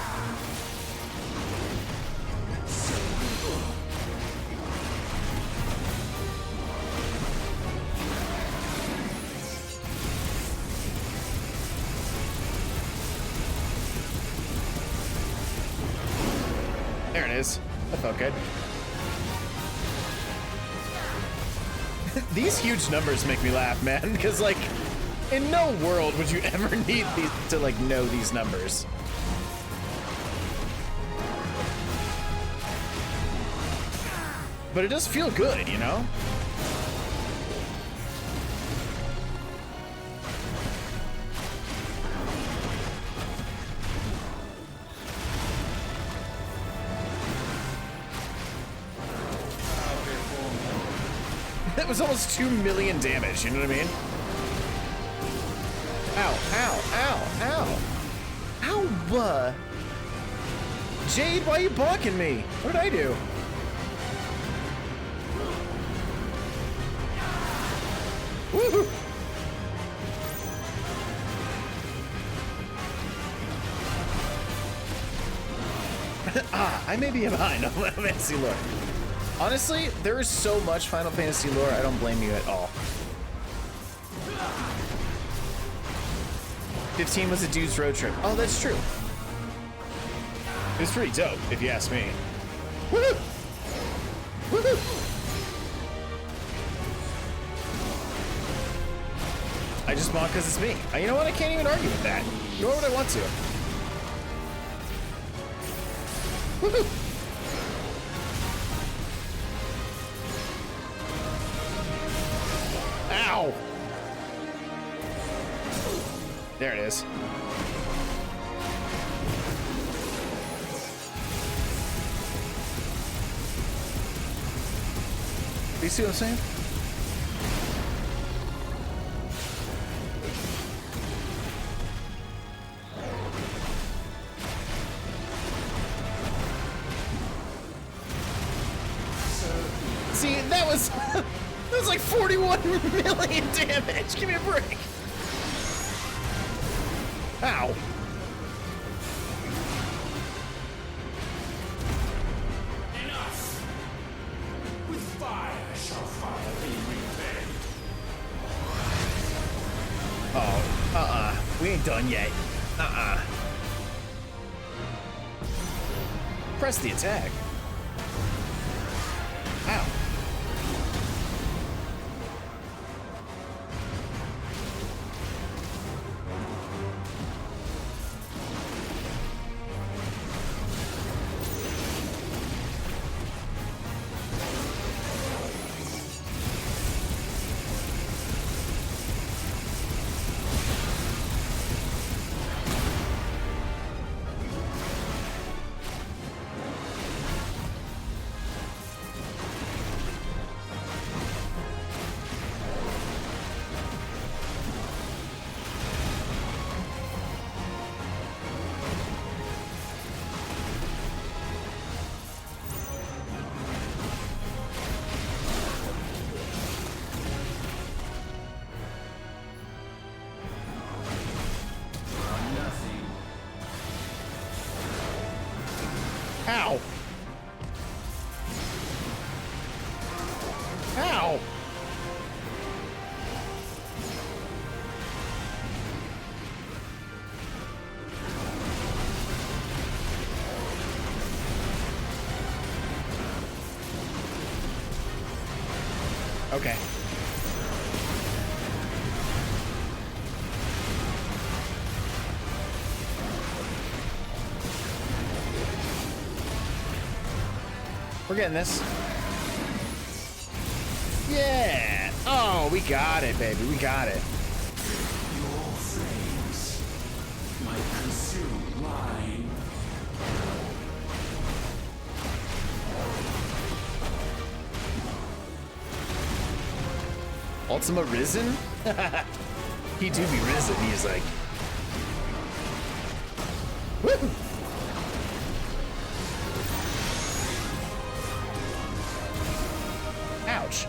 There it is. That felt good. These huge numbers make me laugh, man, because, like, in no world would you ever need these to, like, know these numbers. But it does feel good, you know? That was almost 2 million damage, you know what I mean? Ow, ow, ow, ow. Ow, Jade, why are you bonking me? What did I do? Woohoo! I may be behind on Final Fantasy lore. Honestly, there is so much Final Fantasy lore, I don't blame you at all. 15 was a dude's road trip. Oh, that's true. It was pretty dope, if you ask me. Woohoo! Woohoo! I just bought because it's me. You know what? I can't even argue with that. Nor would I want to. Woohoo! Ow! There it is. You see what I'm saying? See, that was that was like 41 million damage. Give me a break. Ow. Enough! With fire shall fire be repaid. Oh, we ain't done yet. Press the attack. Ow. Ow! Ow! Okay. We're getting this. Yeah! Oh, we got it, baby. We got it. Your flames might consume mine. Ultima Risen? He do be risen, he's like. Woo! Ouch.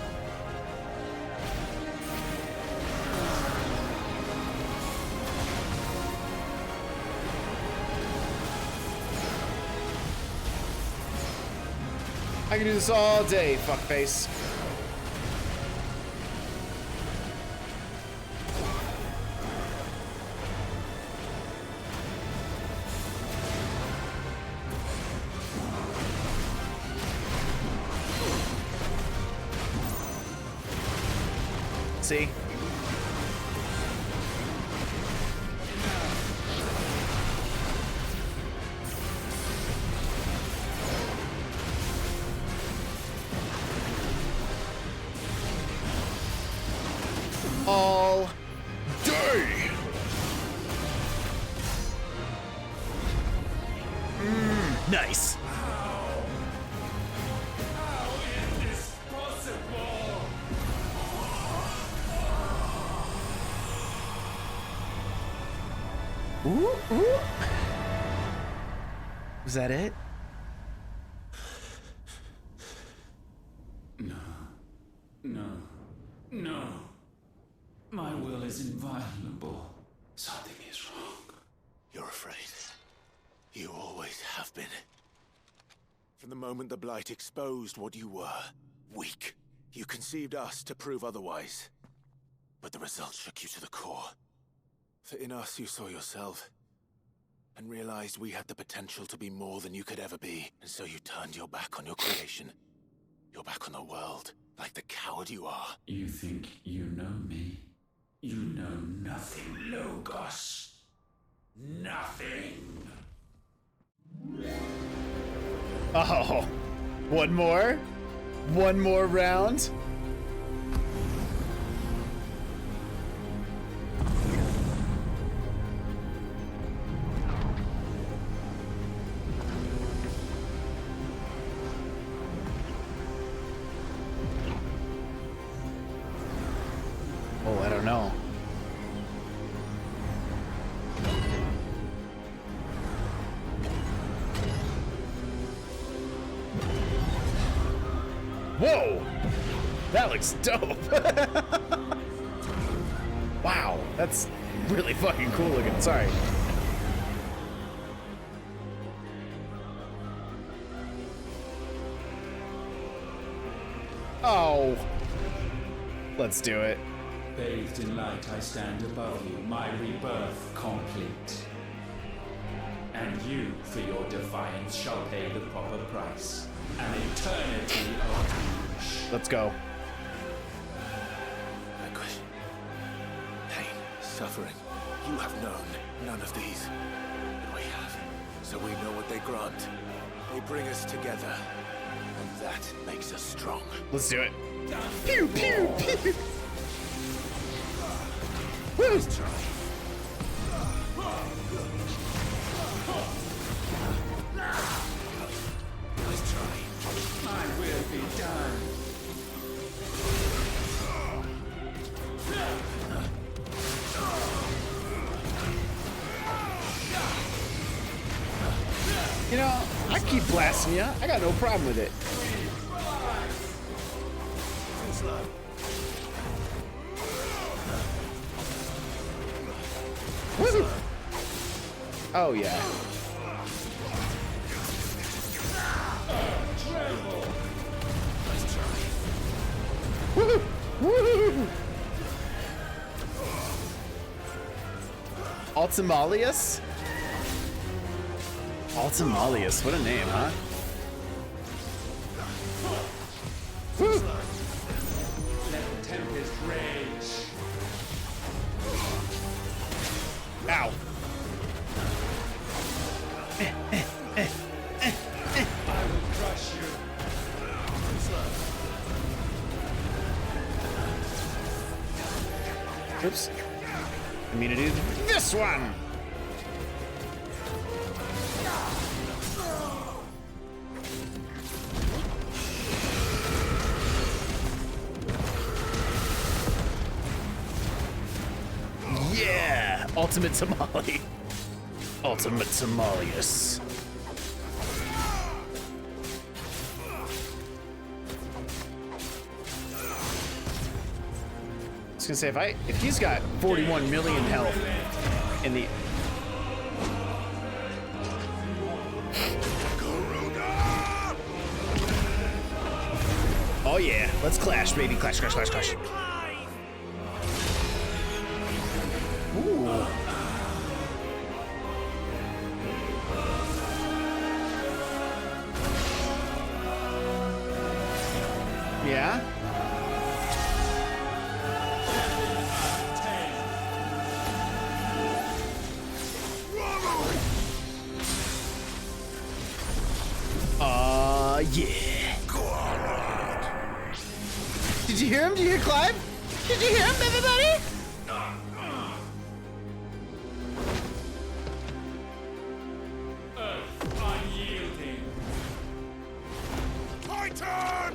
I can do this all day, fuckface. See? All day. Nice. Ooh, ooh. Was that it? No. No. No. My will is inviolable. Something is wrong. You're afraid. You always have been. From the moment the Blight exposed what you were, weak, you conceived us to prove otherwise. But the result shook you to the core. For in us you saw yourself, and realized we had the potential to be more than you could ever be. And so you turned your back on your creation. Your back on the world, like the coward you are. You think you know me? You know nothing, Logos. Nothing. Oh, one more? One more round? Oh, I don't know. Whoa! That looks dope! Wow, that's really fucking cool looking. Sorry. Oh. Let's do it. Bathed in light, I stand above you, my rebirth complete. And you, for your defiance, shall pay the proper price. An eternity of anguish. Let's go. Anguish. Pain. Suffering. You have known none of these. But we have. So we know what they grant. They bring us together. And that makes us strong. Let's do it. Pew, pew, pew! Woo! Let's try. Let's try. My will be done. You know, I keep blasting you. I got no problem with it. Woo! Oh yeah. Altimalius? Altimalius, what a name, huh? Woo! Let the tempest rage. Ow. I will crush you. Oops. I mean to do this one. Yeah! Ultimate Tamale. Ultimate Tamalius. I was gonna say if he's got 41 million health in the oh yeah, let's clash, baby, clash, clash, clash, clash. Ooh. Yeah. Yeah. Did you hear him? Did you hear Clive? Did you hear him, everybody? Unyielding. My turn!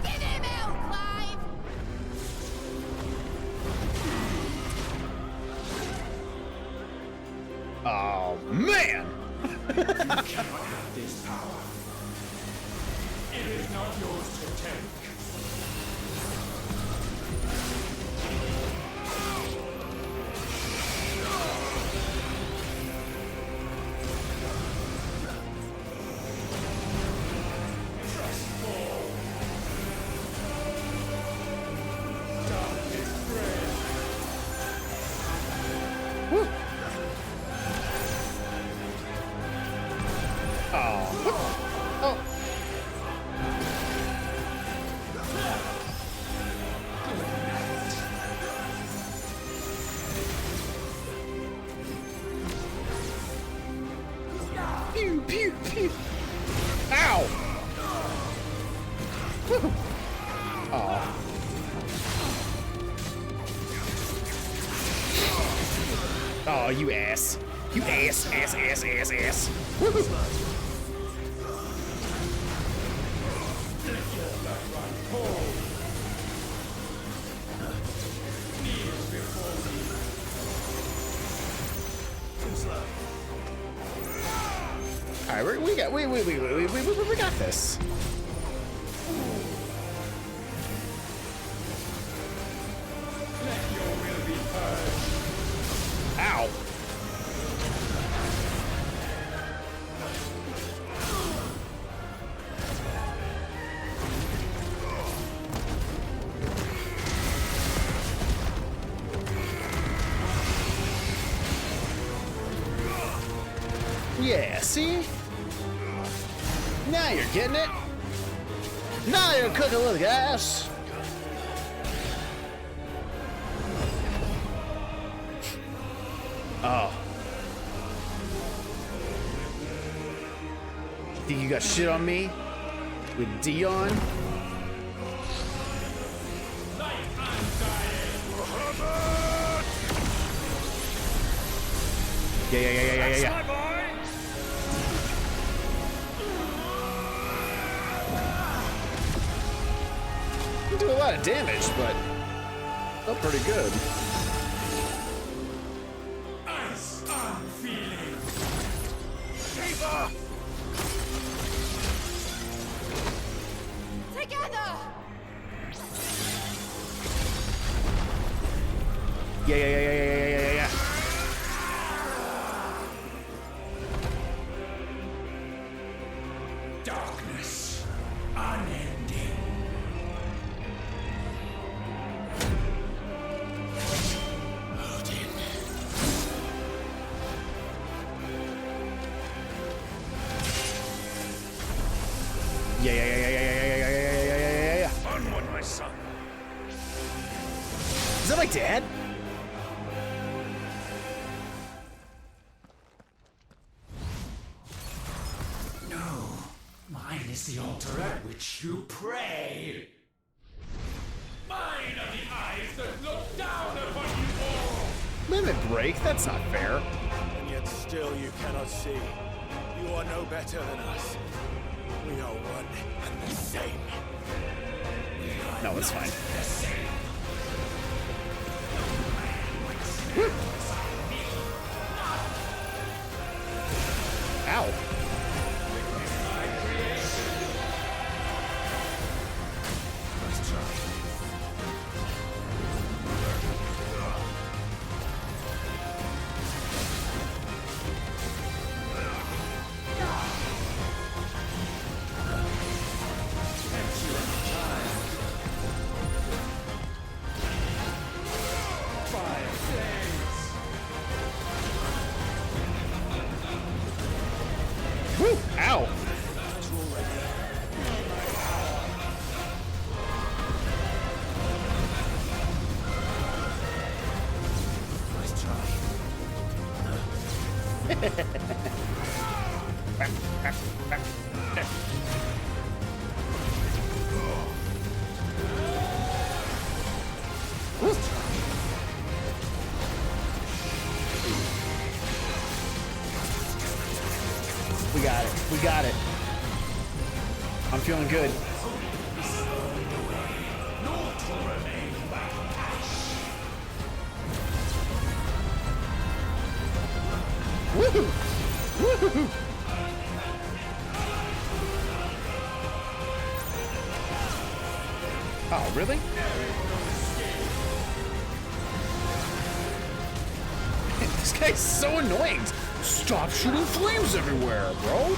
Get him out, Clive! Oh man! You cannot have this power. It is not yours to take. Woo. Oh. Oh. Pew, pew, pew. Ow. Woo. Oh. Oh, you ass. You ass, ass, ass, ass, ass. Woo. All right, we got this. Ow. Yeah, see? Now you're getting it. Now you're cooking with gas. Oh. Think you got shit on me? With Dion? Yeah. You do a lot of damage, but still pretty good. Ice unfeeling. Together! Yeah. Darkness unending. Yeah. Onward, my son. Is that my dad? No, mine is the altar at which you pray. Mine are the eyes that look down upon you all. Limit break? That's not fair. And yet still you cannot see. You are no better than us. We are one and the same. No, it's fine. Ow. Nice try. Woo! Ow! Nice try. We got it. We got it. I'm feeling good. Woohoo! Woohoo! Oh, really? This guy's so annoying. Stop shooting flames everywhere, bro.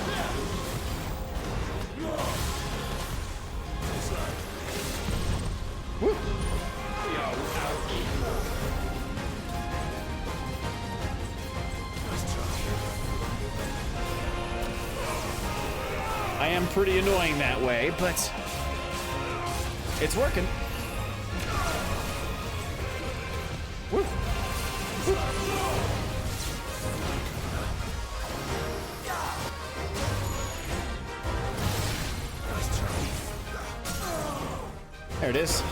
Woo. I am pretty annoying that way, but it's working. Woo. Woo. There it is.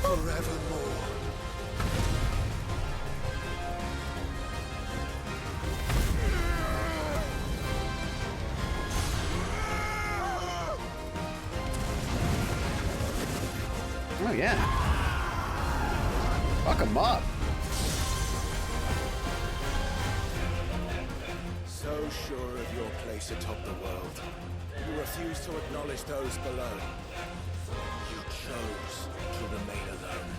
Forevermore. Oh yeah. Fuck him up. So sure of your place atop the world, you refuse to acknowledge those below. You chose to remain alone.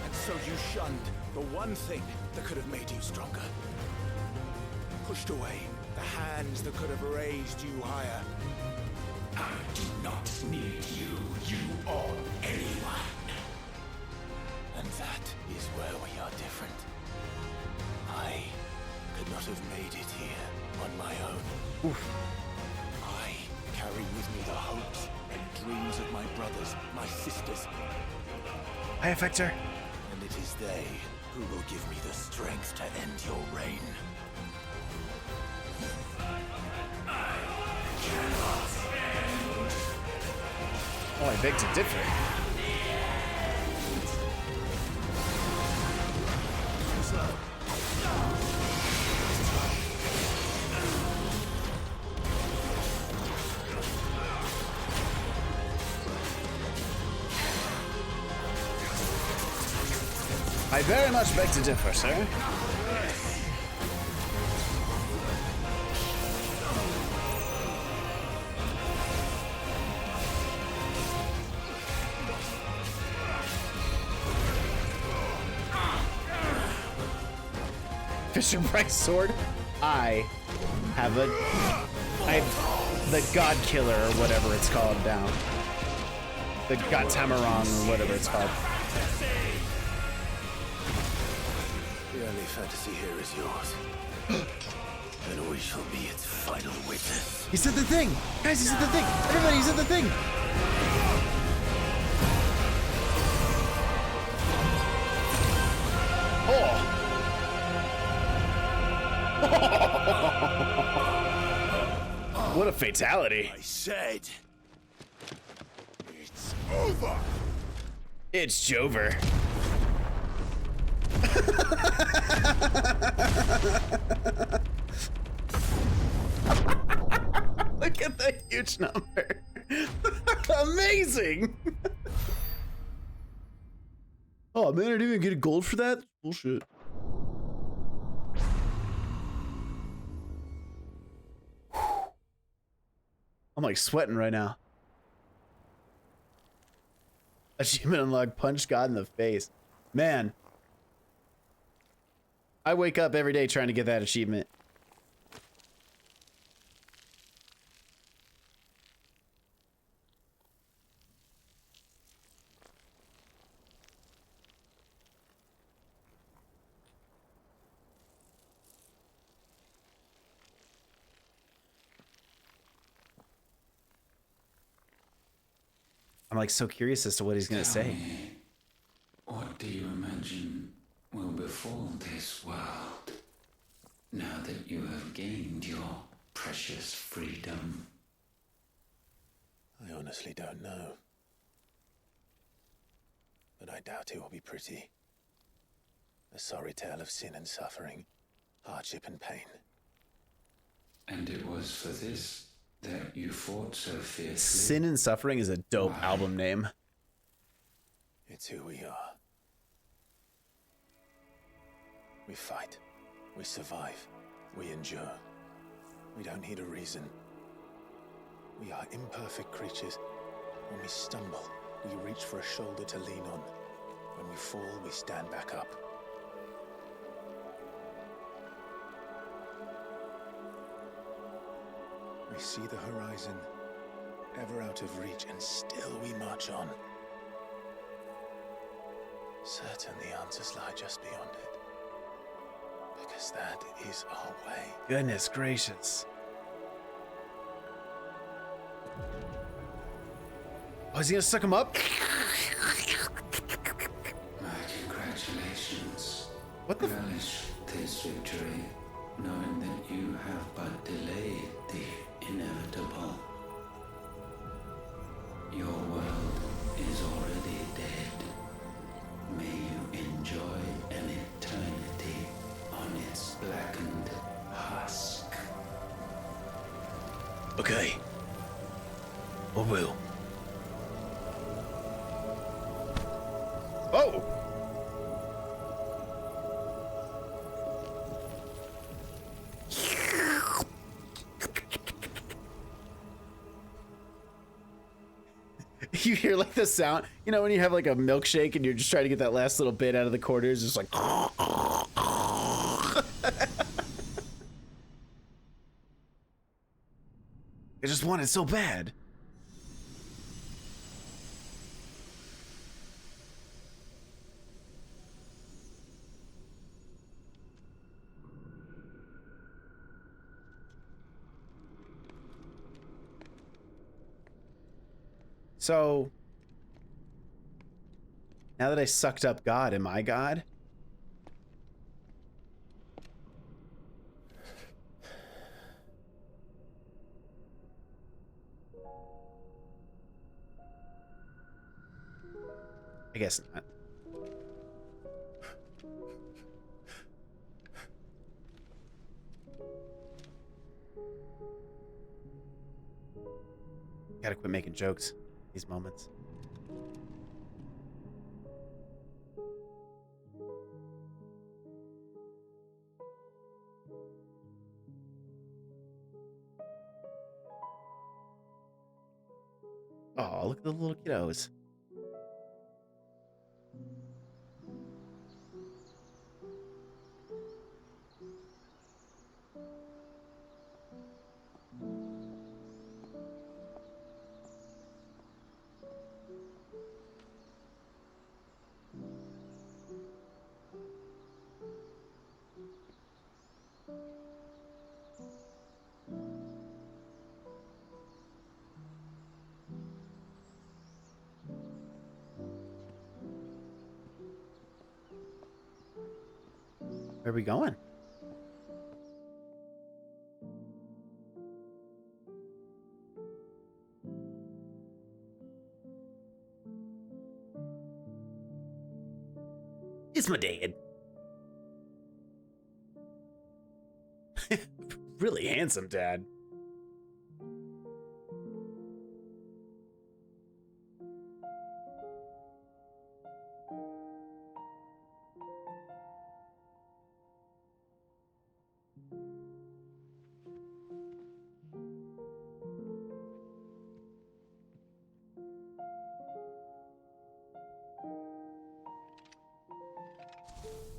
And so you shunned the one thing that could have made you stronger. Pushed away the hands that could have raised you higher. I do not need you, or anyone. And that is where we are different. I could not have made it here on my own. Oof. I carry with me the hopes and dreams of my brothers, my sisters. Hi, Effector. And it is they who will give me the strength to end your reign. Oh, I beg to differ. I very much beg to differ, sir. Fisher Price sword. I have the God Killer or whatever it's called down. The God Tamarong or whatever it's called. The only fantasy here is yours. And we shall be its final witness. He said the thing! Guys, he said the thing! Everybody, he said the thing! Oh! What a fatality. I said, it's over. It's Jover. Look at that huge number. Amazing. Oh man, I didn't even get a gold for that? Bullshit. I'm like sweating right now. Achievement unlocked, punch God in the face. Man. I wake up every day trying to get that achievement. I'm like so curious as to what he's gonna say. What do you imagine will befall this world now that you have gained your precious freedom? I honestly don't know. But I doubt it will be pretty. A sorry tale of sin and suffering, hardship and pain. And it was for this that you fought so fiercely? Sin and Suffering is a dope album name. It's who we are. We fight. We survive. We endure. We don't need a reason. We are imperfect creatures. When we stumble, we reach for a shoulder to lean on. When we fall, we stand back up. We see the horizon, ever out of reach, and still we march on. Certain the answers lie just beyond it. Because that is our way. Goodness gracious. Oh, is he gonna suck him up? My congratulations. What the Relish this victory, knowing that you have but delayed the inevitable. Your world is already dead. May you enjoy an eternity on its blackened husk. Okay. I will. Oh! You hear like the sound, you know, when you have like a milkshake and you're just trying to get that last little bit out of the quarters, just like. I just want it so bad. So, now that I sucked up God, am I God? I guess not. Gotta quit making jokes these moments. Oh, look at the little kiddos. Where are we going? It's my dad. Really handsome dad.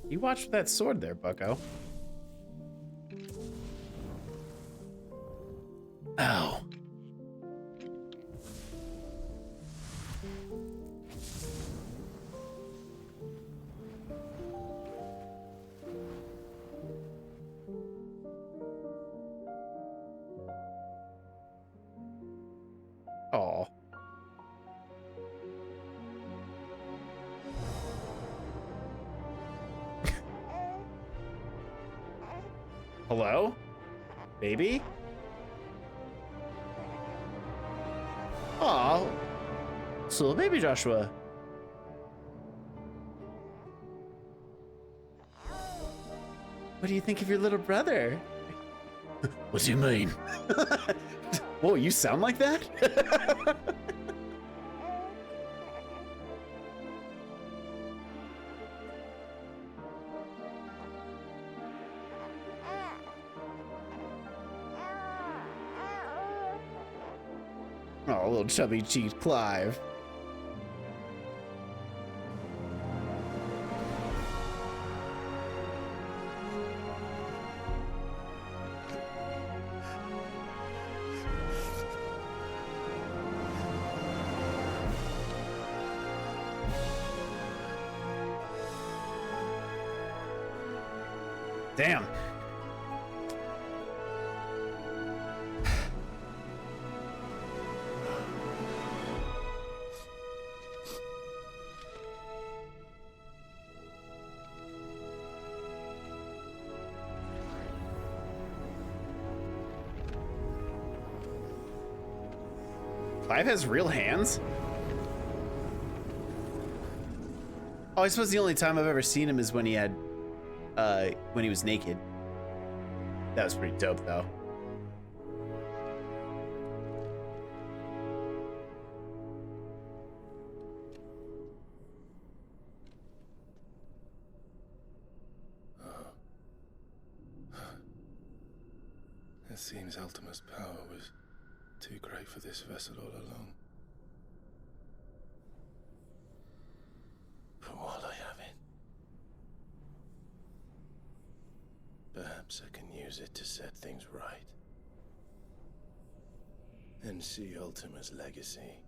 You watch that sword there, bucko. Ow. Oh. Hello? Baby? Aw. It's little baby Joshua. What do you think of your little brother? What do you mean? Whoa, you sound like that? Oh, little chubby cheeked Clive. Damn. Clive has real hands? Oh, I suppose the only time I've ever seen him is when he had, when he was naked. That was pretty dope, though. It seems Ultima's power was too great for this vessel all along. But while I have it, perhaps I can use it to set things right. And see Ultima's legacy.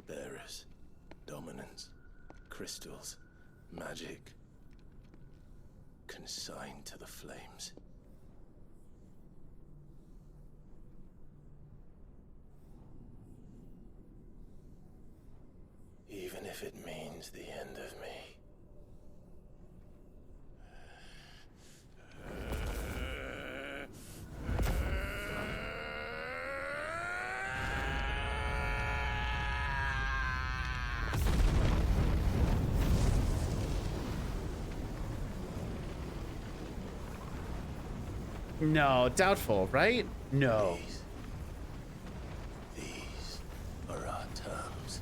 Bearers, dominance, crystals, magic, consigned to the flames. Even if it means the end of me. No, doubtful, right? No. These are our terms.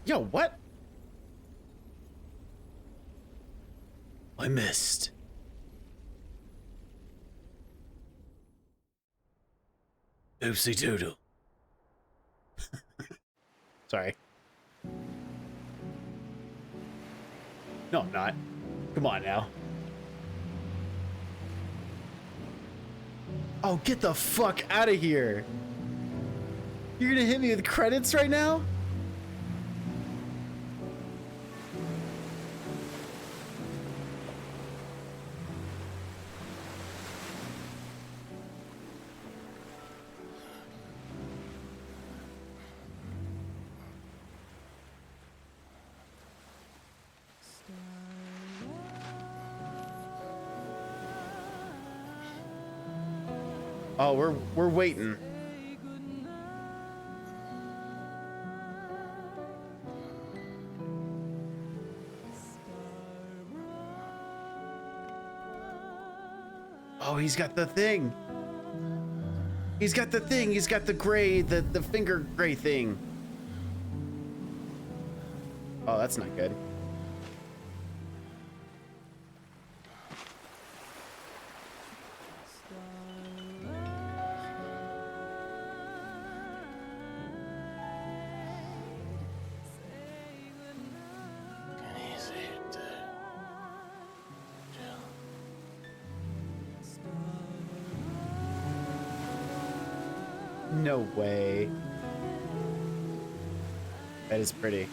Yo, what? I missed. Oopsie doodle. Sorry. No, I'm not. Come on now. Oh, get the fuck out of here. You're gonna hit me with credits right now? Oh, we're waiting. Oh, he's got the thing. He's got the thing. He's got the gray, the finger gray thing. Oh, that's not good. No way. That is pretty.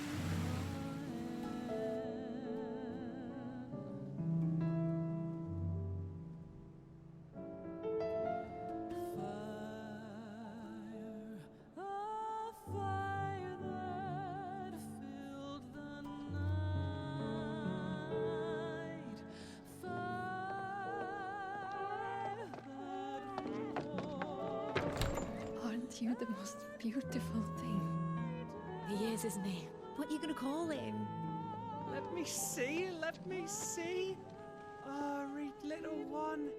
Aren't you the most beautiful thing? He is, isn't he? What are you gonna call him? Let me see, let me see. Oh, read little one.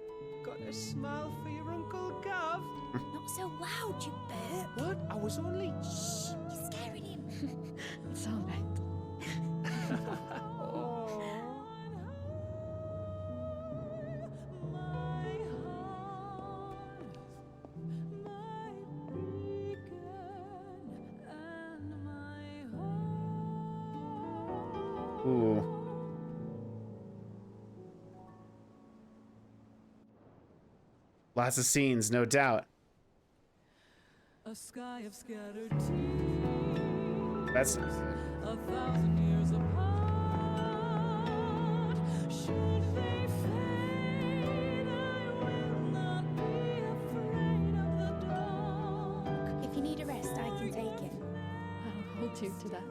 Got a smile for your Uncle Gav. Not so loud, you burp. What? I was only... Shh, you're scaring him. It's all right. Ooh. Lots of scenes, no doubt. A sky of scattered tears. That's 1,000 years apart. Should they fade, I will not be afraid of the dark. If you need a rest, I can take it. I'll hold you to that.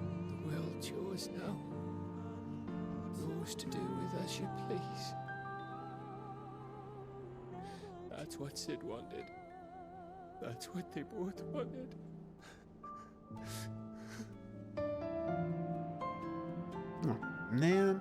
The world's yours now. Yours to do with as you please. That's what Sid wanted. That's what they both wanted. oh, man.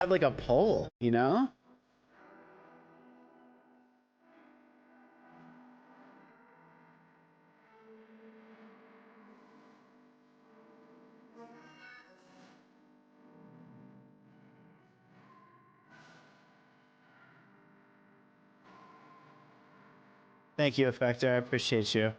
Had like a poll, you know? Thank you, Effector. I appreciate you.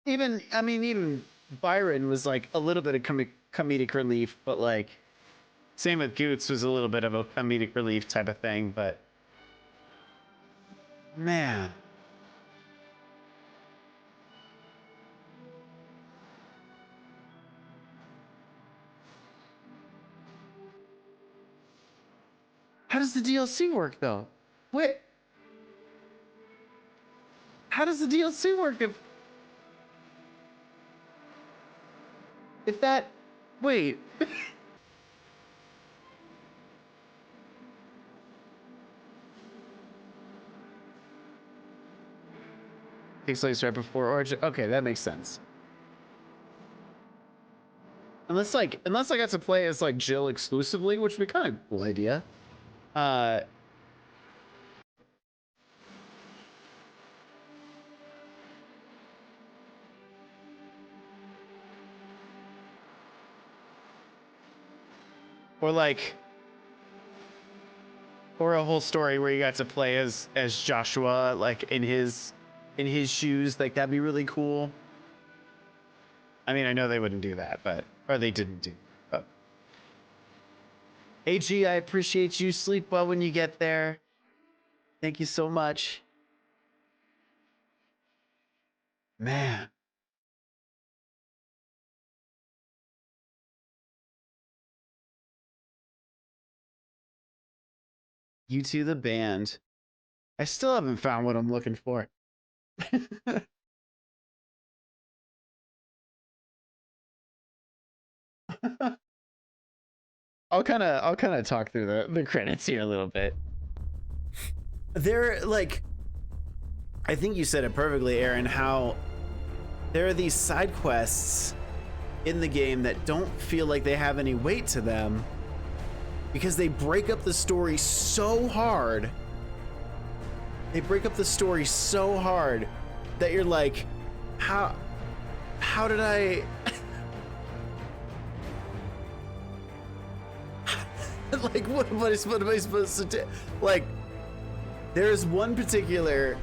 Even Byron was like a little bit of comedic relief, but like, same with Goots was a little bit of a comedic relief type of thing, but man. How does the DLC work though? Wait. How does the DLC work if that, wait. Takes place right before Origin. Okay, that makes sense. Unless I got to play as like Jill exclusively, which would be kind of a cool idea. Or a whole story where you got to play as Joshua, like in his shoes. Like that'd be really cool. I mean, I know they wouldn't do that, or they didn't do. But AG, I appreciate you. Sleep well when you get there. Thank you so much. Man. U2 the band. I still haven't found what I'm looking for. I'll kind of talk through the credits here a little bit. They're like, I think you said it perfectly, Aaron, how there are these side quests in the game that don't feel like they have any weight to them because they break up the story so hard. They break up the story so hard that you're like, how did I like what am I supposed to do? Like, there's one particular,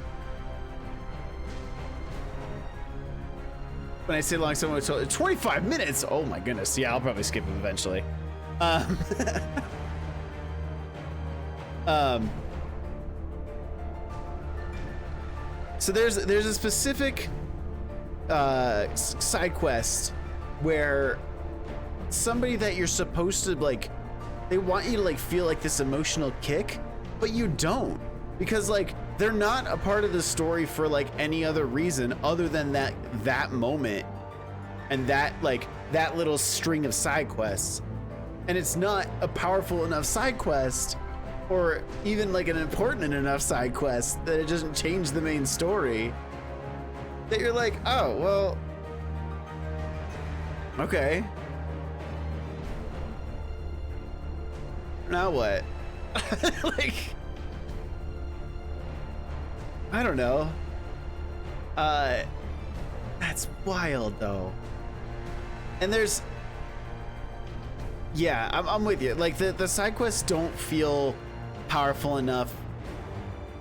when I say long, someone told 25 minutes. Oh my goodness. Yeah, I'll probably skip it eventually. So there's a specific side quest where somebody that you're supposed to like, they want you to like feel like this emotional kick, but you don't, because like they're not a part of the story for like any other reason other than that moment and that little string of side quests. And it's not a powerful enough side quest or even like an important enough side quest that it doesn't change the main story, that you're like, oh well, okay, now what? Like, I don't know. That's wild though. And there's, yeah, I'm with you. Like the side quests don't feel powerful enough.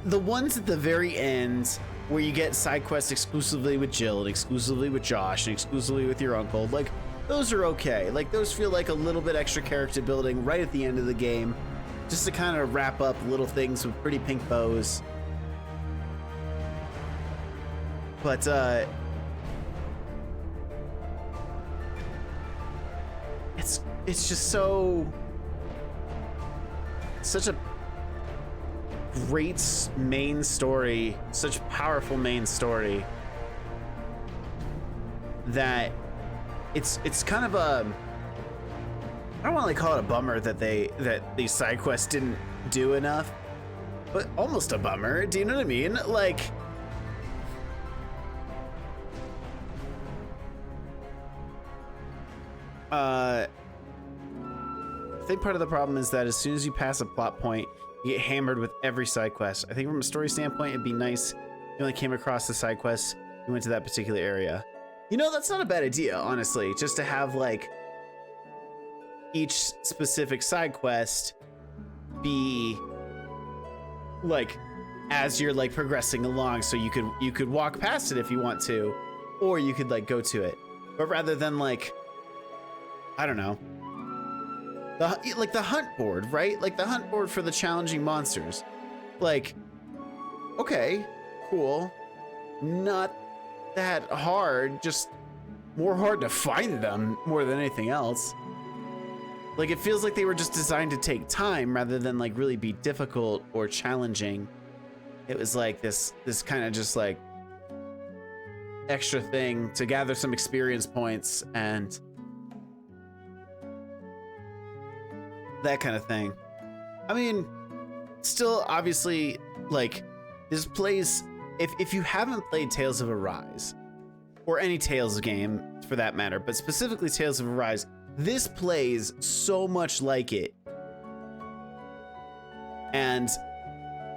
The ones at the very end where you get side quests exclusively with Jill and exclusively with Josh and exclusively with your uncle, like those are okay. Like those feel like a little bit extra character building right at the end of the game, just to kind of wrap up little things with pretty pink bows. But it's just such a great main story, such powerful main story, that it's kind of a, I don't want to call it a bummer that these side quests didn't do enough, but almost a bummer. Do you know what I mean? Like, I think part of the problem is that as soon as you pass a plot point, you get hammered with every side quest. I think from a story standpoint, it'd be nice if you only came across the side quest, you went to that particular area. You know, that's not a bad idea, honestly, just to have like each specific side quest be like as you're like progressing along, so you could walk past it if you want to, or you could like go to it. But rather than like, I don't know, like the hunt board, right? Like the hunt board for the challenging monsters. Like, okay, cool. Not that hard, just more hard to find them more than anything else. Like it feels like they were just designed to take time rather than like really be difficult or challenging. It was like this kind of just like extra thing to gather some experience points and that kind of thing. I mean, still obviously like this plays, if you haven't played Tales of Arise or any Tales game for that matter, but specifically Tales of Arise, this plays so much like it. And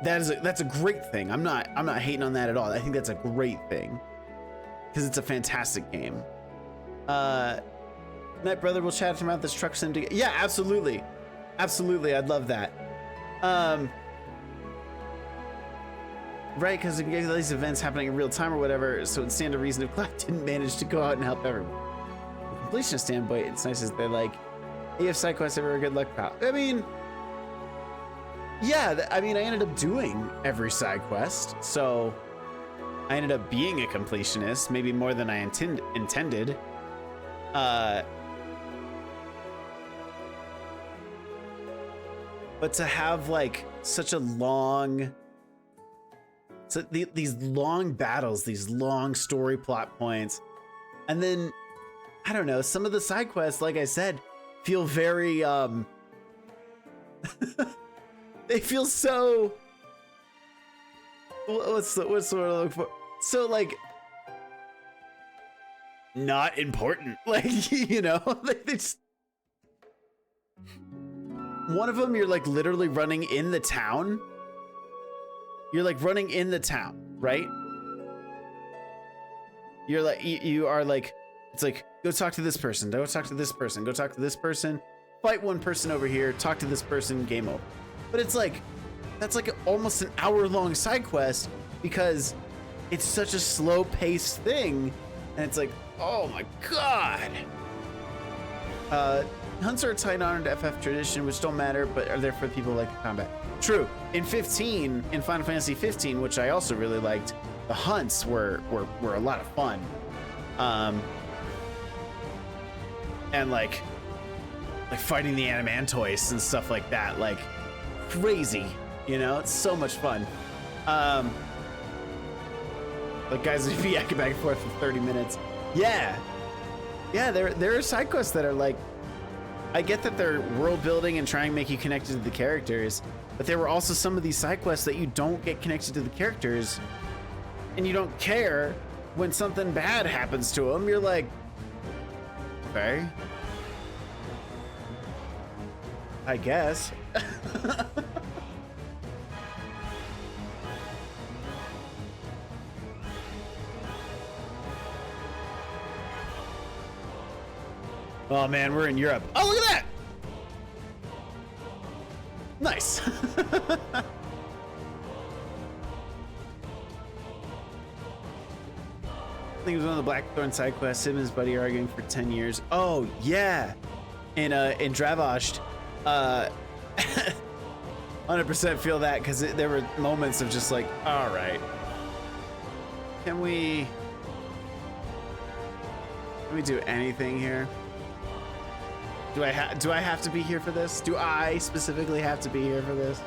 that's a great thing. I'm not hating on that at all. I think that's a great thing because it's a fantastic game. Night Brother will chat about this truck sim together. Yeah, absolutely. Absolutely, I'd love that. Right, because these events happening in real time or whatever, so it'd stand to reason if Clyde didn't manage to go out and help everyone. From a completionist standpoint, it's nice as they're like, hey, if side quests ever good luck, pal. I mean, yeah, I mean, I ended up doing every side quest, so I ended up being a completionist, maybe more than I intended. But to have like such a long, these long battles, these long story plot points, and then I don't know, some of the side quests, like I said, feel very they feel so, what's the word I look for? So like not important, like, you know, like they just, one of them, you're like literally running in the town. You're like running in the town, right? You're like, you are like, it's like, go talk to this person, go talk to this person, go talk to this person, fight one person over here, talk to this person, game over. But it's like, that's like almost an hour-long side quest because it's such a slow-paced thing. And it's like, oh my God. Hunts are a tight honored FF tradition, which don't matter, but are there for people like the combat. True. In Final Fantasy 15, which I also really liked, the hunts were a lot of fun. And like fighting the Animantoids and stuff like that, like crazy, you know, it's so much fun. Like guys, if you yak back and forth for 30 minutes. Yeah, there are side quests that are like, I get that they're world building and trying to make you connected to the characters, but there were also some of these side quests that you don't get connected to the characters and you don't care when something bad happens to them. You're like, okay, I guess. Oh man, we're in Europe. Oh, look at that! Nice. I think it was one of the Blackthorn side quests. Him and his buddy are arguing for 10 years. Oh yeah, in Dravosht, 100% feel that because there were moments of just like, all right, can we do anything here? Do I have to be here for this? Do I specifically have to be here for this?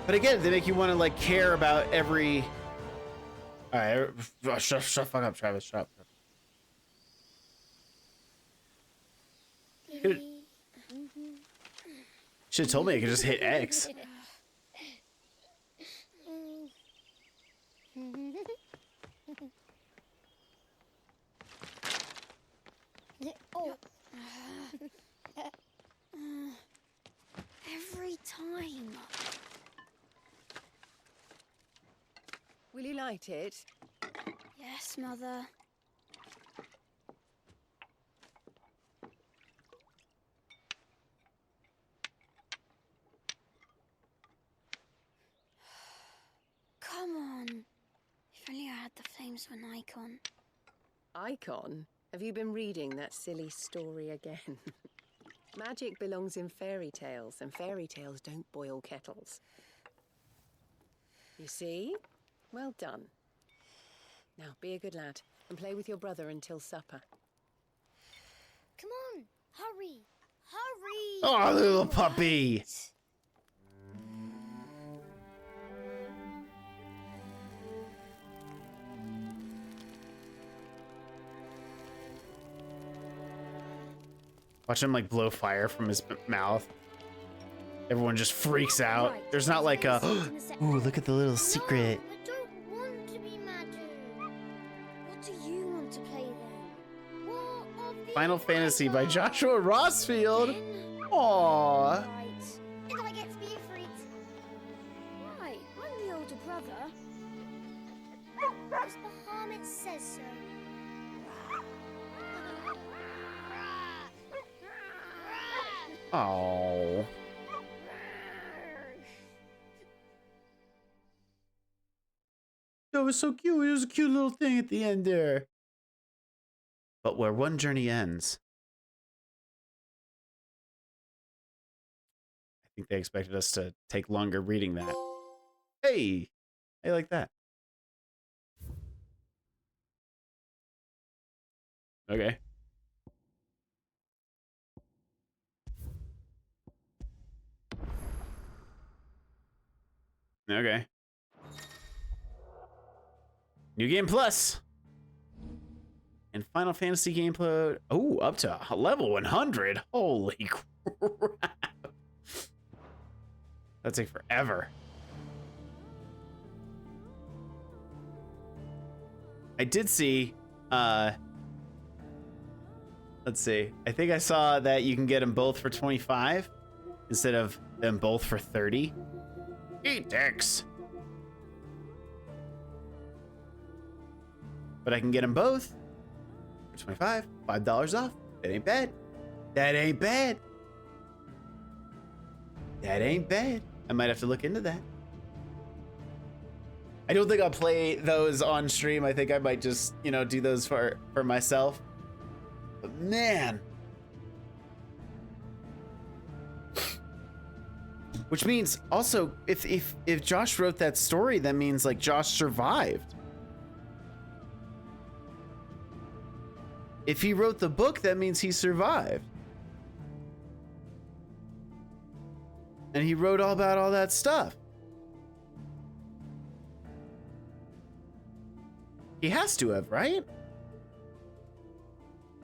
But again, they make you want to like care about every. All right, shut fuck up, Travis. Shut up. Should have told me I could just hit X. UNEDITED? Yes, Mother. Come on. If only I had the flames of an icon. Icon? Have you been reading that silly story again? Magic belongs in fairy tales, and fairy tales don't boil kettles. You see? Well done. Now, be a good lad, and play with your brother until supper. Come on, hurry! Hurry! Oh, little puppy! Watch him like blow fire from his mouth. Everyone just freaks out. Right, There's not like a, ooh, look at the little secret. I don't want to be Madu. What do you want to play then? What of the Final Fantasy by Joshua Rossfield. Aww. Right. And I get to be a freak. Why? I'm the older brother. Because Bahamut says so. Oh. That was so cute. It was a cute little thing at the end there. But where one journey ends, I think they expected us to take longer reading that. Hey, I like that. Okay. Okay. New Game Plus. And Final Fantasy gameplay. Oh, up to level 100. Holy crap. That'd take forever. I did see, let's see. I think I saw that you can get them both for 25 instead of them both for 30. Eat dicks. But I can get them both for 25, $5 off. That ain't bad. That ain't bad. That ain't bad. I might have to look into that. I don't think I'll play those on stream. I think I might just, you know, do those for myself. But man. Which means also, if Josh wrote that story, that means like Josh survived. If he wrote the book, that means he survived. And he wrote all about all that stuff. He has to have, right?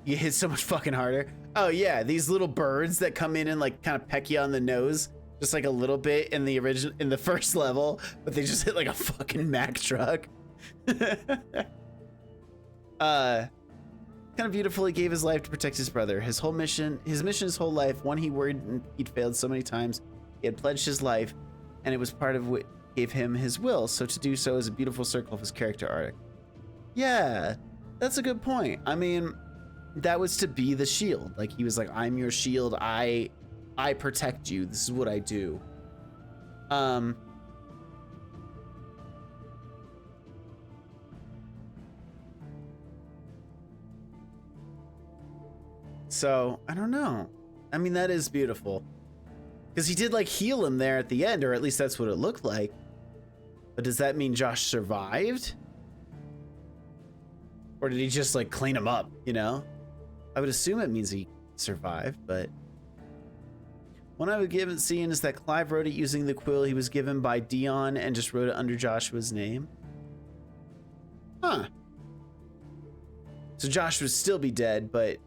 You hit so much fucking harder. Oh yeah, these little birds that come in and like kind of peck you on the nose, just like a little bit in the first level, but they just hit like a fucking Mack truck. Kind of beautifully gave his life to protect his brother. His mission his whole life, one he worried he'd failed so many times. He had pledged his life, and it was part of what gave him his will. So to do so is a beautiful circle of his character arc. Yeah, that's a good point. I mean, that was to be the shield. Like he was like, I'm your shield. I protect you. This is what I do. So I don't know. I mean, that is beautiful. Because he did like heal him there at the end, or at least that's what it looked like. But does that mean Josh survived? Or did he just like clean him up, you know? I would assume it means he survived, but... One I would seeing is that Clive wrote it using the quill he was given by Dion and just wrote it under Joshua's name. Huh. So Josh would still be dead, but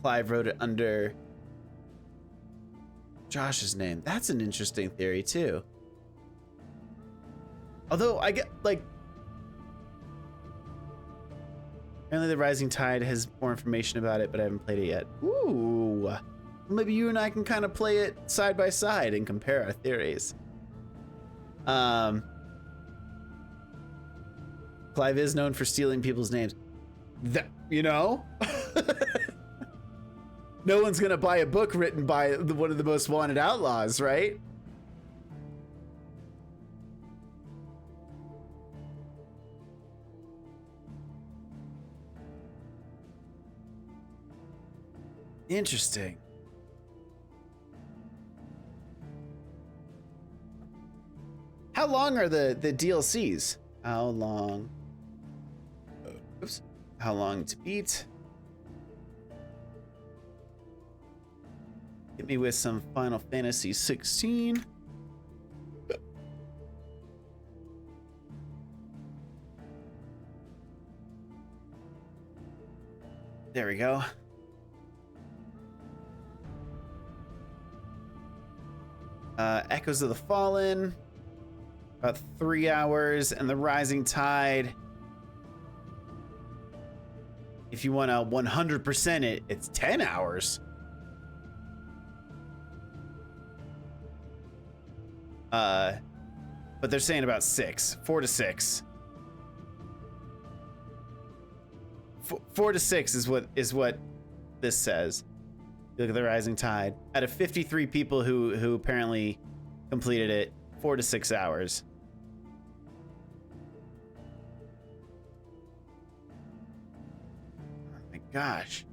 Clive wrote it under Josh's name. That's an interesting theory too. Although I get like, apparently the Rising Tide has more information about it, but I haven't played it yet. Ooh, maybe you and I can kind of play it side by side and compare our theories. Clive is known for stealing people's names. That, you know? No one's gonna buy a book written by one of the most wanted outlaws, right? Interesting. How long are the DLCs? How long? Oops. How long to beat? Hit me with some Final Fantasy 16. There we go. Echoes of the Fallen, about 3 hours, and the Rising Tide. If you want to 100% it, it's 10 hours. But they're saying about 4 to 6. 4 to 6 is what this says. Look at the Rising Tide. Out of 53 people who apparently completed it, 4 to 6 hours. Oh my gosh.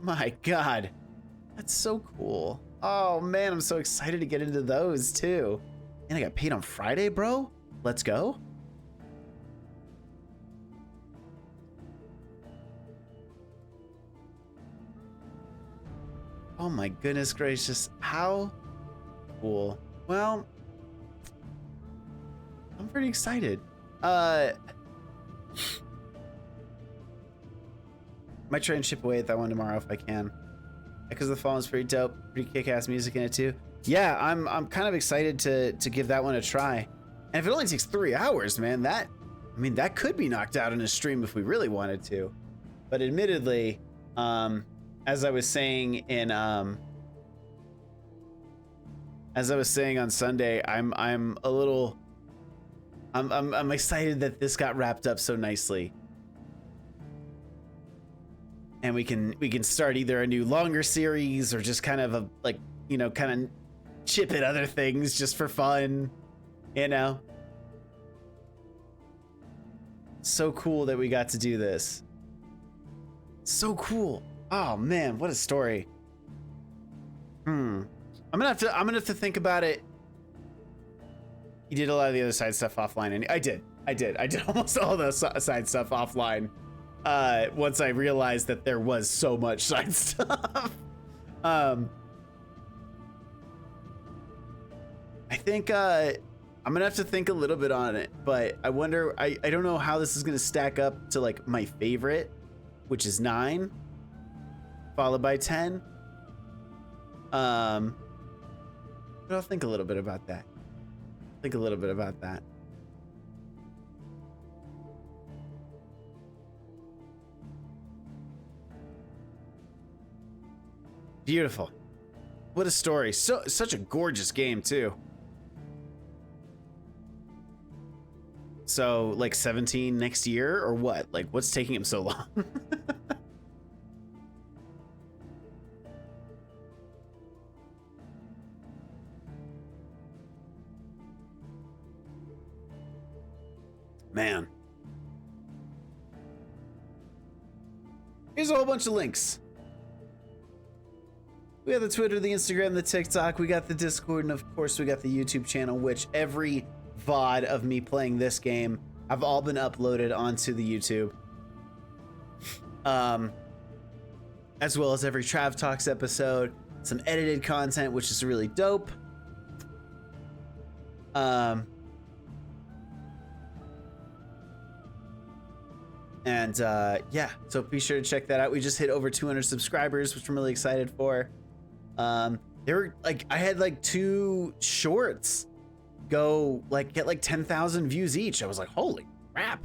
My God. That's so cool. Oh man, I'm so excited to get into those too. And I got paid on Friday, bro. Let's go. Oh my goodness gracious. How cool. Well, I'm pretty excited. Might try and chip away at that one tomorrow if I can. Because the Fallen's pretty dope. Pretty kick-ass music in it too. Yeah, I'm kind of excited to give that one a try. And if it only takes 3 hours, man, that could be knocked out in a stream if we really wanted to. But admittedly, as I was saying on Sunday, I'm excited that this got wrapped up so nicely. And we can start either a new longer series or just kind of a kind of chip at other things just for fun, you know. So cool that we got to do this. So cool. Oh man, what a story. I'm gonna have to think about it. You did a lot of the other side stuff offline, and I did almost all the side stuff offline. Once I realized that there was so much side stuff. I think I'm gonna have to think a little bit on it, but I wonder, I don't know how this is gonna stack up to like my favorite, which is 9, followed by 10. But I'll think a little bit about that. Beautiful. What a story. Such a gorgeous game too. So like 17 next year or what? Like what's taking him so long? Man. Here's a whole bunch of links. We have the Twitter, the Instagram, the TikTok, we got the Discord, and of course we got the YouTube channel, which every VOD of me playing this game have all been uploaded onto the YouTube. As well as every Trav Talks episode, some edited content, which is really dope. Yeah, so be sure to check that out. We just hit over 200 subscribers, which I'm really excited for. There were like, I had like 2 shorts go like get like 10,000 views each. I was like, holy crap.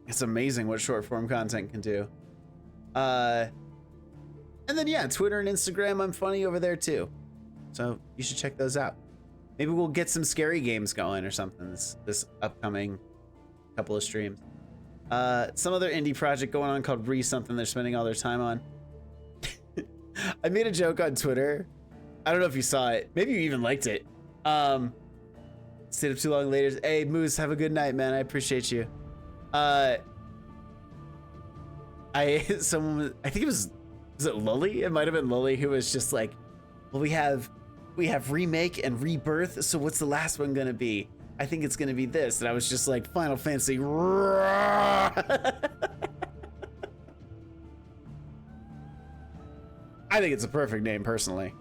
It's amazing what short form content can do. And then yeah, Twitter and Instagram, I'm funny over there too. So you should check those out. Maybe we'll get some scary games going or something this upcoming couple of streams. Some other indie project going on called something they're spending all their time on. I made a joke on Twitter. I don't know if you saw it. Maybe you even liked it. Stayed up too long later. Hey Moose, have a good night, man. I appreciate you. I think it was it Lully? It might have been Lully who was just like, well, we have remake and rebirth, so what's the last one gonna be? I think it's gonna be this. And I was just like, Final Fantasy. I think it's a perfect name personally.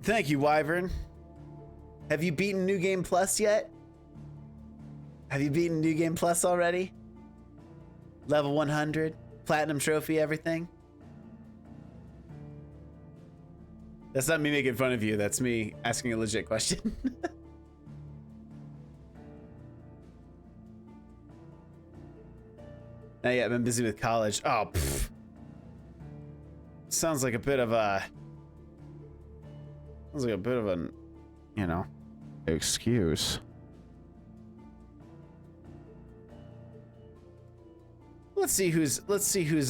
Thank you, Wyvern. Have you beaten New Game Plus yet? Have you beaten New Game Plus already? Level 100, platinum trophy, everything? That's not me making fun of you. That's me asking a legit question. Not yet. I've been busy with college. Oh, pfft. Sounds like a bit of a... Sounds like a bit of an, you know, excuse. Let's see who's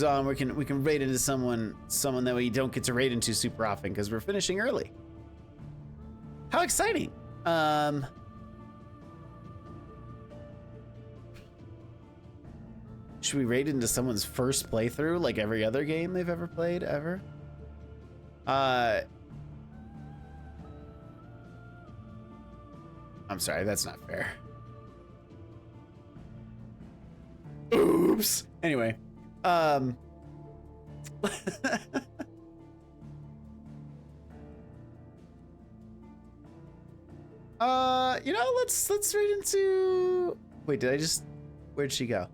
on. We can raid into someone that we don't get to raid into super often because we're finishing early. How exciting! Should we raid into someone's first playthrough like every other game they've ever played ever? I'm sorry, that's not fair. Oops. Anyway, you know, let's read into. Wait, where'd she go?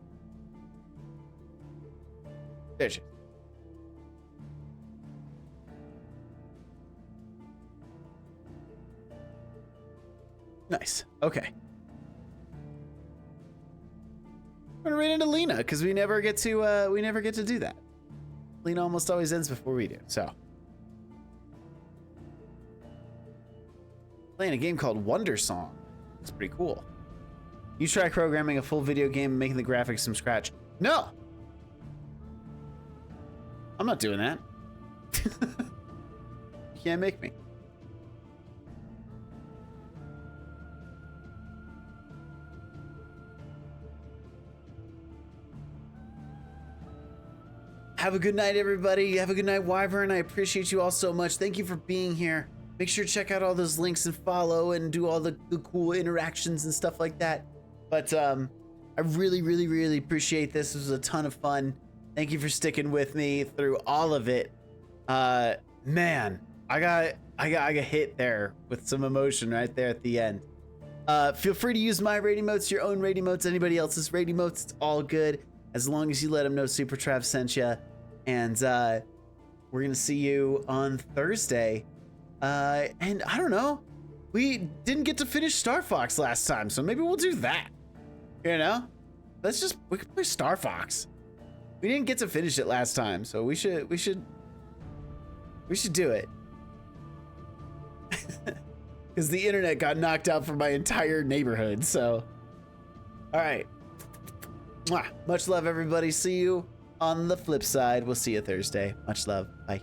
There she is. Nice. Okay. I'm gonna read into Lena because we never get to do that. Lena almost always ends before we do. So, playing a game called Wonder Song. It's pretty cool. You try programming a full video game and making the graphics from scratch. No, I'm not doing that. You can't make me. Have a good night, everybody. Have a good night, Wyvern. I appreciate you all so much. Thank you for being here. Make sure to check out all those links and follow and do all the cool interactions and stuff like that. But I really, really, really appreciate this. This was a ton of fun. Thank you for sticking with me through all of it. Man, I got hit there with some emotion right there at the end. Feel free to use my raid emotes, your own raid emotes, anybody else's raid emotes. It's all good as long as you let them know SuperTrav sent you. And we're gonna see you on Thursday. And I don't know, we didn't get to finish Star Fox last time, so maybe we'll do that. You know, we can play Star Fox. We didn't get to finish it last time, so we should do it. Because the internet got knocked out from my entire neighborhood. So, all right. Mwah. Much love, everybody. See you on the flip side. We'll see you Thursday. Much love. Bye.